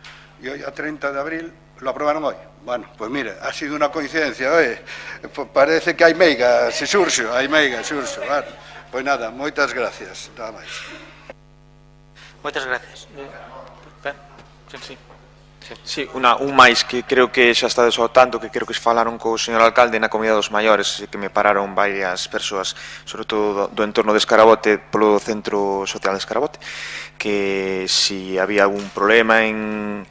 y hoy a 30 de abril lo aprobaron hoy. Bueno, pues mire, ha sido una coincidencia, oye, parece que hai meiga, se xurxo, hai meiga, xurxo, bueno, pois nada, moitas gracias, nada máis. Moitas gracias. Sí. Sí, un máis que creo que xa estades ao tanto, que creo que se falaron co señor alcalde na Comunidade dos Maiores, que me pararon varias persoas, sobre todo do entorno de Escarabote, polo Centro Social de Escarabote, que si había algún problema en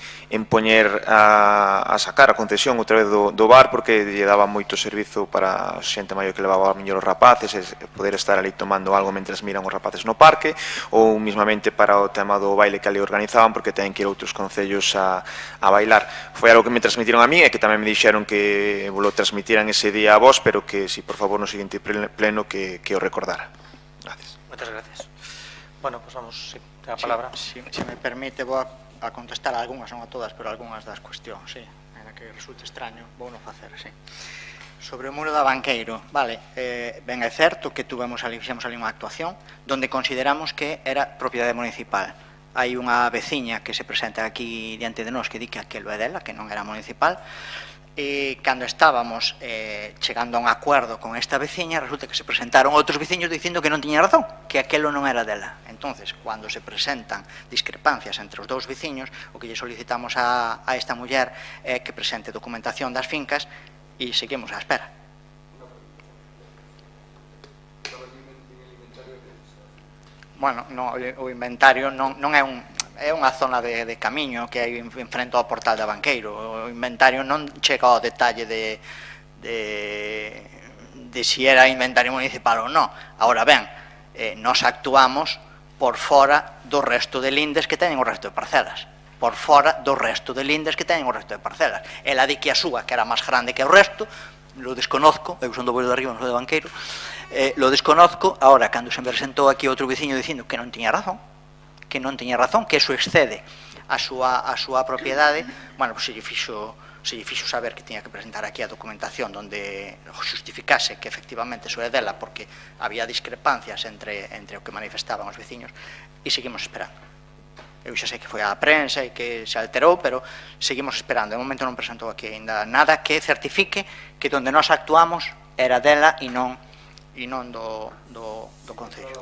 poñer a sacar a concesión outra vez do bar, porque lle daba moito servizo para a xente maior que levaba a miñor os rapaces, e poder estar ali tomando algo mentres miran os rapaces no parque, ou mismamente para o tema do baile que ali organizaban, porque teñen que ir a outros concellos a bailar. Foi algo que me transmitiron a mí e que tamén me dixeron que lo transmitiran ese día a vos, pero que si por favor no seguinte pleno que o recordara. Gracias. Moitas gracias. Bueno, pues vamos, sí, ten a palabra. Se me permite, vou a contestar a algunhas, non a todas, pero a algunhas das cuestións, sí, en a que resulte extraño, vou non facer, sí. Sobre o muro da Banqueiro, vale, ben é certo que fixemos ali unha actuación donde consideramos que era propiedade municipal. Hai unha veciña que se presenta aquí diante de nós que di que aquelo é dela, que non era municipal, e cando estábamos chegando a un acuerdo con esta veciña, resulta que se presentaron outros veciños dicindo que non tiña razón, que aquelo non era dela. Entonces, cando se presentan discrepancias entre os dous veciños, o que lle solicitamos a esta muller é que presente documentación das fincas e seguimos á espera. Bueno, o inventario non é unha zona de camiño que hai en frente ao portal de Banqueiro. O inventario non chega ao detalle de si era inventario municipal ou non. Ahora ben, nós actuamos por fora do resto de lindes que teñen o resto de parcelas. Por fora do resto de lindes que teñen o resto de parcelas. Ela di que a súa, que era máis grande que o resto, lo desconozco, eu son do Boiro de Arriba, non sou de Banqueiro, lo desconozco. Ahora, cando se me presentou aquí outro veciño dicindo que non tiña razón, que eso excede a súa propiedade, bueno, pues se lle fixo saber que tiña que presentar aquí a documentación donde justificase que efectivamente eso é dela, porque había discrepancias entre o que manifestaban os veciños, e seguimos esperando. Eu xa sei que foi á prensa e que se alterou, pero seguimos esperando. De momento non presentou aquí ainda nada que certifique que donde nós actuamos era dela e non do Concello.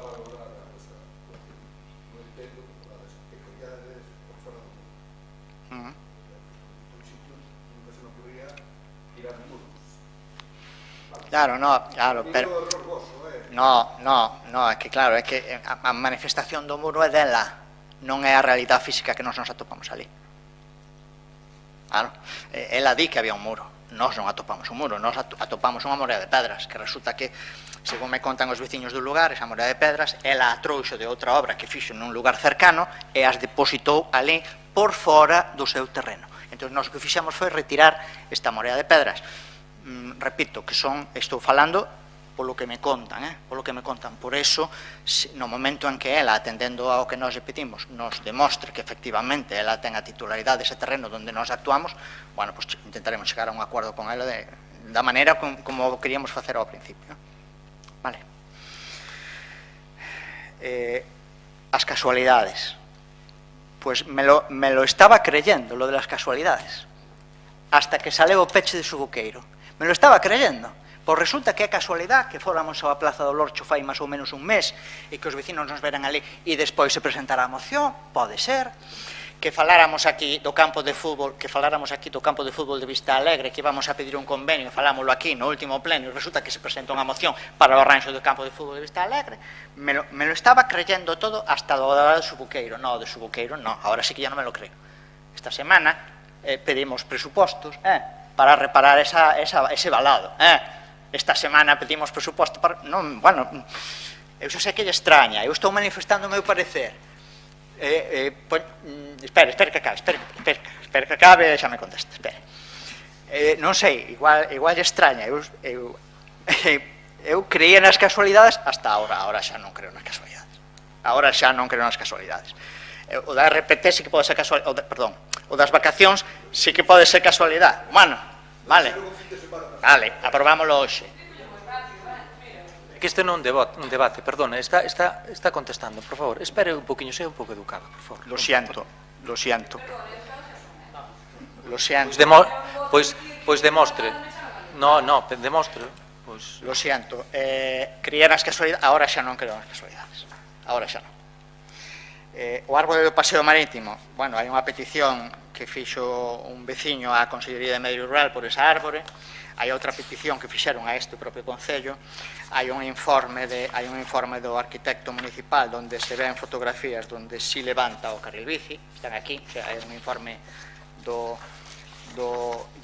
Claro, pero no, é que claro, é que a manifestación do muro é dela, non é a realidade física que nos atopamos ali. Claro, ela di que había un muro, nós non atopamos un muro, nós atopamos unha morea de pedras, que resulta que, según me contan os veciños do lugar, esa morea de pedras, ela a trouxo de outra obra que fixo nun lugar cercano e as depositou ali por fora do seu terreno. Entón, nós o que fixemos foi retirar esta morea de pedras. Repito, que estou falando polo que me contan, por eso, no momento en que ela, atendendo ao que nós lle pedimos, nos demostre que efectivamente ela ten a titularidade dese terreno onde nós actuamos, bueno, pues intentaremos chegar a un acordo con ela da maneira como queríamos facer ao principio. Vale. As casualidades. Pues me lo estaba creyendo, lo de las casualidades, hasta que saleu o peche de Subuqueiro. Me lo estaba creyendo. Pois resulta que é casualidade que fóramos á Plaza do Lorcho fai máis ou menos un mes e que os vecinos nos veran ali e despois se presentara a moción, pode ser. Que faláramos aquí do campo de fútbol, de Vista Alegre, que íbamos a pedir un convenio, falámoslo aquí no último pleno, e resulta que se presenta unha moción para o arranxo do campo de fútbol de Vista Alegre. Me lo estaba creyendo todo hasta do de Subuqueiro. No, de Subuqueiro no, ahora sí que ya no me lo creo. Esta semana pedimos presupostos para reparar ese balado. Esta semana pedimos presuposto para... Non, bueno, eu xa sei que lle extraña, eu estou manifestando o meu parecer. Espera que acabe e xa me contesta. Non sei, igual lle extraña. Eu creía nas casualidades hasta ahora xa non creo nas casualidades. O da RPT sí que pode ser casualidade, perdón, o das vacacións sí que pode ser casualidade. Bueno, vale, aprobámoslo hoxe. Que este non é un debate, perdona, está contestando, por favor, espere un poquinho, sea un pouco educado, por favor. Lo siento. Pois demostre. No, demostre. Lo siento, creía nas casualidades, ahora xa non creo nas casualidades, ahora xa non. O árbore do Paseo Marítimo, bueno, hai unha petición que fixo un veciño á Consellería de Medio Rural por esa árbore, hai outra petición que fixeron a este propio Concello, hai un informe do arquitecto municipal onde se ven fotografías onde si levanta o carril bici, están aquí, o sea, é un informe do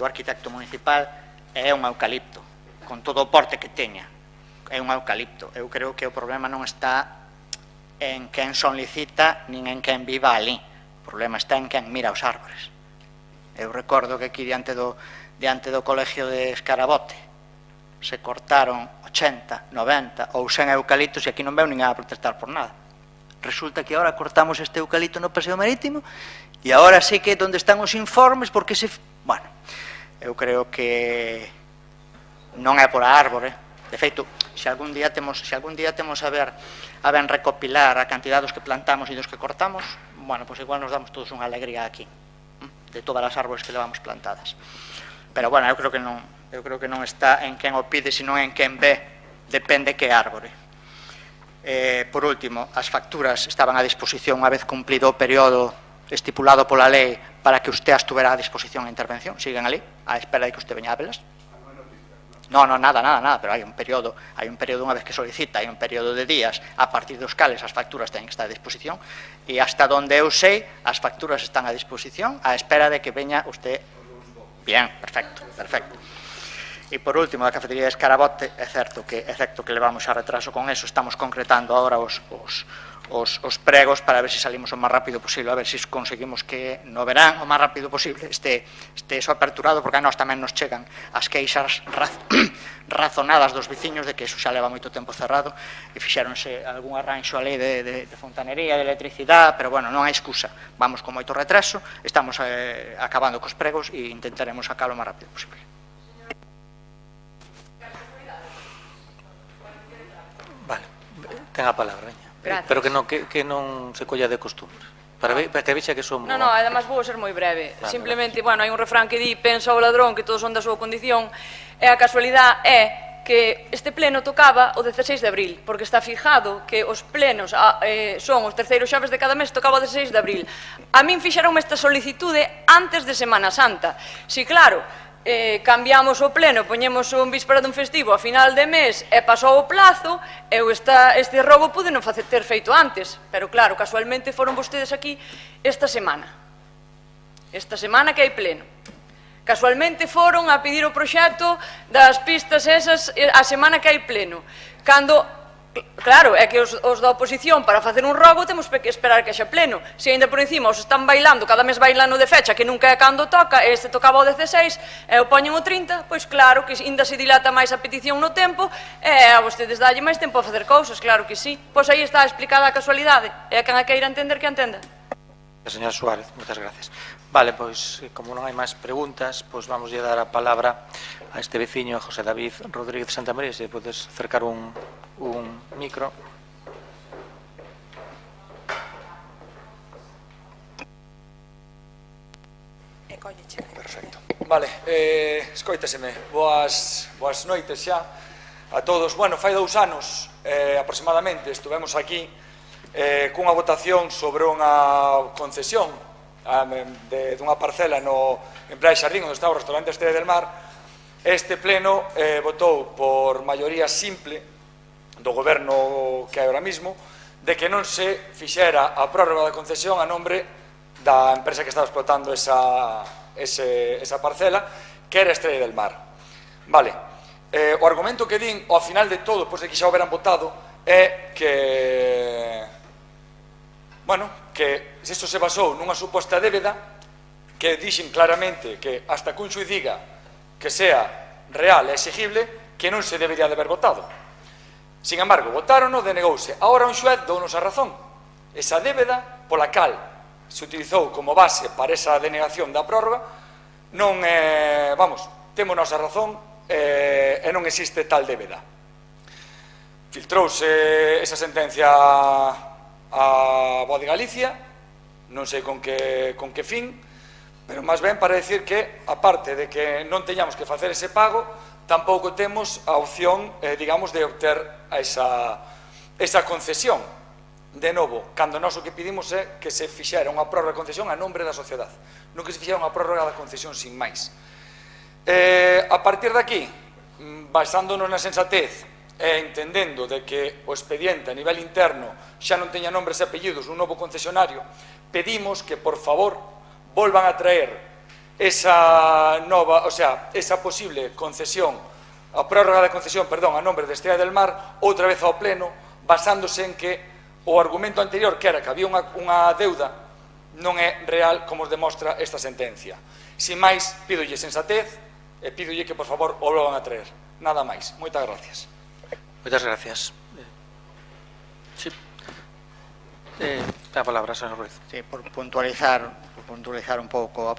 arquitecto municipal, é un eucalipto, con todo o porte que teña, é un eucalipto. Eu creo que o problema non está en quen son licita nin en quen viva ali, o problema está en quen mira os árbores. Eu recordo que aquí diante do colegio de Escarabote se cortaron 80, 90 ou 100 eucaliptos e aquí non veu ninguén a protestar por nada. Resulta que agora cortamos este eucalipto no Paseo Marítimo e agora sí que onde están os informes porque se... Bueno, eu creo que non é por a árbore. De feito, se algún día temos a ben recopilar a cantidad dos que plantamos e dos que cortamos, bueno, pois igual nos damos todos unha alegría aquí de todas as árbores que levamos plantadas. Pero bueno, eu creo que non está en quen o pide, sino en quen ve, depende que árbore. Por último, as facturas estaban a disposición unha vez cumplido o período estipulado pola lei para que usted as tuvera a disposición a intervención, siguen ali, á espera de que usted veña a velas. No, nada, pero hai un período unha vez que solicita, hai un período de días a partir dos cales as facturas teñen que estar a disposición e hasta donde eu sei as facturas están a disposición a espera de que veña usted. Bien, perfecto. E por último, da cafetería de Escarabote, é certo que levamos a retraso con eso, estamos concretando agora os pregos para ver se salimos o máis rápido posible, a ver se conseguimos que no verán o máis rápido posible este eso aperturado, porque a nós tamén nos chegan as queixas razonadas dos veciños de que eso xa leva moito tempo cerrado e fixéronse algún arranxo a lei de fontanería, de electricidade, pero bueno, non hai excusa, vamos con moito retraso, estamos acabando cos pregos e intentaremos sacarlo o máis rápido posible. Vale, ten a palabra, veña. Gracias. Pero que non se colla de costumbre. Para que vexa que somos... No, además vou ser moi breve. Simplemente, bueno, hai un refrán que di pensa o ladrón que todos son da súa condición e a casualidade é que este pleno tocaba o 16 de abril, porque está fijado que os plenos son os terceiros xoves de cada mes, tocaba o 16 de abril. A min fixeronme esta solicitude antes de Semana Santa. Si, claro, cambiamos o pleno, poñemos un víspera dun festivo a final de mes e pasou o plazo, eu este rogo pude non ter feito antes, pero claro, casualmente foron vostedes aquí esta semana que hai pleno. Casualmente foron a pedir o proxecto das pistas esas a semana que hai pleno, cando claro, é que os da oposición para facer un rogo temos que esperar que haxa pleno. Se ainda por encima os están bailando, cada mes bailando de fecha, que nunca é cando toca, este tocaba o 16 e o poñen o 30, pois claro que ainda se dilata máis a petición no tempo e a vostedes dalle máis tempo a facer cousas, claro que sí. Pois aí está explicada a casualidade, e a quen a queira entender que entenda. Señor Suárez, moitas gracias. Vale, pois, como non hai máis preguntas, pois vamos a dar a palabra a este veciño, a José David Rodríguez Santamaría, se podes acercar un micro. Perfecto. Vale, escoitaseme. Boas noites xa a todos. Bueno, fai 2 anos aproximadamente estuvemos aquí cunha votación sobre unha concesión dunha parcela en Praia Xardín, onde está o restaurante Estrella del Mar. Este pleno votou por maioría simple do goberno que hai ahora mismo de que non se fixera a prórroga da concesión a nombre da empresa que estaba explotando esa parcela, que era Estrella del Mar. Vale, o argumento que din ao final de todo, depois de que xa o houberan votado, é que que isto se basou nunha suposta débeda que dixen claramente que hasta que un xuiz diga que sea real e exigible, que non se debería de haber votado. Sin embargo, votarono, denegouse. Ahora un xuez dounos a razón. Esa débeda pola cal se utilizou como base para esa denegación da prórroga non témonos a razón e non existe tal débeda. Filtrouse esa sentencia a Voz de Galicia, non sei con que fin, pero máis ben para decir que, aparte de que non teñamos que facer ese pago, tampouco temos a opción, digamos, de obter esa concesión. De novo, cando nós o que pedimos é que se fixera unha prórroga de concesión a nombre da sociedade, non que se fixera unha prórroga da concesión sin máis. A partir de aquí, basándonos na sensatez e entendendo de que o expediente a nivel interno xa non teña nombres e apellidos un novo concesionario, pedimos que, por favor, volvan a traer esa posible concesión, a prórroga de concesión, perdón, a nombre de Estrella del Mar, outra vez ao pleno, basándose en que o argumento anterior, que era que había unha deuda, non é real, como os demostra esta sentencia. Sin máis, pídolle sensatez e pídolle que, por favor, o volvan a traer. Nada máis. Moitas gracias. Moitas gracias. Sí. A palabra, señor Ruiz. Sí, por puntualizar un pouco a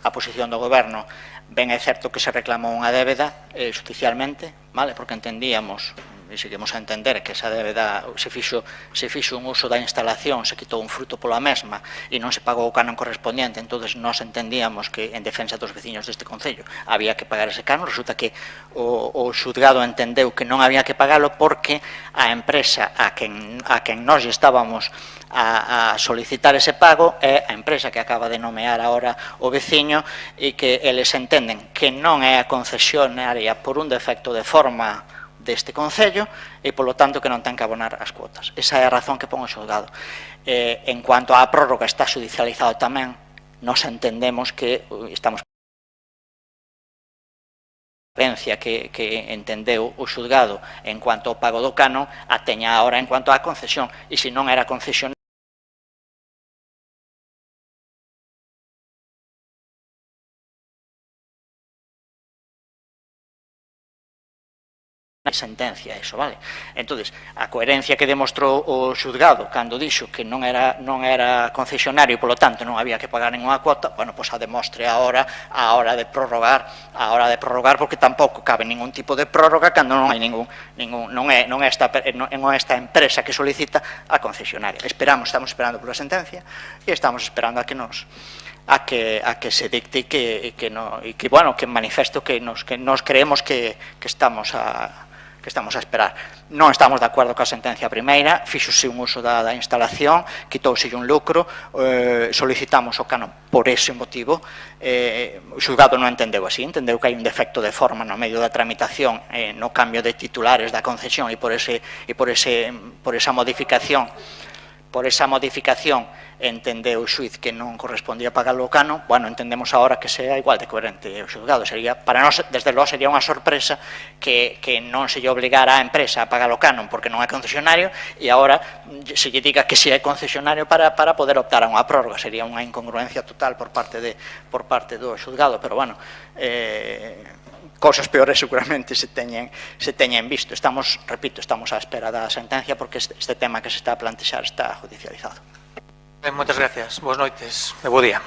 posición do goberno. Ben, é certo que se reclamou unha débeda judicialmente, vale, porque entendíamos e seguimos a entender que esa débeda se fixo un uso da instalación, se quitou un fruto pola mesma e non se pagou o canon correspondiente. Entonces nós entendíamos que en defensa dos veciños deste concello había que pagar ese canon. Resulta que o xudgado entendeu que non había que pagalo porque a empresa a quen nós estábamos a solicitar ese pago é a empresa que acaba de nomear agora o veciño e que eles entenden que non é a concesionaria por un defecto de forma deste concello e, polo tanto, que non ten que abonar as cuotas. Esa é a razón que pon o xulgado. En cuanto á prórroga, está judicializado tamén, nos entendemos que estamos que entendeu o xulgado en cuanto ao pago do canon a teña agora en cuanto á concesión, e se non era concesión sentencia, eso, vale? Entonces, a coherencia que demostrou o xulgado cando dixo que non era concesionario e, polo tanto, non había que pagar ninguna cuota, bueno, pois a demostre agora a hora de prorrogar, porque tampouco cabe ningún tipo de prórroga cando non hai non é esta empresa que solicita a concesionaria. Estamos esperando pola sentencia e estamos esperando a que nos a que se dicte e que manifesto que nos creemos que estamos a esperar. Non estamos de acordo coa sentencia primeira, fixose un uso da instalación, quitouse un lucro, solicitamos o canon por ese motivo, o xulgado non entendeu así, entendeu que hai un defecto de forma no medio da tramitación, no cambio de titulares da concesión e por esa modificación entendeu o xuiz que non correspondía pagar o canon. Bueno, entendemos agora que sea igual de coherente o xulgado. Para nós, desde logo, sería unha sorpresa que non se lle obligara a empresa a pagar o canon porque non é concesionario e agora se lle diga que si é concesionario para poder optar a unha prórroga. Sería unha incongruencia total por parte do xulgado, pero bueno, cosas peores seguramente se teñen visto. Repito, estamos á espera da sentencia porque este tema que se está a plantexar está judicializado. Moitas gracias. Boas noites e bo día.